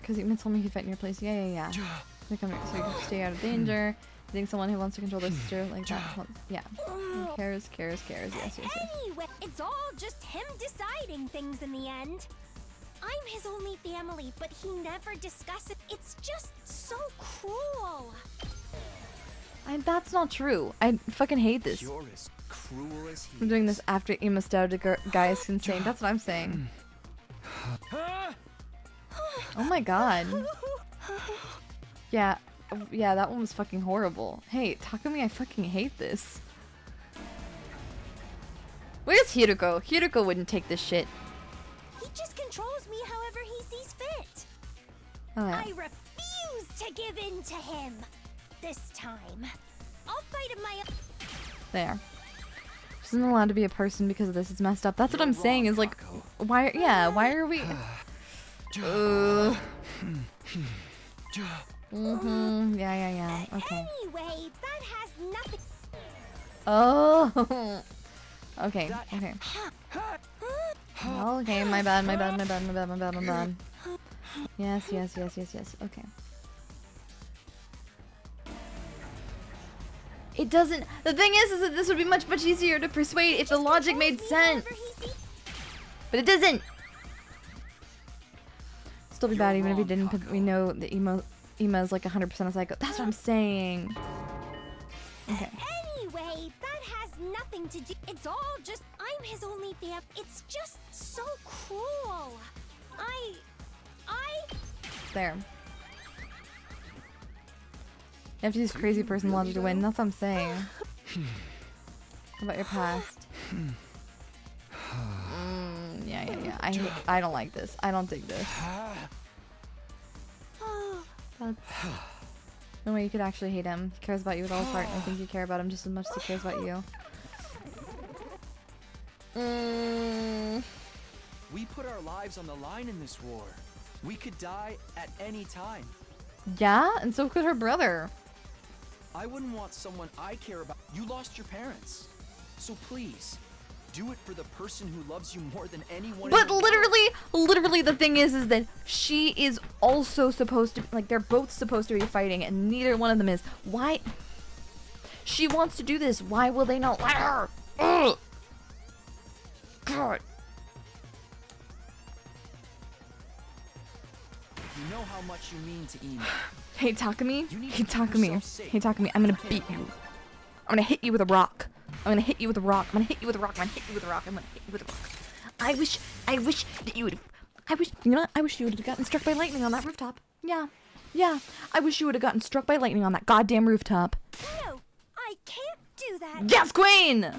Because Ima told me he'd fight in your place. Yeah. So come here, so you can stay out of danger. You think someone who wants to control their sister like that wants... Yeah. Cares. Yes. Anyway, it's all just him deciding things in the end. I'm his only family, but he never discusses. It's just so cruel. That's not true. I fucking hate this. You're as cruel as he I'm doing is. this after Ima started to guy is insane. That's what I'm saying. Oh my god. Yeah, that one was fucking horrible. Hey, Takumi, I fucking hate this. Where's Hiruko? Hiruko wouldn't take this shit. He just controls me however he sees fit. Oh, yeah. I refuse refuse to give in to him. This time, I'll fight him my own. There. She isn't allowed to be a person because of this. It's messed up. That's what I'm saying is like, why? Yeah, why are we? Yeah. Okay. Anyway, that has nothing. Oh. Okay. Okay. Okay. My bad. Yes. Okay. It doesn't. The thing is that this would be much easier to persuade if the logic made sense. But it doesn't. Still be bad even if he didn't. We know that Ema's like 100% a psycho. That's what I'm saying. Okay. Anyway, that has nothing to do. It's all just. I'm his only fan. It's just so cruel. There. You have to use crazy person logic to win. That's what I'm saying. How about your past? Yeah. I don't like this. I don't dig this. That's no way you could actually hate him. He cares about you with all his heart, and I think you care about him just as much as he cares about you. We put our lives on the line in this war. We could die at any time. Yeah, and so could her brother. I wouldn't want someone I care about. You lost your parents. So please, do it for the person who loves you more than anyone. But literally the thing is that she is also supposed to, like, they're both supposed to be fighting and neither one of them is. Why? She wants to do this. Why will they not let her? Ugh. God. You know how much you mean to Ema. Hey Takumi. Hey Takumi. I'm gonna beat you. I'm gonna hit you with a rock. I'm gonna hit you with a rock. I'm gonna hit you with a rock. I'm gonna hit you with a rock. I'm gonna hit you with a rock. I wish that you would. You know what? I wish you would have gotten struck by lightning on that rooftop. Yeah. I wish you would have gotten struck by lightning on that goddamn rooftop. No, I can't do that. Yes, Queen!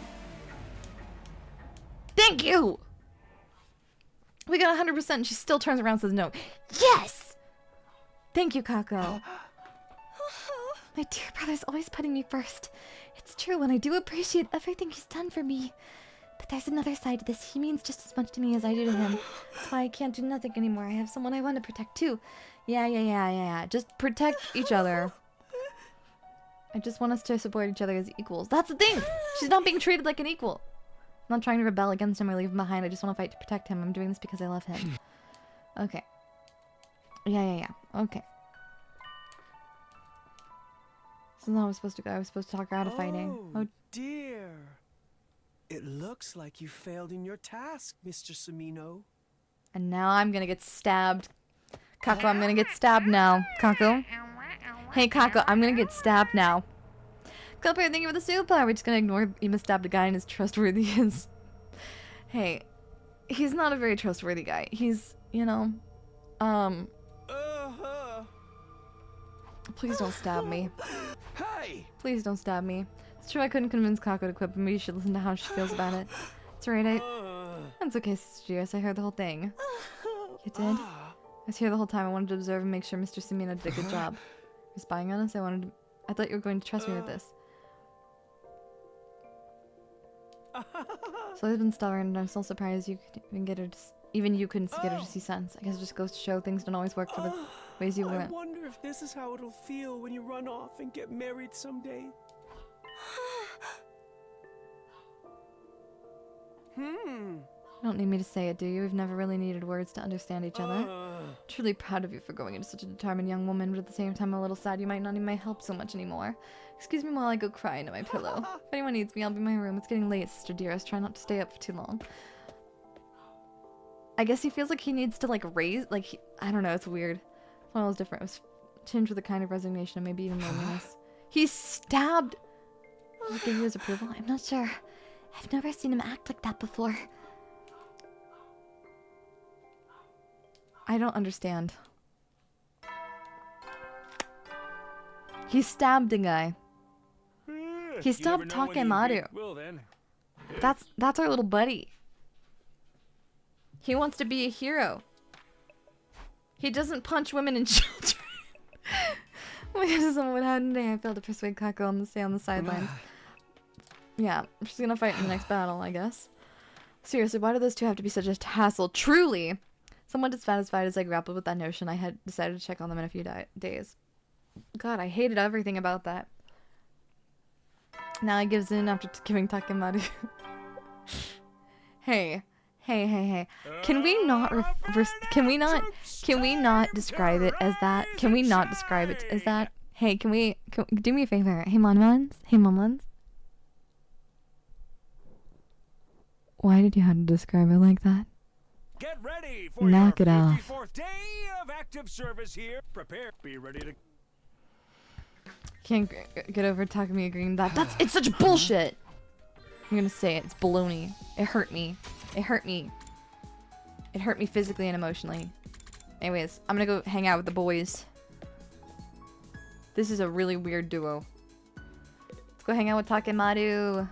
Thank you! We got 100%. She still turns around and says no. Yes! Thank you, Kako. My dear brother's always putting me first. It's true, and I do appreciate everything he's done for me. But there's another side to this. He means just as much to me as I do to him. That's why I can't do nothing anymore. I have someone I want to protect too. Yeah. Just protect each other. I just want us to support each other as equals. That's the thing! She's not being treated like an equal. I'm not trying to rebel against him or leave him behind. I just want to fight to protect him. I'm doing this because I love him. Okay. Yeah. Okay. This is not how I was supposed to go. I was supposed to talk her out of fighting. Oh dear. It looks like you failed in your task, Mr. Sumino. And now I'm gonna get stabbed. Kako, I'm gonna get stabbed now. Kako? Hey, Kako, I'm gonna get stabbed now. Culprit, thank you for the super. We're just gonna ignore Ema stabbed a guy and as trustworthy as... Hey, he's not a very trustworthy guy. He's, you know, Please don't stab me. Hey! Please don't stab me. It's true I couldn't convince Kako to quit, but maybe you should listen to how she feels about it. It's alright, It's okay, Sister Jess. I heard the whole thing. You did? I was here the whole time. I wanted to observe and make sure Mr. Sumino did a good job. You're spying on us? I thought you were going to trust me with this. So I've been stubborn, and I'm still surprised you could even get her to... Even you couldn't get her to see sense. I guess it just goes to show things don't always work for the ways you want. I wonder if this is how it'll feel when you run off and get married someday. You don't need me to say it, do you? We've never really needed words to understand each other. Truly proud of you for growing into such a determined young woman, but at the same time a little sad you might not need my help so much anymore. Excuse me while I go cry into my pillow. If anyone needs me, I'll be in my room. It's getting late, Sister Dearest. Try not to stay up for too long. I guess he feels like he needs to, like, raise... Like, I don't know, it's weird. One of those different... It was tinged with a kind of resignation and maybe even loneliness. He stabbed... Does it give you his approval? I'm not sure. I've never seen him act like that before. I don't understand. He stabbed a guy. He stabbed Takemaru. That's our little buddy. He wants to be a hero. He doesn't punch women and children. Oh my god, this is what happened today. I failed to persuade Kako to stay on the sidelines. Yeah, she's gonna fight in the next battle, I guess. Seriously, why do those two have to be such a hassle? Truly! Somewhat dissatisfied as I grappled with that notion, I had decided to check on them in a few days. God, I hated everything about that. Now he gives in after giving Takemaru. Hey. Can we not can we not describe it as that? Can we not describe it as that? Hey, can do me a favor? Hey, Monmons? Why did you have to describe it like that? Get ready for Knock your it off. 54th day of active service here. Prepare. Be ready to... Can't get over Takemi agreeing that it's such bullshit. I'm gonna say it. It's baloney. It hurt me. It hurt me physically and emotionally. Anyways, I'm gonna go hang out with the boys. This is a really weird duo. Let's go hang out with Takemaru.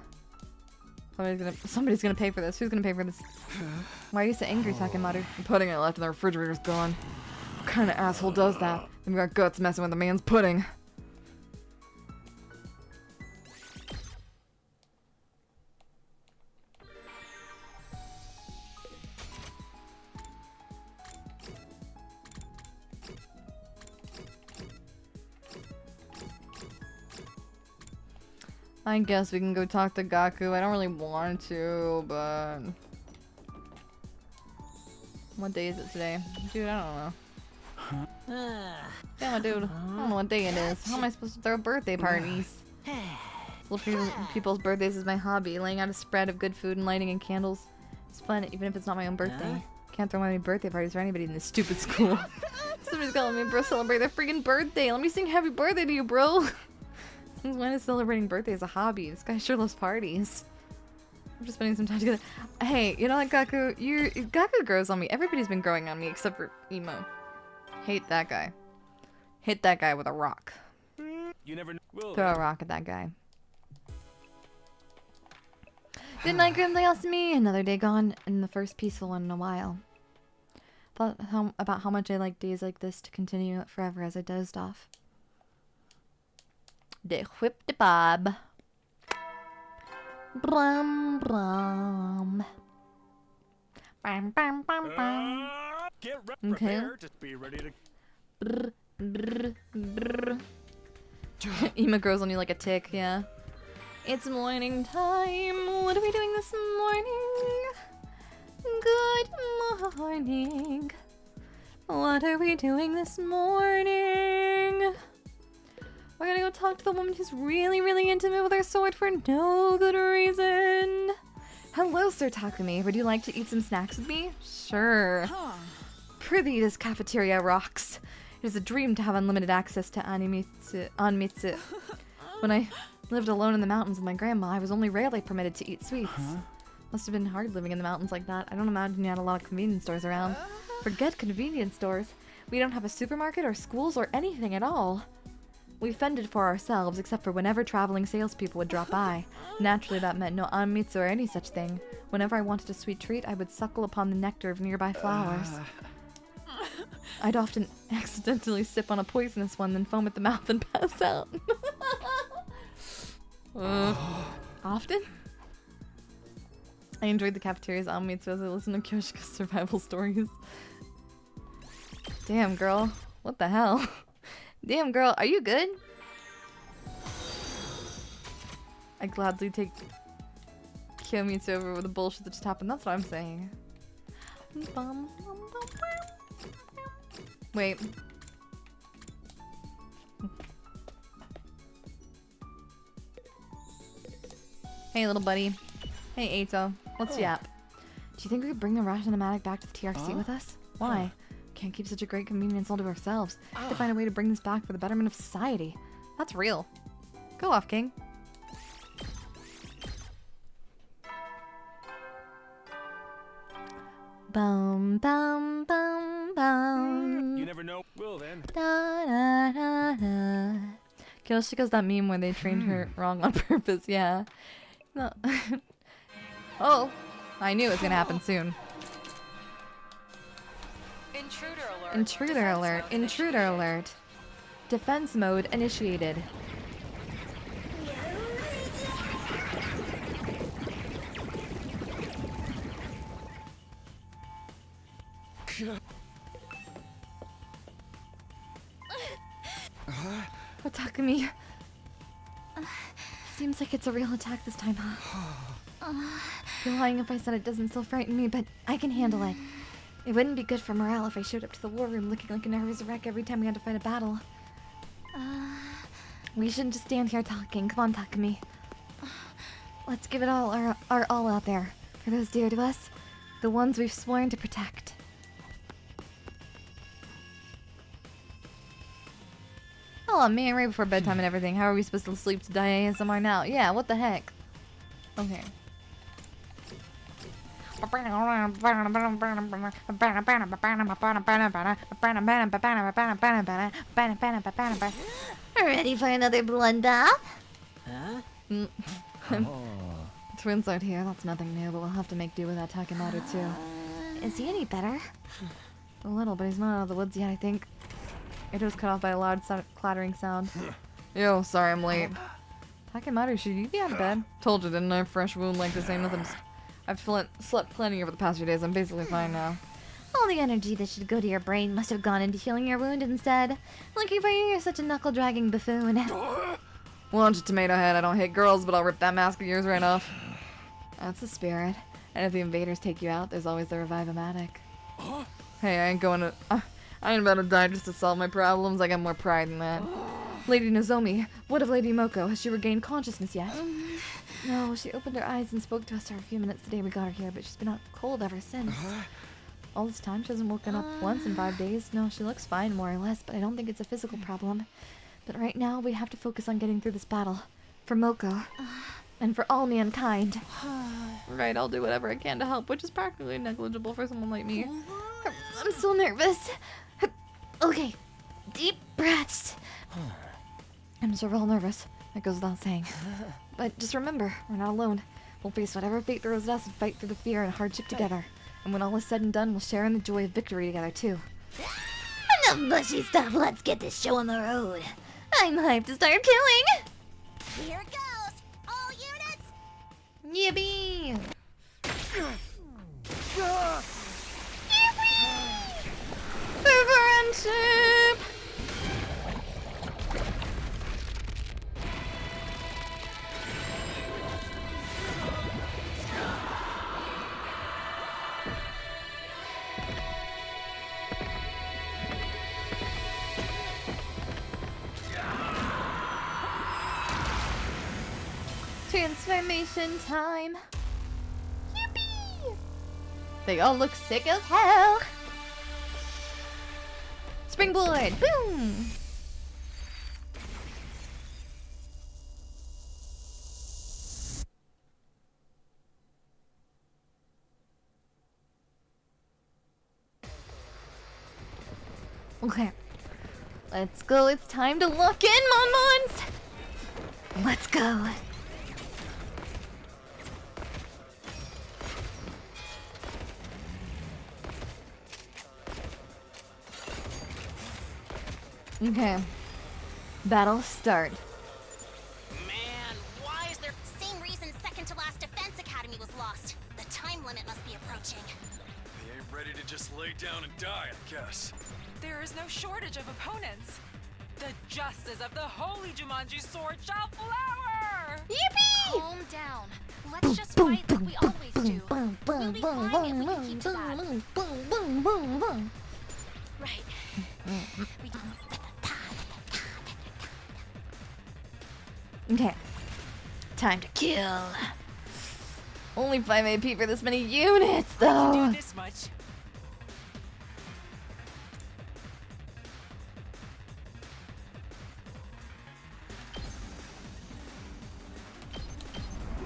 Somebody's gonna pay for this. Who's gonna pay for this? Why are you so angry, Takemaru? I'm putting it left and the refrigerator's gone. What kind of asshole does that? They've got guts messing with the man's pudding. I guess we can go talk to Gaku. I don't really want to, but... What day is it today? Dude, I don't know. Yeah, dude. I don't know what day it is. How am I supposed to throw birthday parties? Little people's birthdays is my hobby. Laying out a spread of good food and lighting and candles. It's fun, even if it's not my own birthday. Can't throw any birthday parties for anybody in this stupid school. Somebody's calling me, bro, celebrate their freaking birthday. Let me sing happy birthday to you, bro. Since when is celebrating birthdays a hobby? This guy sure loves parties. I'm just spending some time together. Hey, you know what, Gaku? Gaku grows on me. Everybody's been growing on me except for Emo. Hate that guy. Hit that guy with a rock. You never know. Throw a rock at that guy. Good night, Grim Diosmy. Another day gone, and the first peaceful one in a while. Thought about how much I like days like this to continue forever as I dozed off. De whip de bob. Brum brum. Bam bam bam bam. Get Okay. prepared to be ready to... Brr, brr, brr. Ema grows on you like a tick, yeah. It's morning time. What are we doing this morning? Good morning. What are we doing this morning? We're gonna go talk to the woman who's really intimate with her sword for no good reason. Hello, Sir Takumi. Would you like to eat some snacks with me? Sure. Prithee, this cafeteria rocks. It is a dream to have unlimited access to anmitsu. When I lived alone in the mountains with my grandma, I was only rarely permitted to eat sweets. Must have been hard living in the mountains like that. I don't imagine you had a lot of convenience stores around. Forget convenience stores. We don't have a supermarket or schools or anything at all. We fended for ourselves, except for whenever traveling salespeople would drop by. Naturally, that meant no anmitsu or any such thing. Whenever I wanted a sweet treat, I would suckle upon the nectar of nearby flowers. I'd often accidentally sip on a poisonous one, then foam at the mouth and pass out. Often? I enjoyed the cafeteria's anmitsu as I listened to Kyoshika's survival stories. Damn, girl. What the hell? Damn, girl, are you good? I gladly take Kiyomitsu over with the bullshit that just happened. That's what I'm saying. Wait. Hey, little buddy. Hey, Eito. Let's yap. Do you think we could bring the Rationomatic back to the TRC with us? Why? Can't keep such a great convenience all to ourselves. Have to find a way to bring this back for the betterment of society. That's real. Go off, King. Bum bum bum bum. You never know. Well then. Da da da da. Kyoshika's that meme where they trained her wrong on purpose. Yeah. No. Oh, I knew it was gonna happen soon. Intruder alert. Intruder alert. Intruder alert. Defense mode initiated. Attack me. Seems like it's a real attack this time, huh? Be lying if I said it doesn't still frighten me, but I can handle it. It wouldn't be good for morale if I showed up to the war room looking like a nervous wreck every time we had to fight a battle. We shouldn't just stand here talking. Come on, Takumi. Let's give it all our all out there. For those dear to us. The ones we've sworn to protect. Oh man, right before bedtime and everything. How are we supposed to sleep to Daiya ASMR now? Yeah, what the heck? Okay. Ready for another bloodbath? Huh? Twins out here, that's nothing new, but we'll have to make do with that Takemaru too. Is he any better? A little, but he's not out of the woods yet, I think. It was cut off by a loud clattering sound. Yo, sorry I'm late. Takemaru, should you be out of bed? Told you, didn't I? Fresh wound like this ain't nothing. I've slept plenty over the past few days. I'm basically fine now. All the energy that should go to your brain must have gone into healing your wound instead. Looking for you, you're such a knuckle-dragging buffoon. Lunch, tomato head. I don't hate girls, but I'll rip that mask of yours right off. That's the spirit. And if the invaders take you out, there's always the revive-o-matic. Hey, I ain't going to... I ain't about to die just to solve my problems. I got more pride than that. Lady Nozomi, what of Lady Moko? Has she regained consciousness yet? No, she opened her eyes and spoke to us for a few minutes the day we got her here, but she's been out cold ever since. All this time, she hasn't woken up once in 5 days. No, she looks fine, more or less, but I don't think it's a physical problem. But right now, we have to focus on getting through this battle. For Moko. And for all mankind. Right, I'll do whatever I can to help, which is practically negligible for someone like me. I'm so nervous. Okay, deep breaths. I'm so real nervous. That goes without saying. But just remember, we're not alone. We'll face whatever fate throws at us and fight through the fear and hardship together. And when all is said and done, we'll share in the joy of victory together, too. Enough mushy stuff, let's get this show on the road. I'm hyped to start killing. Here goes! All units! Yippee! For friendship! Transformation time! Yippee! They all look sick as hell! Springboard! Boom! Okay. Let's go. It's time to lock in, Mon-Mons! Let's go. Okay. Battle start. Man, why is there... Same reason second to last Defense Academy was lost. The time limit must be approaching. They ain't ready to just lay down and die, I guess. There is no shortage of opponents. The justice of the holy Jumanji sword shall flower! Yippee! Calm down. Let's just fight like we always do. We'll be fine if we can keep to that. Right. We do. Okay. Time to kill. Only 5 AP for this many units, though. Do this much.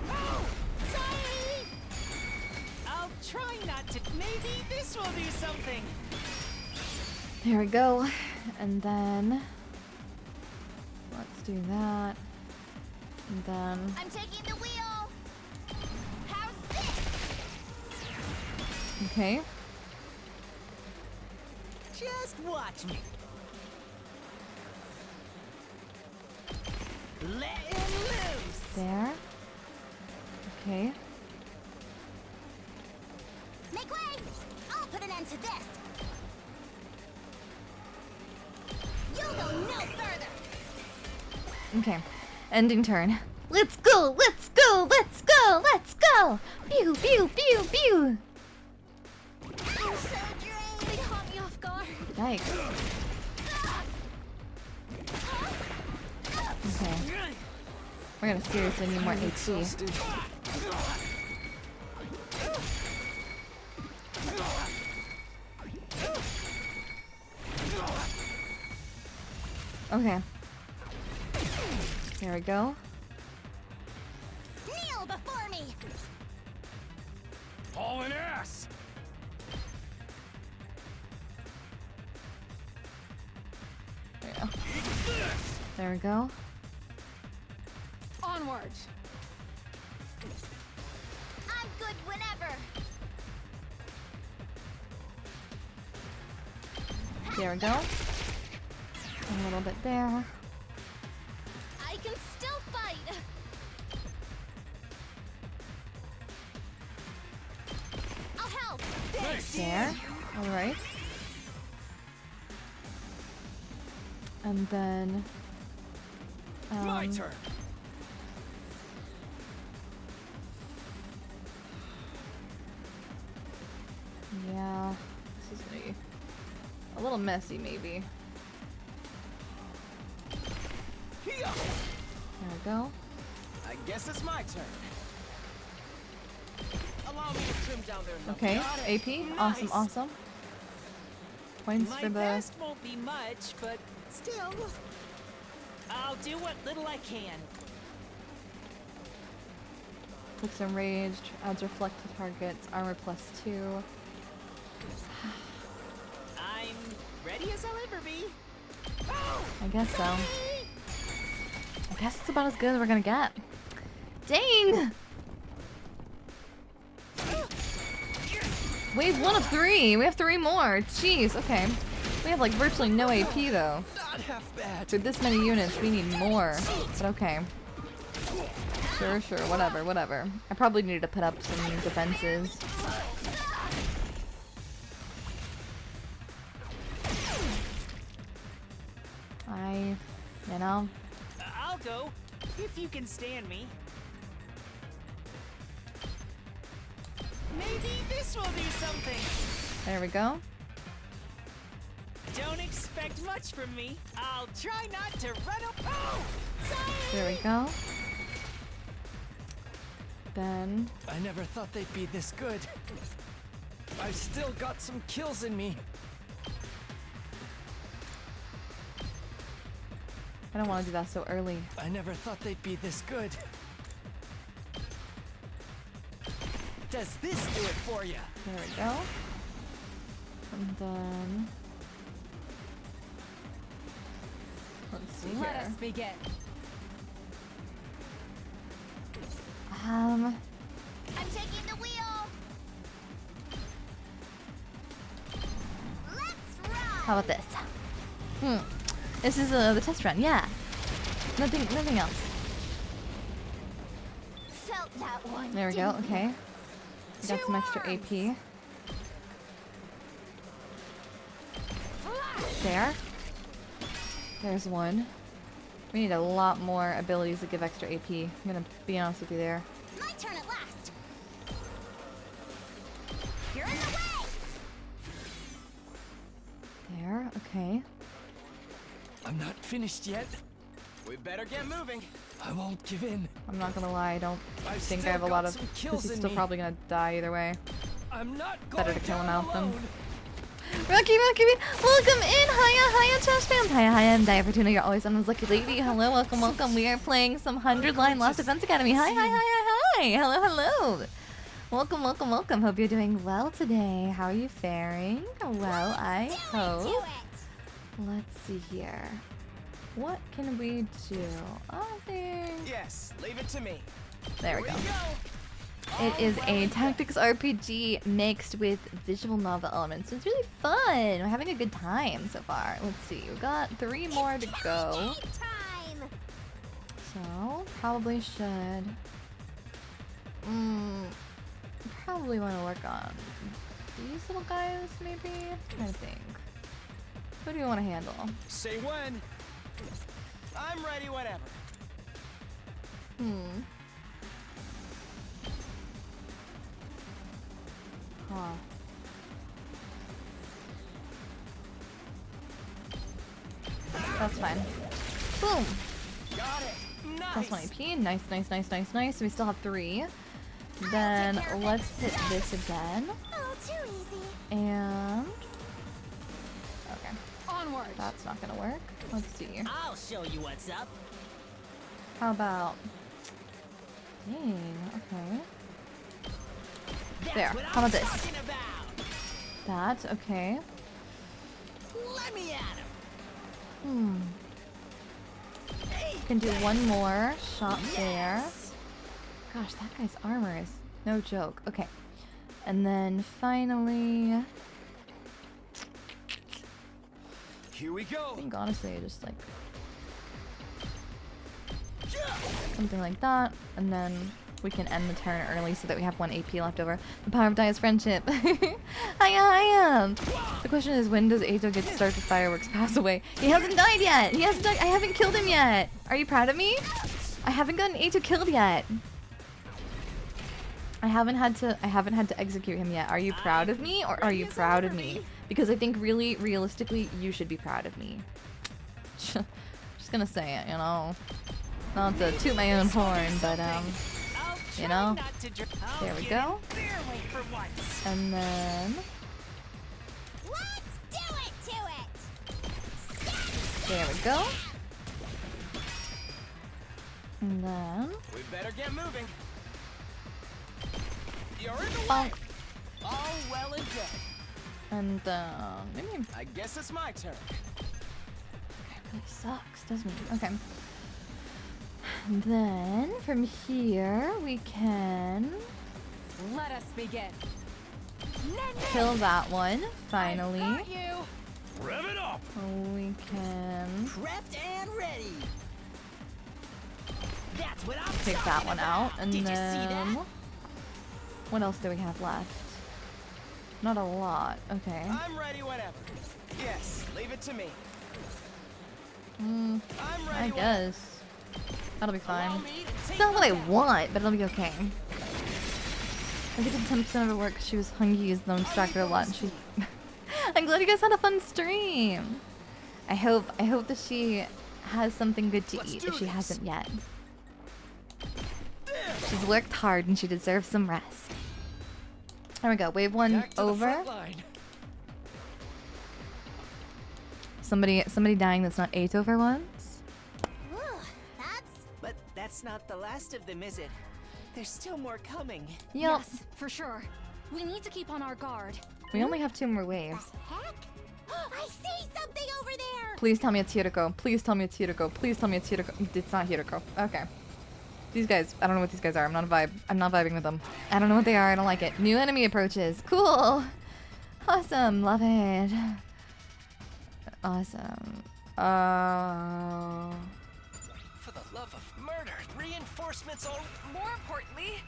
Oh, sorry. I'll try not to. Maybe this will do something. There we go. And then... let's do that. And then... I'm taking the wheel! How's this? okay. Just watch me. Let him loose. There. Okay. Make way! I'll put an end to this. You'll go no further. Okay. Ending turn. Let's go! Let's go! Let's go! Let's go! Pew pew pew pew! I'm so drained. They caught me off guard. Yikes. Okay. We're gonna seriously need more HP. Okay. There we go. Kneel before me. Hauling ass! There we go. There we go. Onward. I'm good whenever. There we go. A little bit there. I can still fight. I'll help. There. Alright. And then... My turn. Yeah. This is gonna be a little messy, maybe. Here. There we go. I guess it's my turn. Allow me to trim down their Okay. Got it. AP. Awesome, Nice. awesome. Points My for the... best won't be much, but still, I'll do what little I can. Looks enraged. Adds reflect to targets. Armor +2. I'm ready as I'll ever be. I guess so. I guess it's about as good as we're gonna get. Dang! Wave 1 of 3! We have 3 more! Jeez, okay. We have like virtually no AP though. Not half bad. For this many units, we need more. But okay. Sure, sure, whatever, whatever. I probably needed to put up some defenses. You know? I'll go if you can stand me. Maybe this will do something. There we go. Don't expect much from me. I'll try not to run up. Oh! Sorry! There we go. Then... I never thought they'd be this good. I've still got some kills in me. I don't want to do that so early. I never thought they'd be this good. Does this do it for you? There we go. And then... Let's see Let here. us begin. I'm taking the wheel. Let's ride. How about this? This is the test run, yeah. Nothing else. Felt that one. There we go, okay. We got some extra AP. There. There's one. We need a lot more abilities to give extra AP. I'm gonna be honest with you there. My turn at last. You're in the way. There, okay. I'm not finished yet. We better get moving. I won't give in. I'm not gonna lie, I don't I've think I still have a got lot of... some Because kills he's in still me. probably gonna die either way. I'm not Better going to kill him down out than... alone. Rocky, welcome in! Hiya, trash fans! Hiya, I'm Daiya Fortuna, you're always someone's lucky lady. Hello, welcome. We are playing some 100-line Lost Defense Academy. Hi. Hello. Welcome. Hope you're doing well today. How are you faring? Well, I hope. Let's see here. What can we do? I think... Yes, leave it to me. There we Here go. go. It is a tactics RPG mixed with visual novel elements. It's really fun. We're having a good time so far. Let's see. We've got 3 more to go. Time. So, probably should... probably want to work on these little guys, maybe? I'm trying to think. Who do you want to handle? Say when. I'm ready whenever. Huh. That's fine. Boom! Got it. Nice. Plus 1 AP. Nice, nice, nice, nice, nice. So we still have 3. Then let's hit this again. Oh, too easy. And... okay. Onward. That's not gonna work. Let's see. I'll show you what's up. How about... dang, okay. There. How about this? That, okay. Let me at him. Can do one more shot there. Gosh, that guy's armor is no joke. Okay. And then finally... Here we I go. think honestly I just like... something like that. And then we can end the turn early so that we have 1 AP left over. The power of Daiya's friendship. Hiya! The question is, when does Eito get to start the fireworks pass away? He hasn't died yet! He hasn't died. I haven't killed him yet! Are you proud of me? I haven't gotten Eito killed yet. I haven't had to execute him yet. Are you proud of me, or are you proud of me? Because I think really, realistically, you should be proud of me. Just gonna say it, you know. Not to toot my own horn, but you know. There we go. And then Let's do it to it. there we go. And then We better get moving. You're in the way. bonk. All well and good. And maybe I guess it's my turn. really sucks, doesn't it? Okay. And then from here we can Let us begin. kill that one. Finally, Got you. Rev it up! we can Prepped and ready. That's what I'm take that one out. And Did you see then that? what else do we have left? Not a lot. Okay. I'm ready whenever. Yes, leave it to me. Mm, I'm ready. I guess that'll be Allow fine. me to It's take not what I my- want, but it'll be okay. I did 10% of her work. She was hungry as the distracted a lot, and she's. I'm glad you guys had a fun stream. I hope that she has something good to Let's eat do if she this. hasn't yet. She's worked hard and she deserves some rest. There we go. Wave 1 Back to the over. front line. Somebody dying that's not 8 over once. Ooh, that's But that's not the last of them, is it? There's still more coming. Yup. Yes, for sure. We need to keep on our guard. We only have 2 more waves. heck. I see something over there. Please tell me it's Hiroko. Please tell me it's Hiroko. Please tell me it's Hiroko. It's not Hiroko. Okay. These guys, I don't know what these guys are. I'm not vibing with them. I don't know what they are. I don't like it. New enemy approaches. Cool. Awesome. Love it. Awesome. For the love of murder, reinforcements all. More importantly,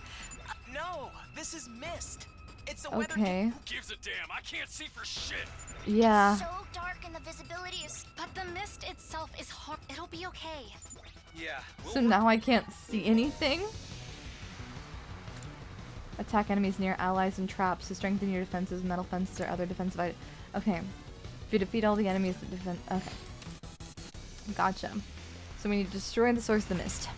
No, this is mist. It's the weather. Okay. Who gives a damn? I can't see for shit! Yeah. So dark and the visibility is. But the mist itself is hard. It'll be okay. Yeah. So now I can't see anything? Attack enemies near allies and traps to strengthen your defenses, metal fences, or other defensive items. Okay. If you defeat all the enemies that defend. Okay. Gotcha. So we need to destroy the source of the mist.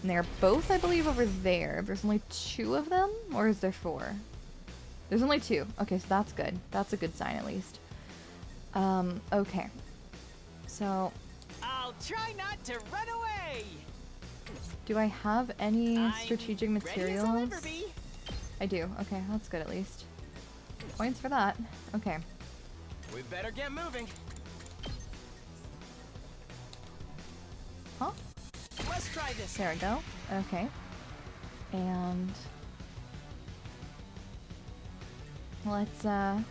And they're both, I believe, over there. There's only 2 of them? Or is there 4? There's only 2. Okay, so that's good. That's a good sign, at least. Okay. So, I'll try not to run away. do I have any I'm strategic ready as I'll materials? ever be. I do. Okay, that's good at least. Points for that. Okay. We better get moving. Huh? Let's try this. There we go. Okay. And let's Let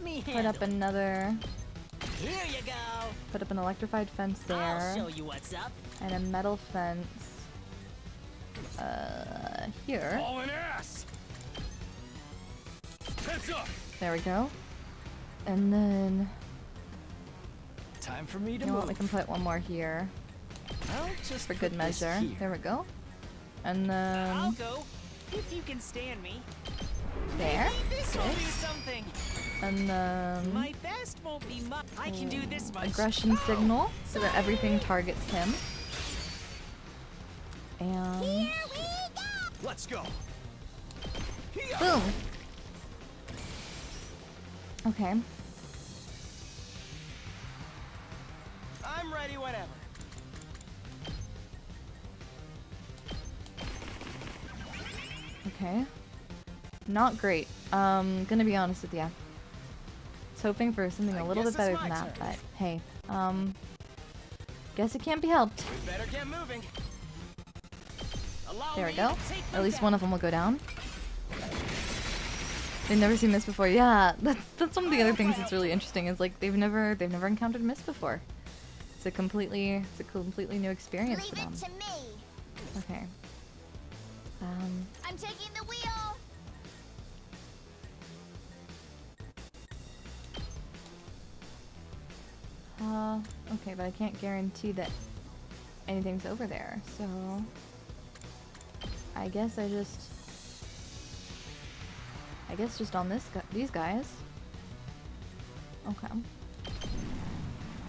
me put handle up another it. Here you go. Put up an electrified fence I'll there. show you what's up. And a metal fence. Here. All an ass. Heads up. There we go. And then, Time for me to you know what, we move. can put one more here I'll just for put good this measure. here. There we go. And I'll then, go if you can stand me. there. This will do something. And then, My best won't be much. I can do this much. aggression signal so that everything targets him. And, Let's go. boom. Okay. I'm ready whenever. Okay. Not great. Gonna be honest with ya. I was hoping for something I a little guess bit better it's than my that, turn. but hey. Guess it can't be helped. We better get moving. Allow There we me go. to take At them least down. one of them will go down. They've never seen Mist before. Yeah, that's one of the other things that's really interesting is like they've never encountered Mist before. It's a completely new experience for them. to me. Okay. I'm taking the wheel. Okay, but I can't guarantee that anything's over there, so I guess just on these guys. Okay.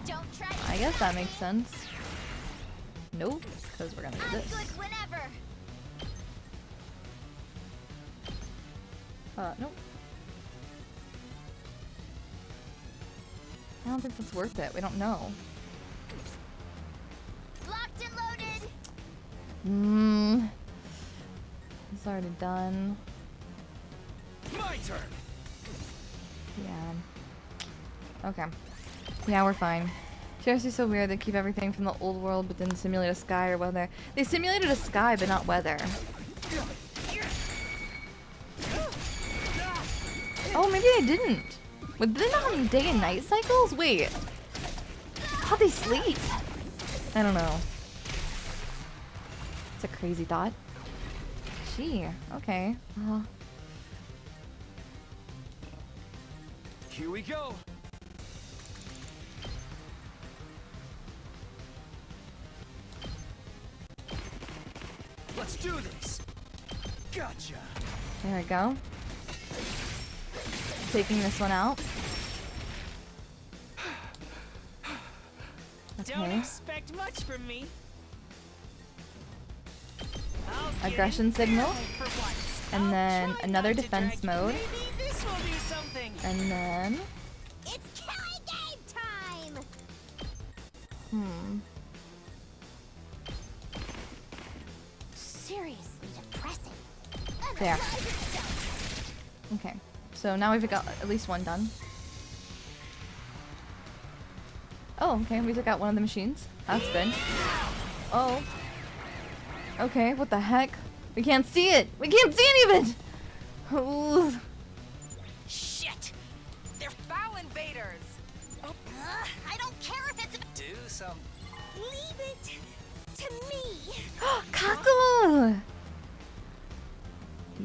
Don't try. I guess that makes sense. Nope, because we're gonna do this. whenever. Nope. I don't think that's worth it. We don't know. Locked and loaded. It's already done. My turn. Yeah. Okay. Yeah, we're fine. Seriously, so weird. They keep everything from the old world, but then simulate a sky or weather. They simulated a sky, but not weather. Oh, maybe they didn't. But did they not have day and night cycles? Wait. How they sleep? I don't know. It's a crazy thought. Gee. Okay. Here we go. Let's do this. Gotcha. There we go. Taking this one out. Don't Okay. expect much from me. I'll get Aggression in signal. for once. And I'll then try another not to defense drag you. mode. Maybe this will do something. And then... It's killing game time. Seriously depressing. There. Okay. So now we've got at least one done. Oh, okay. We took out one of the machines. That's good. Oh. Okay, what the heck? We can't see it! We can't see any of it! Ooh. Shit! They're foul invaders! I don't care if it's Do some. leave it to me. Kako!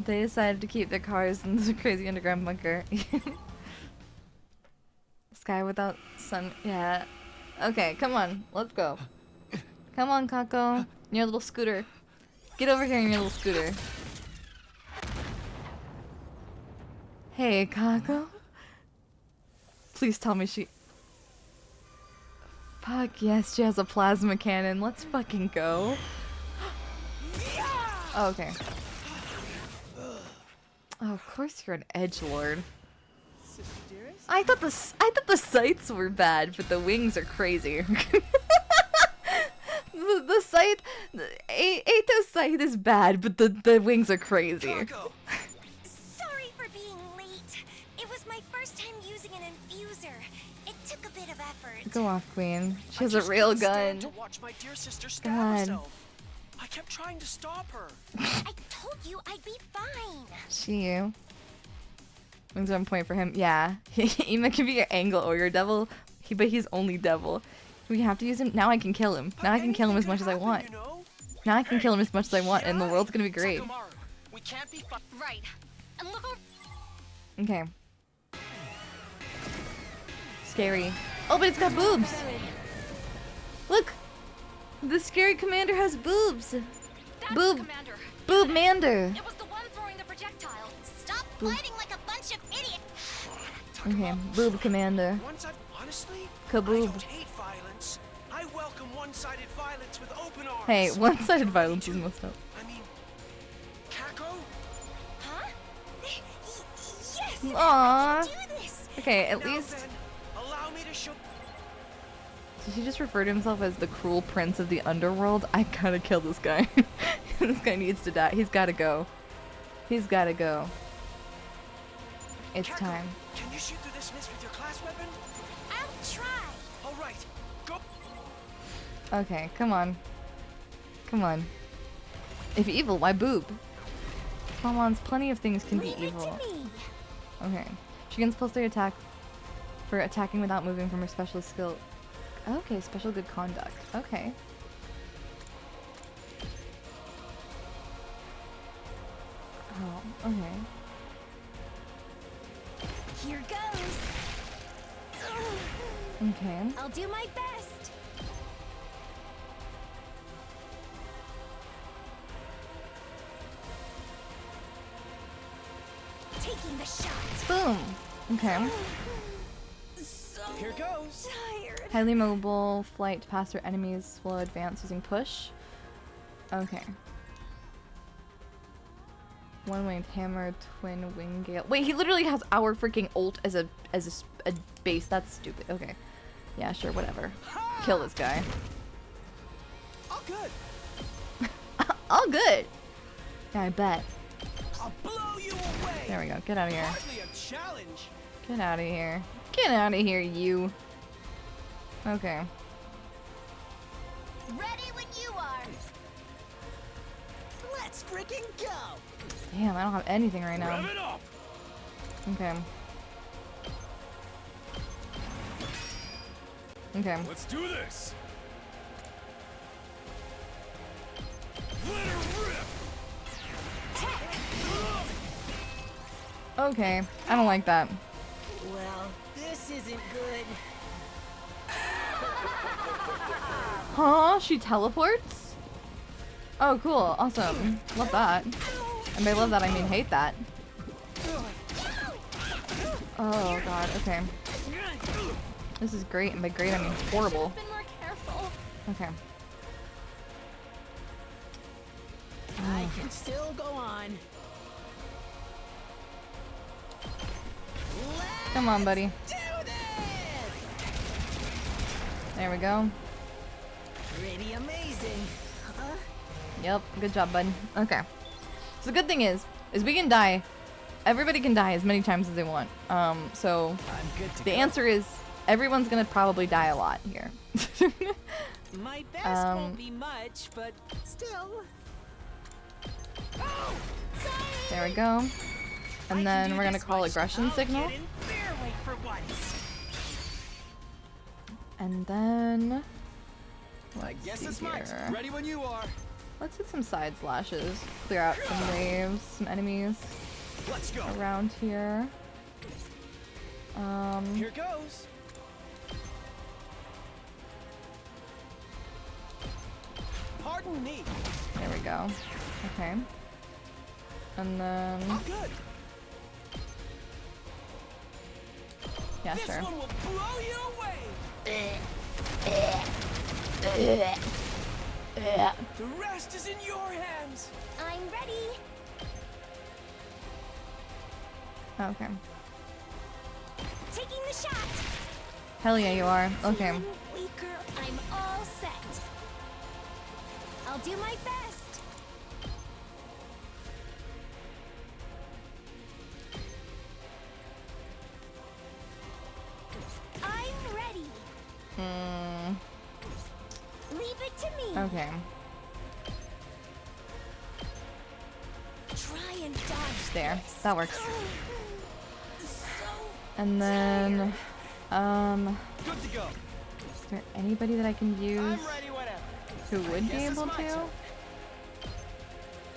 They decided to keep their cars in this crazy underground bunker. Sky without sun. Yeah. Okay, come on. Let's go. Come on, Kako. Your little scooter. Get over here in your little scooter. Hey, Kako. Please tell me she... Fuck yes, she has a plasma cannon. Let's fucking go. Oh, okay. Oh, of course you're an edgelord. Sister dearest? I thought the sights were bad, but the wings are crazy. the sight, Ato's sight is bad, but the wings are crazy. Sorry for being late. It was my first time using an infuser. It took a bit of effort. Go off, Queen. She I has a just real couldn't stand gun. to watch my dear sister stab God. herself. I kept trying to stop her. I told you I'd be fine. She. Wings are on point for him. Yeah. Ema can be your angle or your devil. But he's only devil. We have to use him. Now I can kill him. Now I can kill him as much as I want. Now I can kill him as much as I want, and the world's gonna be great. We can't be right. And look over. Okay. Scary. Oh, but it's got boobs! Look! The scary commander has boobs! That's Boob. the commander. Boob Mander! It was the one throwing the projectile. Stop fighting like a bunch of idiots. Okay, boob commander. Honestly, Kaboob. I don't hate violence. I welcome one-sided violence with open arms. Hey, one-sided violence is messed up. I mean, Kako? Huh? Yes. Aww. Do this. Okay, at Now least... then, allow me to show. Did he just refer to himself as the cruel prince of the underworld? I gotta kill this guy. This guy needs to die. He's gotta go. He's gotta go. It's Kako, time. Can you shoot through this mist with your class weapon? I'll try. All right, go. Okay, come on. Come on. If evil, why boob? Come on, plenty of things can be Leave it evil. to me. Okay. She gains +3 attack for attacking without moving from her special skill. Okay, special good conduct. Okay. Oh, okay. Here goes. Okay. I'll do my best. Taking the shot. Boom! Okay. So Here goes. tired. Highly mobile, flight past her enemies, slow advance using push. Okay. One-winged hammer, twin wing gale. Wait, he literally has our freaking ult as a base. That's stupid. Okay. Yeah, sure, whatever. Kill this guy. All good. All good. Yeah, I bet. I'll blow you away. There we go. Get out of here. Hardly a challenge. Get out of here. Get out of here, you. Okay. Ready when you are. Let's freaking go. Damn, I don't have anything right now. Rev it up! Okay. Okay. Let's do this! Let her rip! Okay. I don't like that. Well, this isn't good. Huh? She teleports? Oh, cool. Awesome. Love that. And by love that, I mean hate that. Oh, God. Okay. This is great, and by great, I mean horrible. Been more careful. Okay. I can still go on. Come on, buddy. Do this! There we go. Pretty amazing. Yep. Good job, bud. Okay. So the good thing is we can die. Everybody can die as many times as they want. So I'm good to the go. answer is everyone's gonna probably die a lot here. My best won't be much, but still. Oh, There we go. And then we're gonna call aggression signal. Get in fair weight for once. And then I guess see it's smart. here. Ready when you are. Let's hit some side slashes. Clear out some waves, some enemies Let's go. around here. Here goes. Pardon me. There we go. Okay. And then All good. yeah, This sure. one will blow you away. The rest is in your hands. I'm ready. Okay. Taking the shot. Hell yeah, you are. Okay. Feeling weaker. I'm all set. I'll do my best. I'm ready. Leave it to me. Okay. Try and dodge. There. That works. So And then Good to go. Is there anybody that I can use I'm ready, whatever. who would be Guess it's able my to? turn.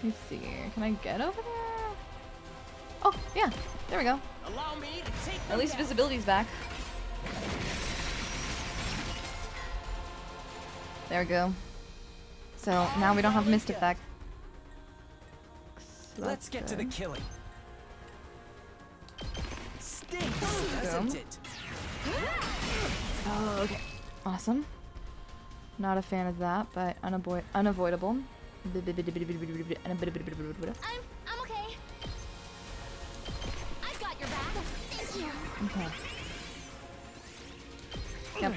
Let's see. Can I get over there? Oh, yeah. There we go. Allow me to take At them least down. visibility's back. There we go. So now we don't have mist effect. So Let's that's get to the good. killing. Stinks, doesn't it? Oh, okay. Awesome. Not a fan of that, but unavoidable. I'm okay. I've got your back. Thank you. Okay. Yep.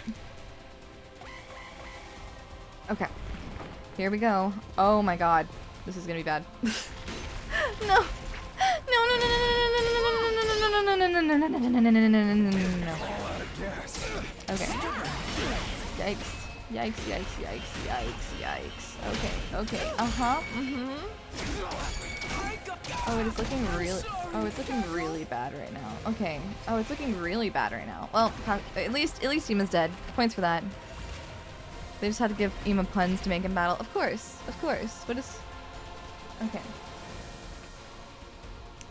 Okay. Here we go. Oh my god. This is gonna be bad. No. No, no, no, no, no, no, no, no, no, no, no, no, no, no, no, no, no, no, no. Okay. Yikes. Yikes, yikes, yikes, yikes, yikes. Okay, okay. Uh-huh. Mm-hmm. Oh, it's looking really bad right now. Okay. Oh, it's looking really bad right now. Well, at least Ima's dead. Points for that. They just had to give Ima puns to make him battle. Of course. Of course. What is... Okay.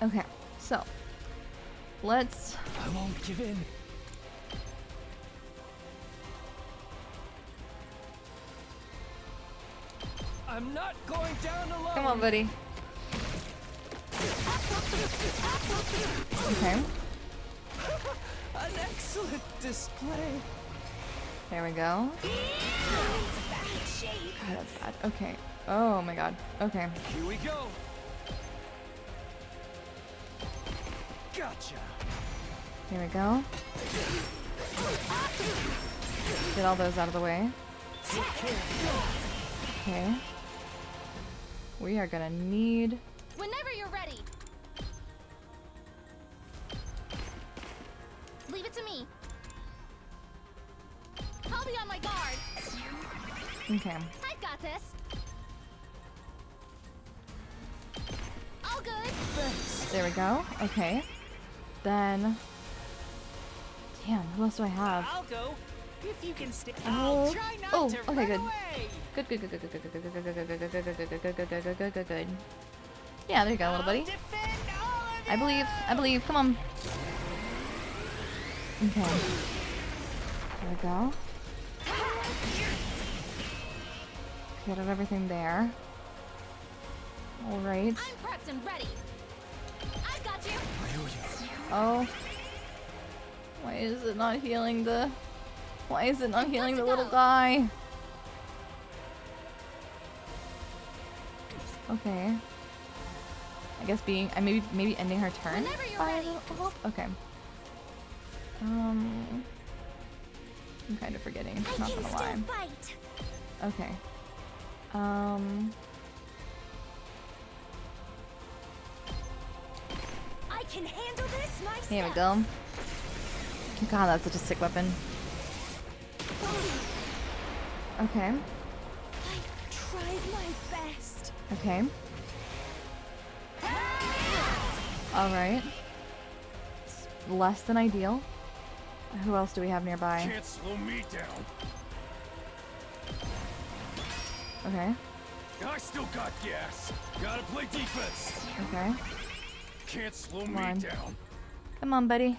Okay. So. Let's... I won't give in. I'm not going down alone. Come on, buddy. Okay. An excellent display. There we go. God, that's bad. Okay. Oh my god. Okay. Here we go. Gotcha. Here we go. Get all those out of the way. Take care. Okay. We are gonna need... Whenever you're ready. Leave it to me. I'll be on my guard. Okay. I've got this. All good. There we go. Okay. Then... Damn, who else do I have? I'll go. If you can stay. Oh. I'll try not Oh, to okay, run good. away. Good. Yeah, there you go, little buddy. Defend all of I believe. Come on. Okay. There we go. Get everything there. Alright. I'm prepped and ready. I've got you. Oh. Why is it not healing the... Why is it not healing the little guy? Okay. I guess being... maybe ending her turn? Whenever you're by ready. the help? Okay. I'm kind of forgetting, I not can gonna still lie. fight. Okay. I can handle this myself. Here we go. God, that's such a sick weapon. Okay. I tried my best. Okay. Alright. Less than ideal. Who else do we have nearby? Can't slow me down. Okay. I still got gas. Gotta play defense. Okay. Can't slow Come me on. down. Come on, buddy.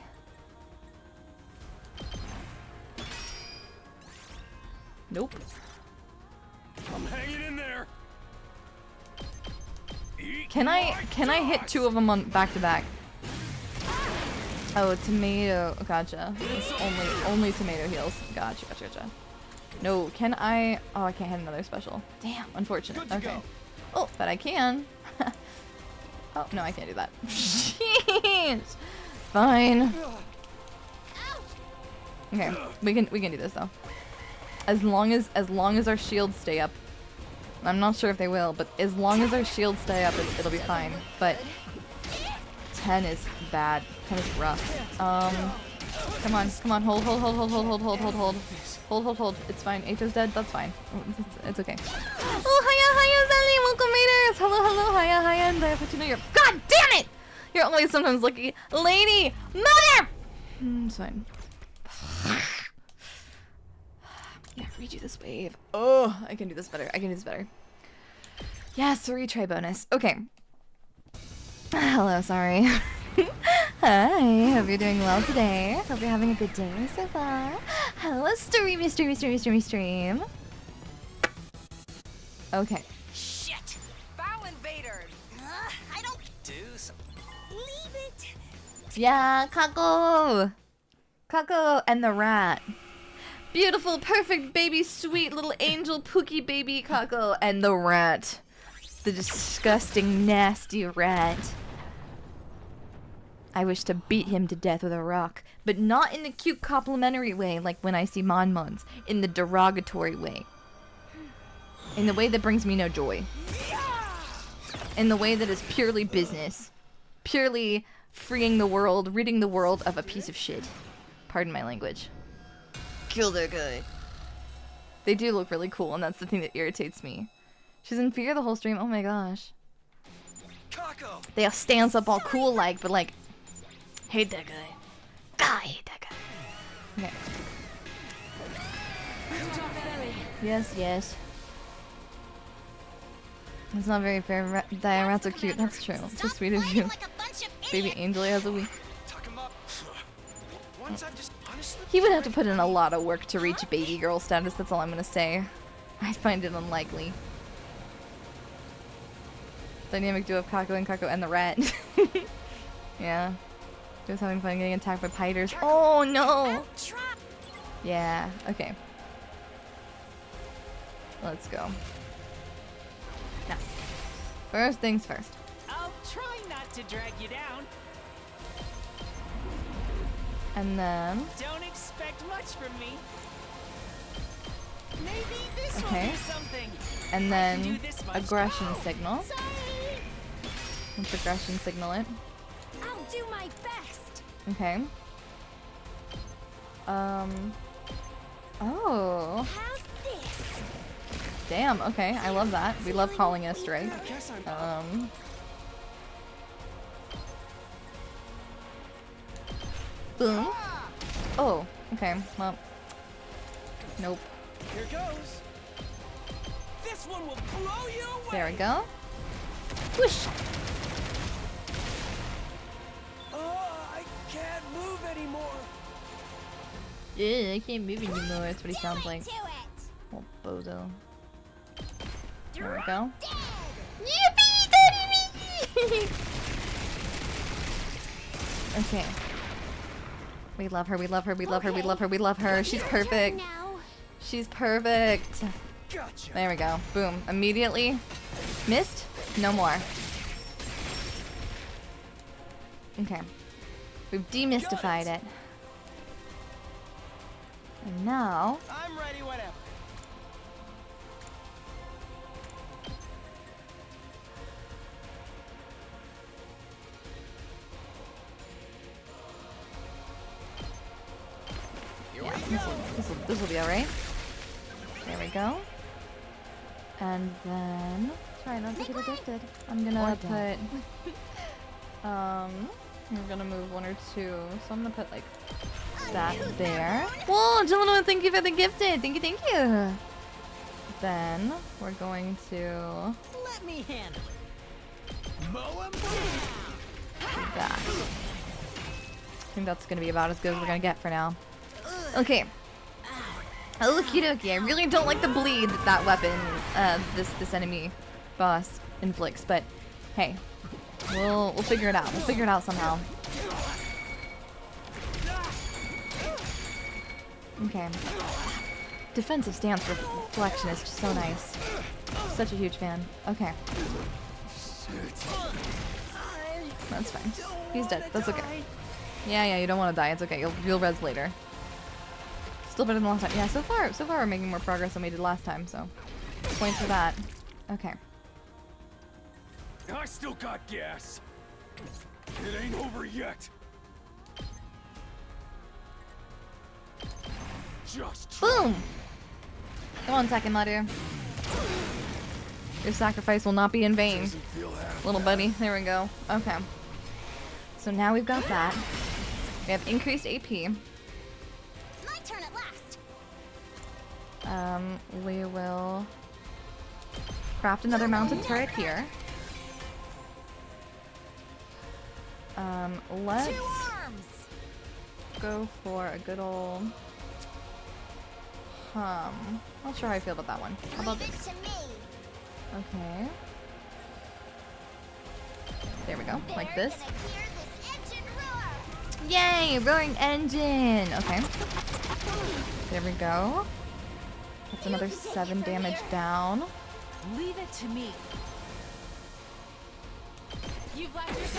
Nope. I'm hanging in there. Eat Can I hit dust. two of them on back to back? Oh, tomato. Gotcha. It's only tomato heals. Gotcha. No, can I? Oh, I can't hit another special. Damn, unfortunate. Good to Okay. go. Oh, but I can. Oh no, I can't do that. Jeez. Fine. Okay, we can do this though. As long as our shields stay up. I'm not sure if they will, but as long as our shields stay up, it'll be fine. But 10 is bad. 10 is rough. Come on, hold. Hold. It's fine. Acho's dead. That's fine. It's okay. Oh, hiya, Sally. Welcome, maters. Hello, hiya, and Fortuna. You're... God damn it! You're always sometimes lucky. Lady! Mother! It's fine. read you this wave. Oh, I can do this better. I can do this better. Yes, retry bonus. Okay. Hello, sorry. Hi, hope you're doing well today. Hope you're having a good day so far. Hello, stream. Okay. Shit! Foul invaders! I don't Do something. leave it. Yeah, Kako! Kako and the rat. Beautiful, perfect baby, sweet little angel Pookie baby Kako and the rat. The disgusting, nasty rat. I wish to beat him to death with a rock, but not in the cute complimentary way like when I see Monmons, in the derogatory way. In the way that brings me no joy. In the way that is purely business. Purely freeing the world, ridding the world of a piece of shit. Pardon my language. Kill that guy. They do look really cool, and that's the thing that irritates me. She's in fear the whole stream. Oh my gosh. Kako! They all stands up all cool like, but like, hate that guy. God, I hate that guy. Okay. Yes, yes. It's not very fair. Daiya, rats are cute. That's true. It's so sweet of you. Baby Angel has a wee. Tuck him up. Once I've just honestly. He would have to put in a lot of work to reach baby girl status. That's all I'm gonna say. I find it unlikely. Dynamic duo of Kako and the rat. Yeah. Just having fun getting attacked by piters. Oh no! Yeah, okay. Let's go. Now, first things first. I'll try not to drag you down. And then... Don't expect much from me. Maybe this will Okay. do something. And I can do then this much. aggression Oh, signal. sorry. Let's aggression signal it. I'll do my best. Okay. Oh. How's this? Damn, okay. I love that. We love calling it a strike. Guess I'm Boom. Oh, okay. Well. Nope. Here goes. This one will blow you away. There we go. Whoosh. Oh, I can't move anymore. Yeah, I can't move anymore. That's what he sounds like. Do it. Oh, bozo. There we go. Okay. We love her, we love her, we love her, we love her, we love her. She's perfect. Now. She's perfect. Gotcha. There we go. Boom. Immediately. Missed? No more. Okay. We've demystified it. And now... I'm ready whenever. Yeah, this will be alright. There we go. And then... Try not to get addicted. I'm gonna put... we're gonna move one or two. So I'm gonna put like that there. Whoa, gentlemen, thank you for the gifted. Thank you, thank you. Then we're going to Let me handle it. do that. I think that's gonna be about as good as we're gonna get for now. Okay. Okie dokie. I really don't like the bleed that weapon, this enemy boss inflicts, but hey, we'll figure it out. We'll figure it out somehow. Okay. Defensive stance reflection is just so nice. Such a huge fan. Okay. That's fine. He's dead. That's okay. Yeah, you don't want to die. It's okay. You'll res later. Still better than last time. Yeah, so far we're making more progress than we did last time, so points for that. Okay. I still got gas. It ain't over yet. Just Boom! Come on, Takemadu. Your sacrifice will not be in vain. doesn't feel half Little buddy. There we go. Okay. So now we've got that. We have increased AP. My turn at last. We will craft another mounted turret here. Let's go for a good old not sure how I feel about that one. How about this? Okay. There we go, like this. Yay, roaring engine! Okay. There we go. That's another 7 damage down. Leave it to me.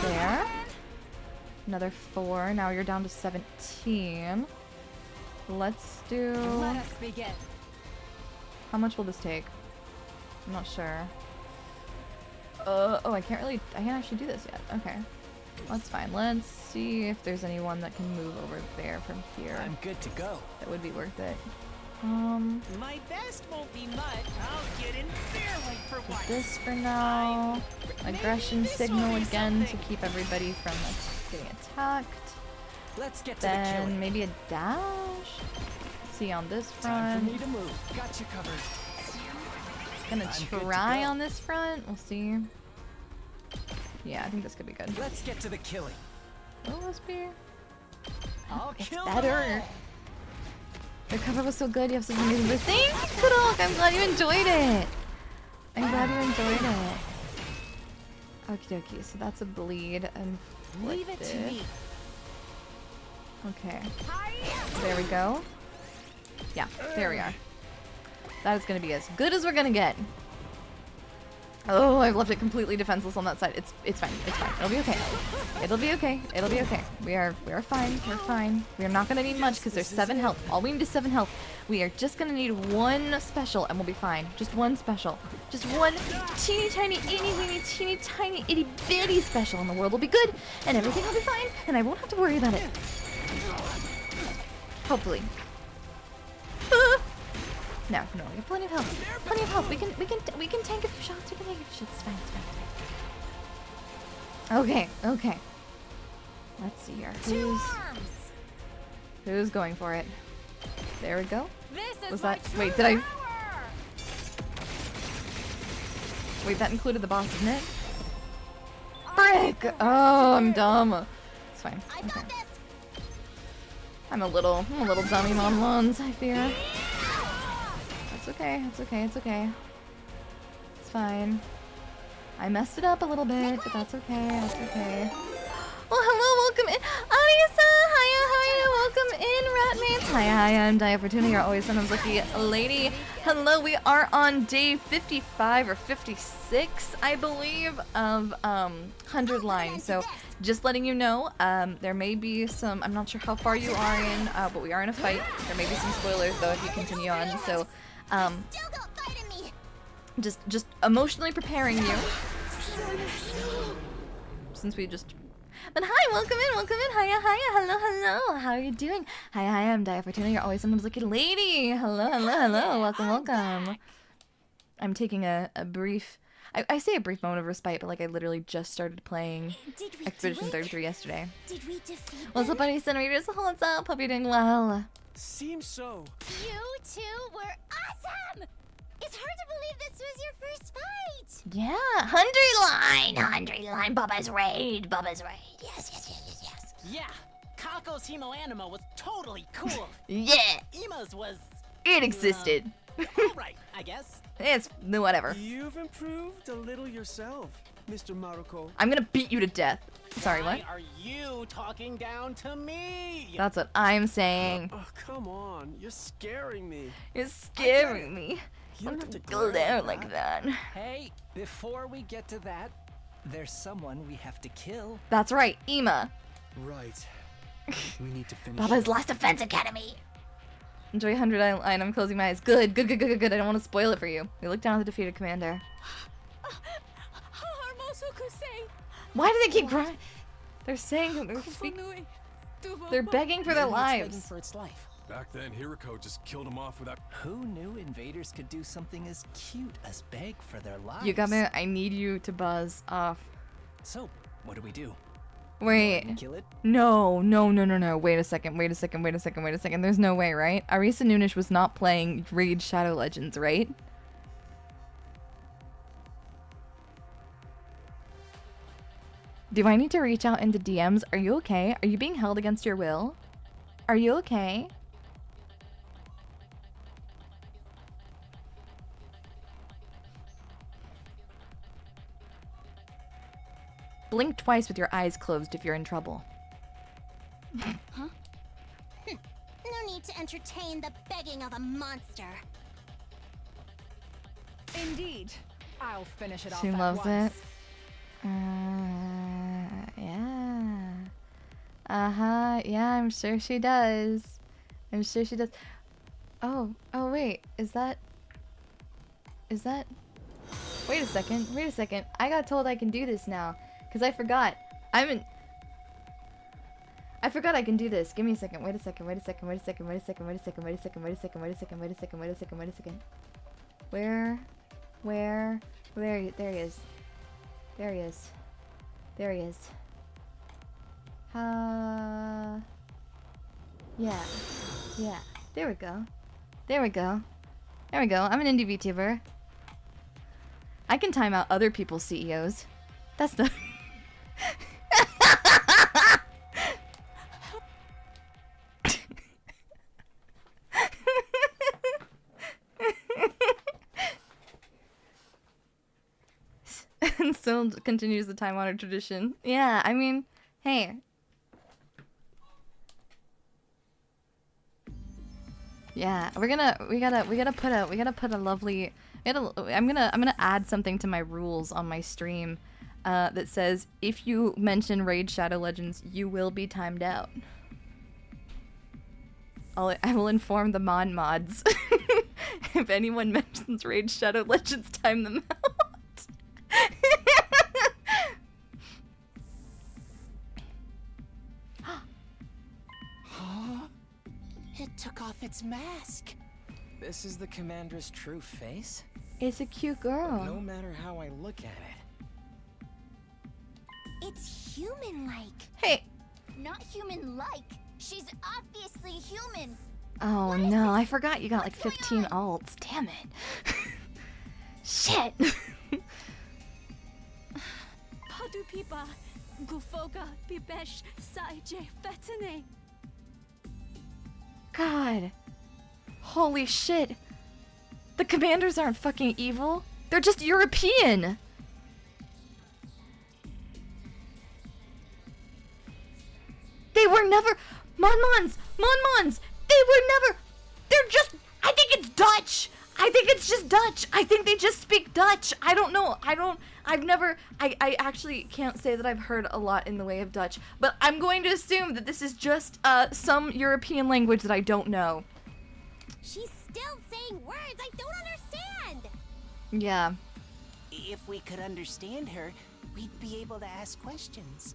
There. Another 4. Now you're down to 17. Let's do... Let us begin. How much will this take? I'm not sure. Oh, I can't actually do this yet. Okay. That's fine. Let's see if there's anyone that can move over there from here. I'm good to go. That would be worth it. My best won't be much. I'll get in fairly for once. This for now. Aggression signal again to keep everybody from getting attacked. Let's get to the Then killing. maybe a dash. See on this Time front. for me to move. Got you covered. Gonna I'm good to try go. on this front. We'll see. Yeah, I think this could be good. Let's get to the killing. Will this be? I'll It's kill better. them all. The cover was so good. You have such an amazing voice. Thank you, Kudok. I'm glad you enjoyed it. I'm glad you enjoyed it. Okie dokie. So that's a bleed and Leave it to me. Okay. There we go. Yeah, there we are. That is gonna be as good as we're gonna get. Oh, I've left it completely defenseless on that side. It's fine. It's fine. It'll be okay. It'll be okay. It'll be okay. We are fine. We're fine. We are not gonna need much because there's 7 health. All we need is 7 health. We are just gonna need 1 special and we'll be fine. Just 1 special. Just 1 teeny tiny teeny tiny itty bitty special and the world will be good and everything will be fine and I won't have to worry about it. Hopefully. No, we have plenty of health. Plenty of health. We can tank a few shots. We can tank a few shots. It's fine. Okay. Let's see here. Who's going for it? There we go. Was that? Wait, did I? Wait, that included the boss, didn't it? Frick! Oh, I'm dumb. It's fine. Okay. I'm a little dummy on ones, I fear. It's okay. It's fine. I messed it up a little bit, but that's okay. Well, hello, welcome in. Hiya, welcome in, Ratmates. Hiya, I'm Daiya Fortuna, you're always sometimes lucky lady. Hello, we are on day 55 or 56, I believe, of 100 lines. So, just letting you know, there may be some, I'm not sure how far you are in, but we are in a fight. There may be some spoilers, though, if you continue on. So, just emotionally preparing you. Since we just... But hi, welcome in, hiya, hello, how are you doing? Hi, I'm Daiya Fortuna, you're always sometimes lucky lady. Hello, welcome. I'm taking a brief... I say a brief moment of respite, but like I literally just started playing Expedition 33 yesterday. Did we defeat What's up, buddy, Centimeters? What's up? Hope you're doing well. Seems so. You two were awesome! It's hard to believe this was your first fight! Yeah, 100 line, Bubba's raid. Yes. Yeah, Kako's Hemo Anima was totally cool. Yeah, Ima's was... it existed. Alright, I guess. It's whatever. You've improved a little yourself, Mr. Maruko. I'm gonna beat you to death. Sorry, what? Why are you talking down to me? That's what I'm saying. Oh, come on. You're scaring me. You're scaring me. You don't have to Go glare there like like that. Hey, before we get to that, there's someone we have to kill. That's right, Ima. Right. We need to finish. Bubba's Last Defense Academy. Enjoy 100 line. I'm closing my eyes. Good. I don't want to spoil it for you. We look down at the defeated commander. Why do they keep crying? They're saying they're begging for their Begging lives. for its life. Back then, Hiriko just killed him off without... Who knew invaders could do something as cute as beg for their lives? You got me. I need you to buzz off. So, what do we do? Wait. Kill it? No. Wait a second. There's no way, right? Arisa Noonish was not playing Raid Shadow Legends, right? Do I need to reach out into DMs? Are you okay? Are you being held against your will? Are you okay? Blink twice with your eyes closed if you're in trouble. Huh? No need to entertain the begging of a monster. Indeed. I'll finish it off She at loves once. it. Yeah. Uh-huh. Yeah, I'm sure she does. I'm sure she does. Oh, wait. Is that... Wait a second. I got told I can do this now. Because I forgot. I forgot I can do this. Give me a second. Wait a second. Where? There he is. There he is. Yeah. There we go. I'm an indie VTuber. I can time out other people's CEOs. That's not... And still continues the time-honored tradition. Yeah, I mean, hey. Yeah, we gotta put a lovely. I'm gonna add something to my rules on my stream, that says if you mention Raid Shadow Legends, you will be timed out. I will inform the mods. If anyone mentions Raid Shadow Legends, time them out. Huh? It took off its mask. This is the commander's true face? It's a cute girl. No matter how I look at it. It's human-like. Hey. Not human-like. She's obviously human. Oh no, I forgot you got like 15 alts. Damn it. Shit. Padupipa, Gufoga, Bibesh, Saije, Fetene. God. Holy shit. The commanders aren't fucking evil. They're just European. They were never... Monmons! They were never... They're just... I think it's Dutch. I think it's just Dutch. I think they just speak Dutch. I don't know. I actually can't say that I've heard a lot in the way of Dutch, but I'm going to assume that this is just some European language that I don't know. She's still saying words I don't understand. Yeah. If we could understand her, we'd be able to ask questions.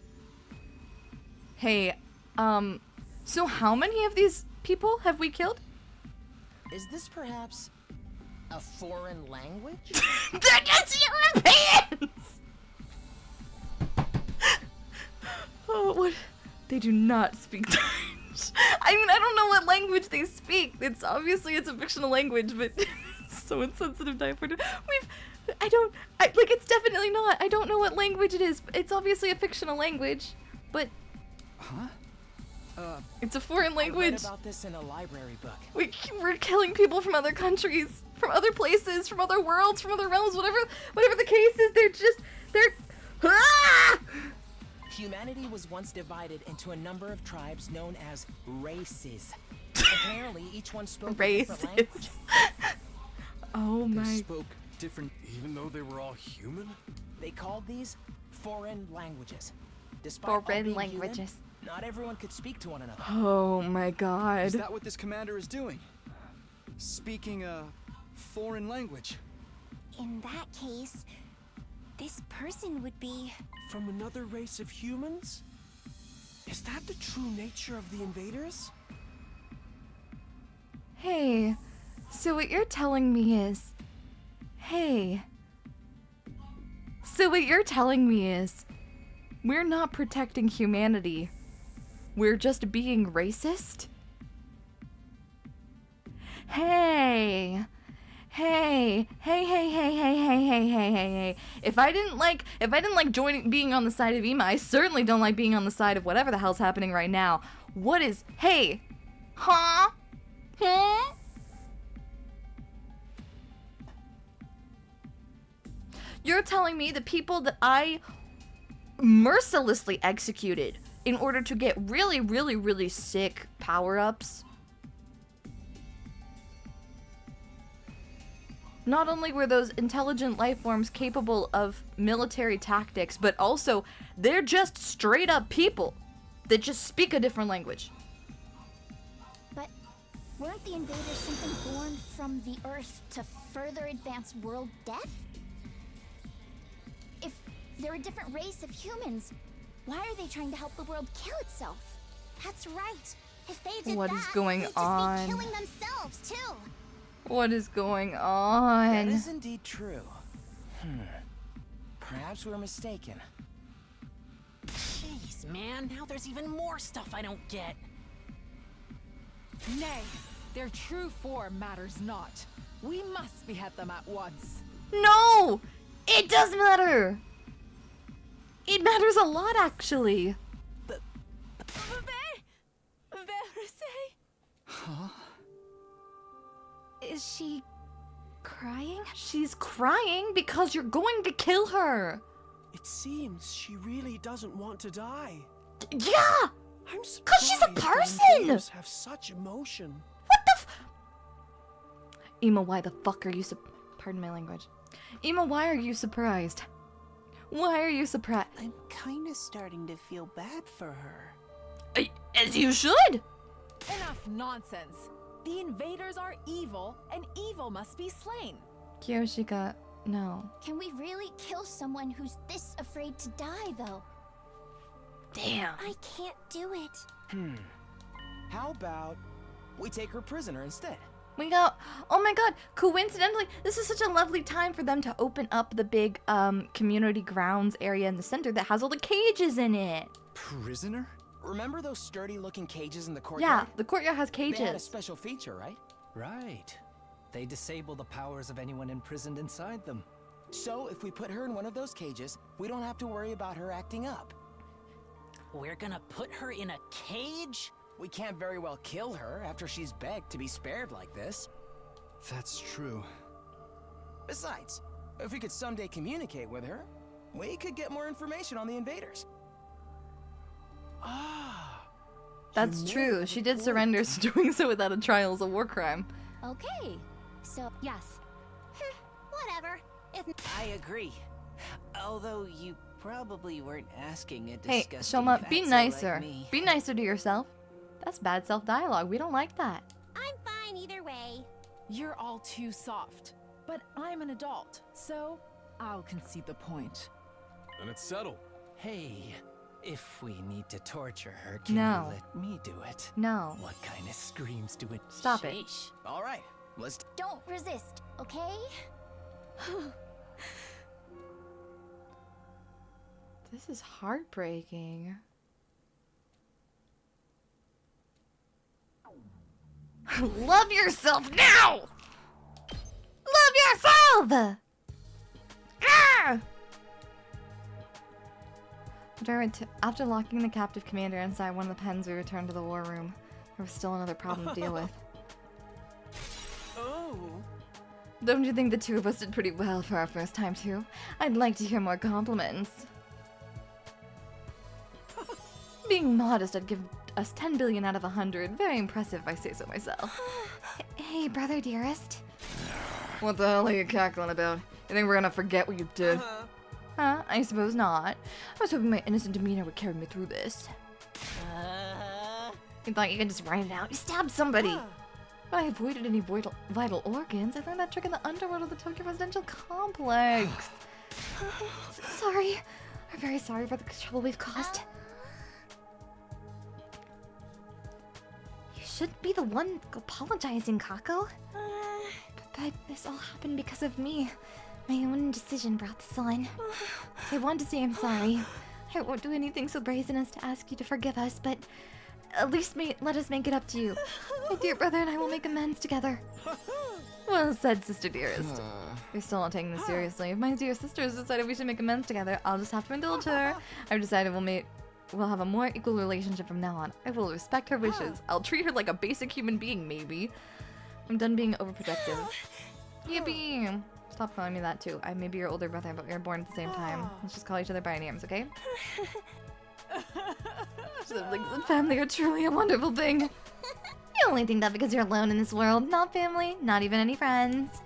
Hey, so how many of these people have we killed? Is this perhaps a foreign language? They're just Europeans! Oh, what? They do not speak Dutch. I mean, I don't know what language they speak. It's obviously it's a fictional language, but it's so insensitive, Daiya. It's definitely not. I don't know what language it is. It's obviously a fictional language, but... Huh? It's a foreign language. I read about this in a library book. We're killing people from other countries, from other places, from other worlds, from other realms, whatever the case is, ah! Humanity was once divided into a number of tribes known as races. Apparently, each one spoke a different language. Oh my. They spoke different, even though they were all human? They called these foreign languages. Despite all foreign being languages. Human, not everyone could speak to one another. Oh my god. Is that what this commander is doing? Speaking a foreign language? In that case, this person would be... From another race of humans? Is that the true nature of the invaders? Hey, so what you're telling me is... We're not protecting humanity. We're just being racist? Hey. Hey. If I didn't like being on the side of Ema, I certainly don't like being on the side of whatever the hell's happening right now. What is, hey. Huh? Huh? You're telling me the people that I mercilessly executed in order to get really, really, really sick power-ups, not only were those intelligent life forms capable of military tactics, but also they're just straight up people that just speak a different language. But weren't the invaders something born from the Earth to further advance world death? If they're a different race of humans, why are they trying to help the world kill itself? That's right. If they did What that, is going they'd on? just be killing themselves too. What is going on? That is indeed true. Perhaps we're mistaken. Jeez, man, now there's even more stuff I don't get. Nay, their true form matters not. We must behead them at once. No! It does matter! It matters a lot, actually. Huh? Is she crying? She's crying because you're going to kill her. It seems she really doesn't want to die. Yeah! I'm 'Cause she's a surprised the person! invaders have such emotion. What the Ema, why the fuck are you pardon my language. Ema, why are you surprised? Why are you surprised? I'm kinda starting to feel bad for her. As you should! Enough nonsense. The invaders are evil, and evil must be slain. Kiyoshika, no. Can we really kill someone who's this afraid to die, though? Damn. I can't do it. How about we take her prisoner instead? We got, oh my god, coincidentally, this is such a lovely time for them to open up the big community grounds area in the center that has all the cages in it. Prisoner? Remember those sturdy-looking cages in the courtyard? Yeah, the courtyard has They had a cages. special feature, right? Right. They disable the powers of anyone imprisoned inside them. So if we put her in one of those cages, we don't have to worry about her acting up. We're gonna put her in a cage? We can't very well kill her after she's begged to be spared like this. That's true. Besides, if we could someday communicate with her, we could get more information on the invaders. Ah. That's true. She did surrender, so doing so without a trial is a war crime. Okay. So, yes. Whatever. If I agree. Although you probably weren't asking a Hey, disgusting Shoma, be fatso nicer. like me. Be nicer to yourself. That's bad self-dialogue. We don't like that. I'm fine either way. You're all too soft. But I'm an adult, so I'll concede the point. And it's settled. Hey, if we need to torture her, can No. you let me do it? No. What kind of screams do it? Stop it. Sheesh. All right, let's... Don't resist, okay? This is heartbreaking. Love yourself now! Love yourself! Ah! After locking the captive commander inside one of the pens, we returned to the war room. There was still another problem to deal with. Oh. Don't you think the two of us did pretty well for our first time too? I'd like to hear more compliments. Being modest, I'd give us 10 billion out of 100. Very impressive if I say so myself. Hey, brother dearest. What the hell are you cackling about? You think we're gonna forget what you did? Huh? I suppose not. I was hoping my innocent demeanor would carry me through this. You thought you could just write it out? You stabbed somebody! But I avoided any vital organs. I learned that trick in the underworld of the Tokyo residential complex. Sorry. We're very sorry for the trouble we've caused. You should be the one apologizing, Kako. But this all happened because of me. My own decision brought this on. I want to say I'm sorry. I I won't do anything so brazen as to ask you to forgive us, but at least let us make it up to you. My dear brother and I will make amends together. Well said, sister dearest. You're still not taking this seriously. If my dear sister has decided we should make amends together, I'll just have to indulge her. I've decided we'll have a more equal relationship from now on. I will respect her wishes. I'll treat her like a basic human being, maybe. I'm done being overprotective. Yippee! Stop calling me that too. I may be your older brother, but we were born at the same time. Let's just call each other by names, okay? Siblings and family are truly a wonderful thing. You only think that because you're alone in this world. Not family, not even any friends.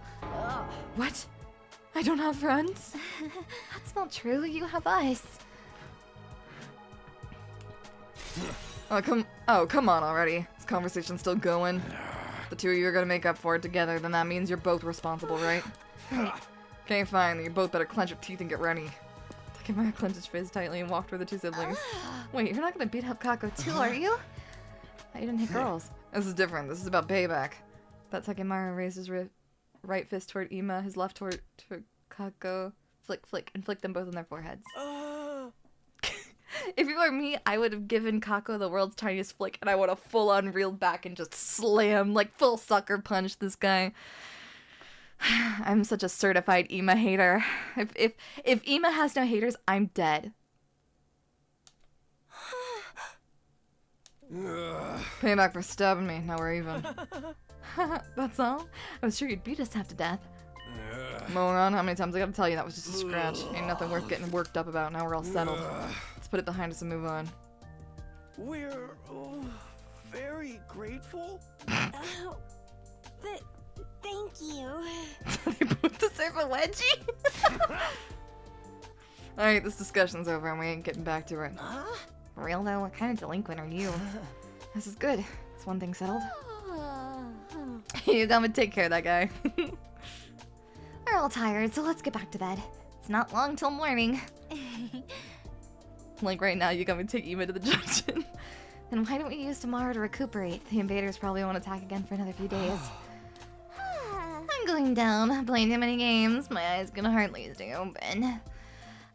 What? I don't have friends? That's not true. You have us. Oh, come on already. This conversation's still going. If the two of you are gonna make up for it together, then that means you're both responsible, right? Okay, fine. Then you both better clench your teeth and get ready. Takemura clenched his fist tightly and walked toward the two siblings. Wait, you're not gonna beat up Kako too, are you? I didn't hit girls. This is different. This is about payback. But Takemura raised his right fist toward Ima, his left toward Kako, flick, and flicked them both on their foreheads. If you were me, I would have given Kako the world's tiniest flick, and I would have full-on reeled back and just slammed, like full sucker punch this guy. I'm such a certified Ima hater. If Ima has no haters, I'm dead. Payback for stabbing me. Now we're even. That's all? I was sure you'd beat us half to death. Moron, how many times I gotta tell you that was just a scratch? Ain't nothing worth getting worked up about. Now we're all settled. Let's put it behind us and move on. We're very grateful. Thank you. They both deserve a wedgie? Alright, this discussion's over and we ain't getting back to it. For real though, what kind of delinquent are you? This is good. It's one thing settled. You come and take care of that guy. We're all tired, so let's get back to bed. It's not long till morning. Like right now, you come and take Ima to the junction. Then why don't we use tomorrow to recuperate? The invaders probably won't attack again for another few days. I'm going down, playing too many games. My eyes can hardly stay open.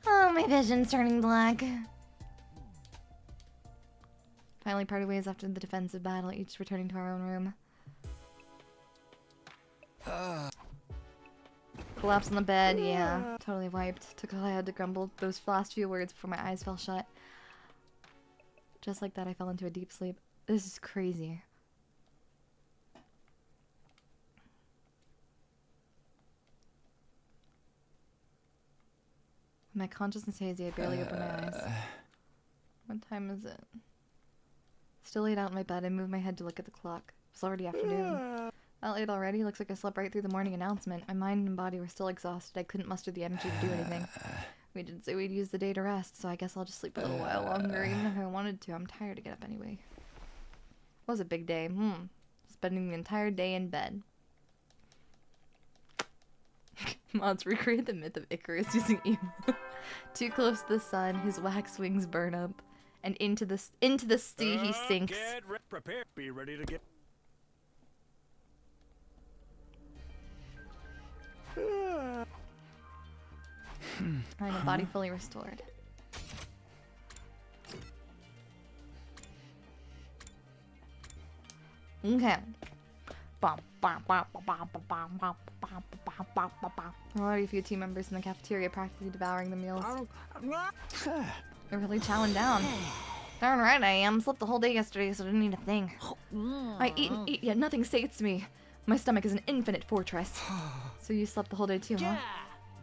Oh, my vision's turning black. Finally parted ways after the defensive battle, each returning to our own room. Collapsed on the bed, yeah. Totally wiped. Took all I had to grumble those last few words before my eyes fell shut. Just like that, I fell into a deep sleep. This is crazy. My consciousness hazy, I barely opened my eyes. What time is it? Still laid out in my bed, I moved my head to look at the clock. It was already afternoon. That late already? Looks like I slept right through the morning announcement. My mind and body were still exhausted. I couldn't muster the energy to do anything. We did say we'd use the day to rest, so I guess I'll just sleep a little while longer, even if I wanted to. I'm tired to get up anyway. It was a big day. Spending the entire day in bed. Mods recreate the myth of Icarus using Ema. Too close to the sun, his wax wings burn up, and into the sea he sinks. Prepare. Be ready to get. Mind and body fully restored. Okay. Already a few team members in the cafeteria practically devouring the meals. They're really chowing down. Darn right I am. Slept the whole day yesterday, so I didn't eat a thing. I eat and eat, yet nothing sates me. My stomach is an infinite fortress. So you slept the whole day too, huh?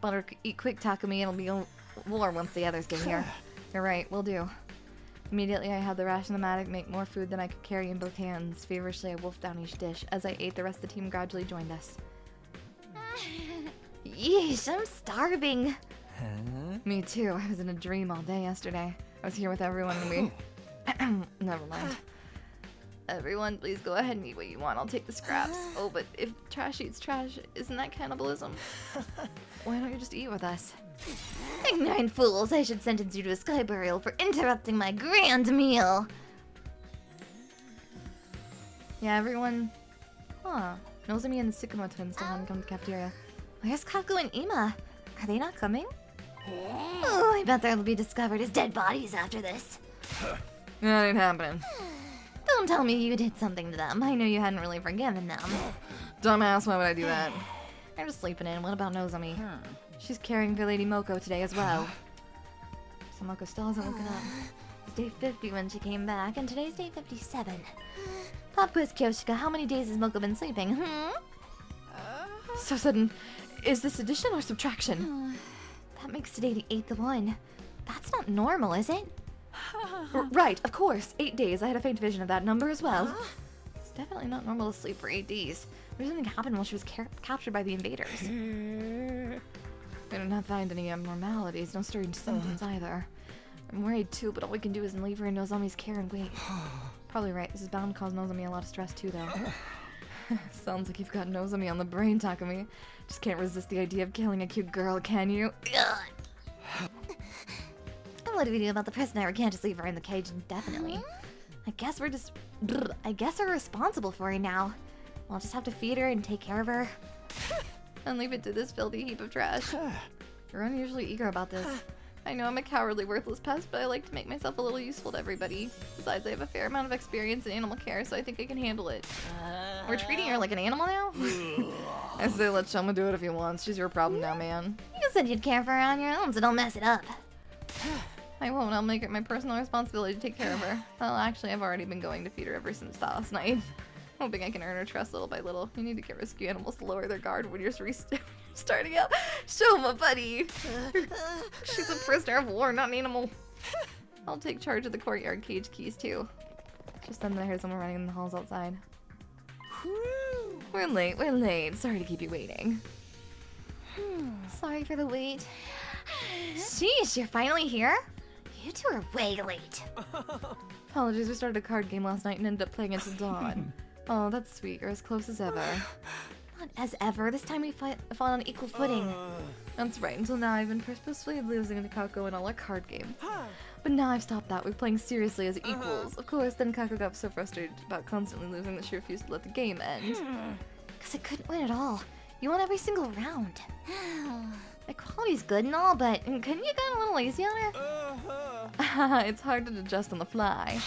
Better eat quick, Takumi, and it'll be war once the others get here. You're right, will do. Immediately I had the ration-o-matic make more food than I could carry in both hands. Feverishly I wolfed down each dish. As I ate, the rest of the team gradually joined us. Yeesh, I'm starving. Me too. I was in a dream all day yesterday. I was here with everyone and we... Never mind. Everyone, please go ahead and eat what you want. I'll take the scraps. Oh, but if trash eats trash, isn't that cannibalism? Why don't you just eat with us? Ignorant fools, I should sentence you to a sky burial for interrupting my grand meal. Yeah, everyone... Huh. Nozomi and the Tsukumo twins still haven't come to the cafeteria. Where's Kako and Ima? Are they not coming? Oh, I bet they'll be discovered as dead bodies after this. That ain't happening. Don't tell me you did something to them. I know you hadn't really forgiven them. Dumbass, why would I do that? They're just sleeping in. What about Nozomi? She's caring for Lady Moko today as well. So Moko still hasn't woken up. It's day 50 when she came back, and today's day 57. Pop quiz, Kyoshika. How many days has Moko been sleeping? So sudden. Is this addition or subtraction? That makes today the 8th one. That's not normal, is it? Right, of course. 8 days. I had a faint vision of that number as well. It's definitely not normal to sleep for 8 days. Maybe something happened while she was captured by the invaders. We did not find any abnormalities, no strange symptoms either. I'm worried too, but all we can do is leave her in Nozomi's care and wait. Probably right. This is bound to cause Nozomi a lot of stress too, though. Sounds like you've got Nozomi on the brain, Takumi. Just can't resist the idea of killing a cute girl, can you? And what do we do about the prisoner? We can't just leave her in the cage indefinitely. I guess we're responsible for her now. We'll just have to feed her and take care of her. And leave it to this filthy heap of trash. You're unusually eager about this. I know I'm a cowardly, worthless pest, but I like to make myself a little useful to everybody. Besides, I have a fair amount of experience in animal care, so I think I can handle it. We're treating her like an animal now? I say let Shoma do it if he wants. She's your problem now, man. You said you'd care for her on your own, so don't mess it up. I won't. I'll make it my personal responsibility to take care of her. Well, actually, I've already been going to feed her ever since last night. Hoping I can earn her trust little by little. You need to get rescue animals to lower their guard when you're starting out. Shoma, buddy! She's a prisoner of war, not an animal. I'll take charge of the courtyard cage keys, too. Just then I heard someone running in the halls outside. We're late. Sorry to keep you waiting. Sorry for the wait. Sheesh, you're finally here? You two are way late. Apologies, we started a card game last night and ended up playing until dawn. Oh, that's sweet. You're as close as ever. Not as ever. This time we fought on equal footing. That's right. Until now, I've been purposefully losing to Kako in all our card games. But now I've stopped that. We're playing seriously as equals. Of course, then Kako got so frustrated about constantly losing that she refused to let the game end. Because I couldn't win at all. You won every single round. My quality's good and all, but couldn't you get a little lazy on her? It's hard to adjust on the fly.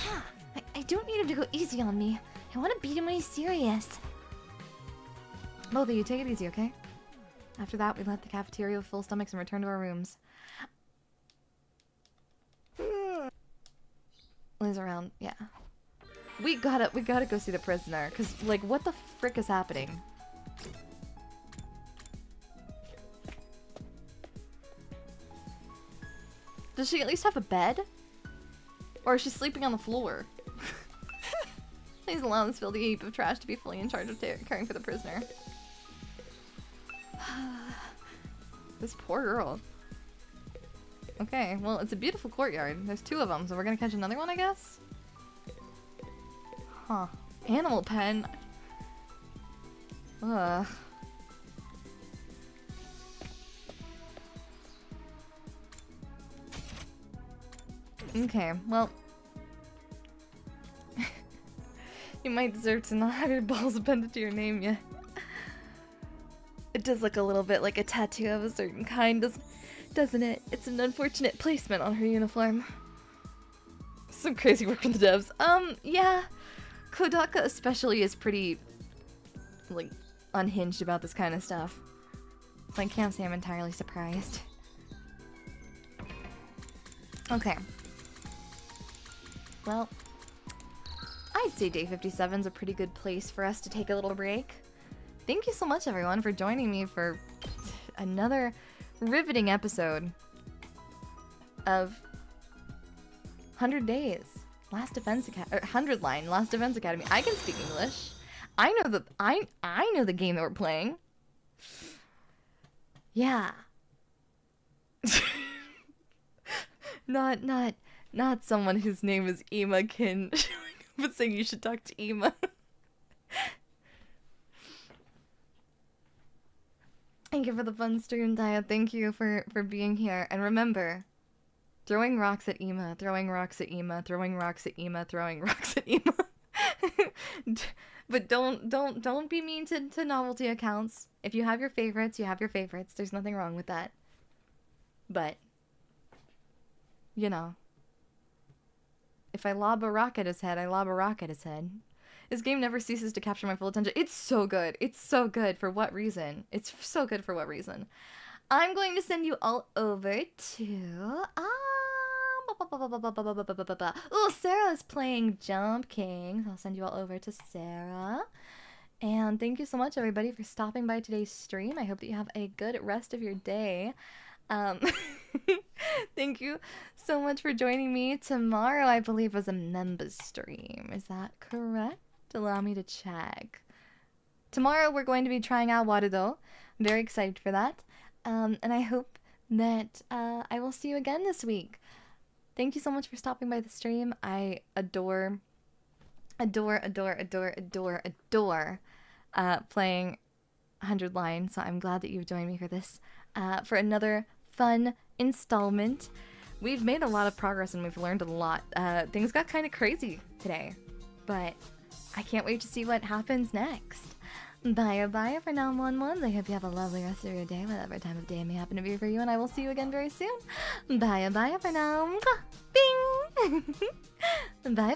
I don't need him to go easy on me. I want to beat him when he's serious. Both of you, take it easy, okay? After that, we left the cafeteria with full stomachs and returned to our rooms. Liz around, yeah. We gotta go see the prisoner, cause like, what the frick is happening? Does she at least have a bed? Or is she sleeping on the floor? Please allow this filthy heap of trash to be fully in charge of caring for the prisoner. This poor girl. Okay, well, it's a beautiful courtyard. There's 2 of them, so we're gonna catch another one, I guess? Huh. Animal pen. Ugh. Okay, well. You might deserve to not have your balls appended to your name yet. It does look a little bit like a tattoo of a certain kind, doesn't it? It's an unfortunate placement on her uniform. Some crazy work from the devs. Yeah. Kodaka especially is pretty, like, unhinged about this kind of stuff. So I can't say I'm entirely surprised. Okay. Well, I'd say day 57 is a pretty good place for us to take a little break. Thank you so much, everyone, for joining me for another riveting episode of 100 Days, Last Defense Academy, 100 Line, Last Defense Academy. I can speak English. I know the game that we're playing. Yeah. Not someone whose name is Ima can but saying you should talk to Ima. Thank you for the fun stream, Daiya. Thank you for being here. And remember, throwing rocks at Ima, throwing rocks at Ima, throwing rocks at Ima, throwing rocks at Ima. But don't be mean to novelty accounts. If you have your favorites, you have your favorites. There's nothing wrong with that. But, you know, if I lob a rock at his head, I lob a rock at his head. This game never ceases to capture my full attention. It's so good. It's so good. For what reason? It's so good for what reason? I'm going to send you all over to... Oh, Sarah's playing Jump King. I'll send you all over to Sarah. And thank you so much, everybody, for stopping by today's stream. I hope that you have a good rest of your day. Thank you so much for joining me. Tomorrow, I believe, was a members stream. Is that correct? Allow me to check. Tomorrow, we're going to be trying out Warudo. I'm very excited for that. And I hope that I will see you again this week. Thank you so much for stopping by the stream. I adore playing 100 Line, so I'm glad that you've joined me for this, for another fun installment. We've made a lot of progress and we've learned a lot. Things got kind of crazy today, but I can't wait to see what happens next. Bye for now, ones. I hope you have a lovely rest of your day, whatever time of day it may happen to be for you, and I will see you again very soon. Bye for now. Bing! Bye.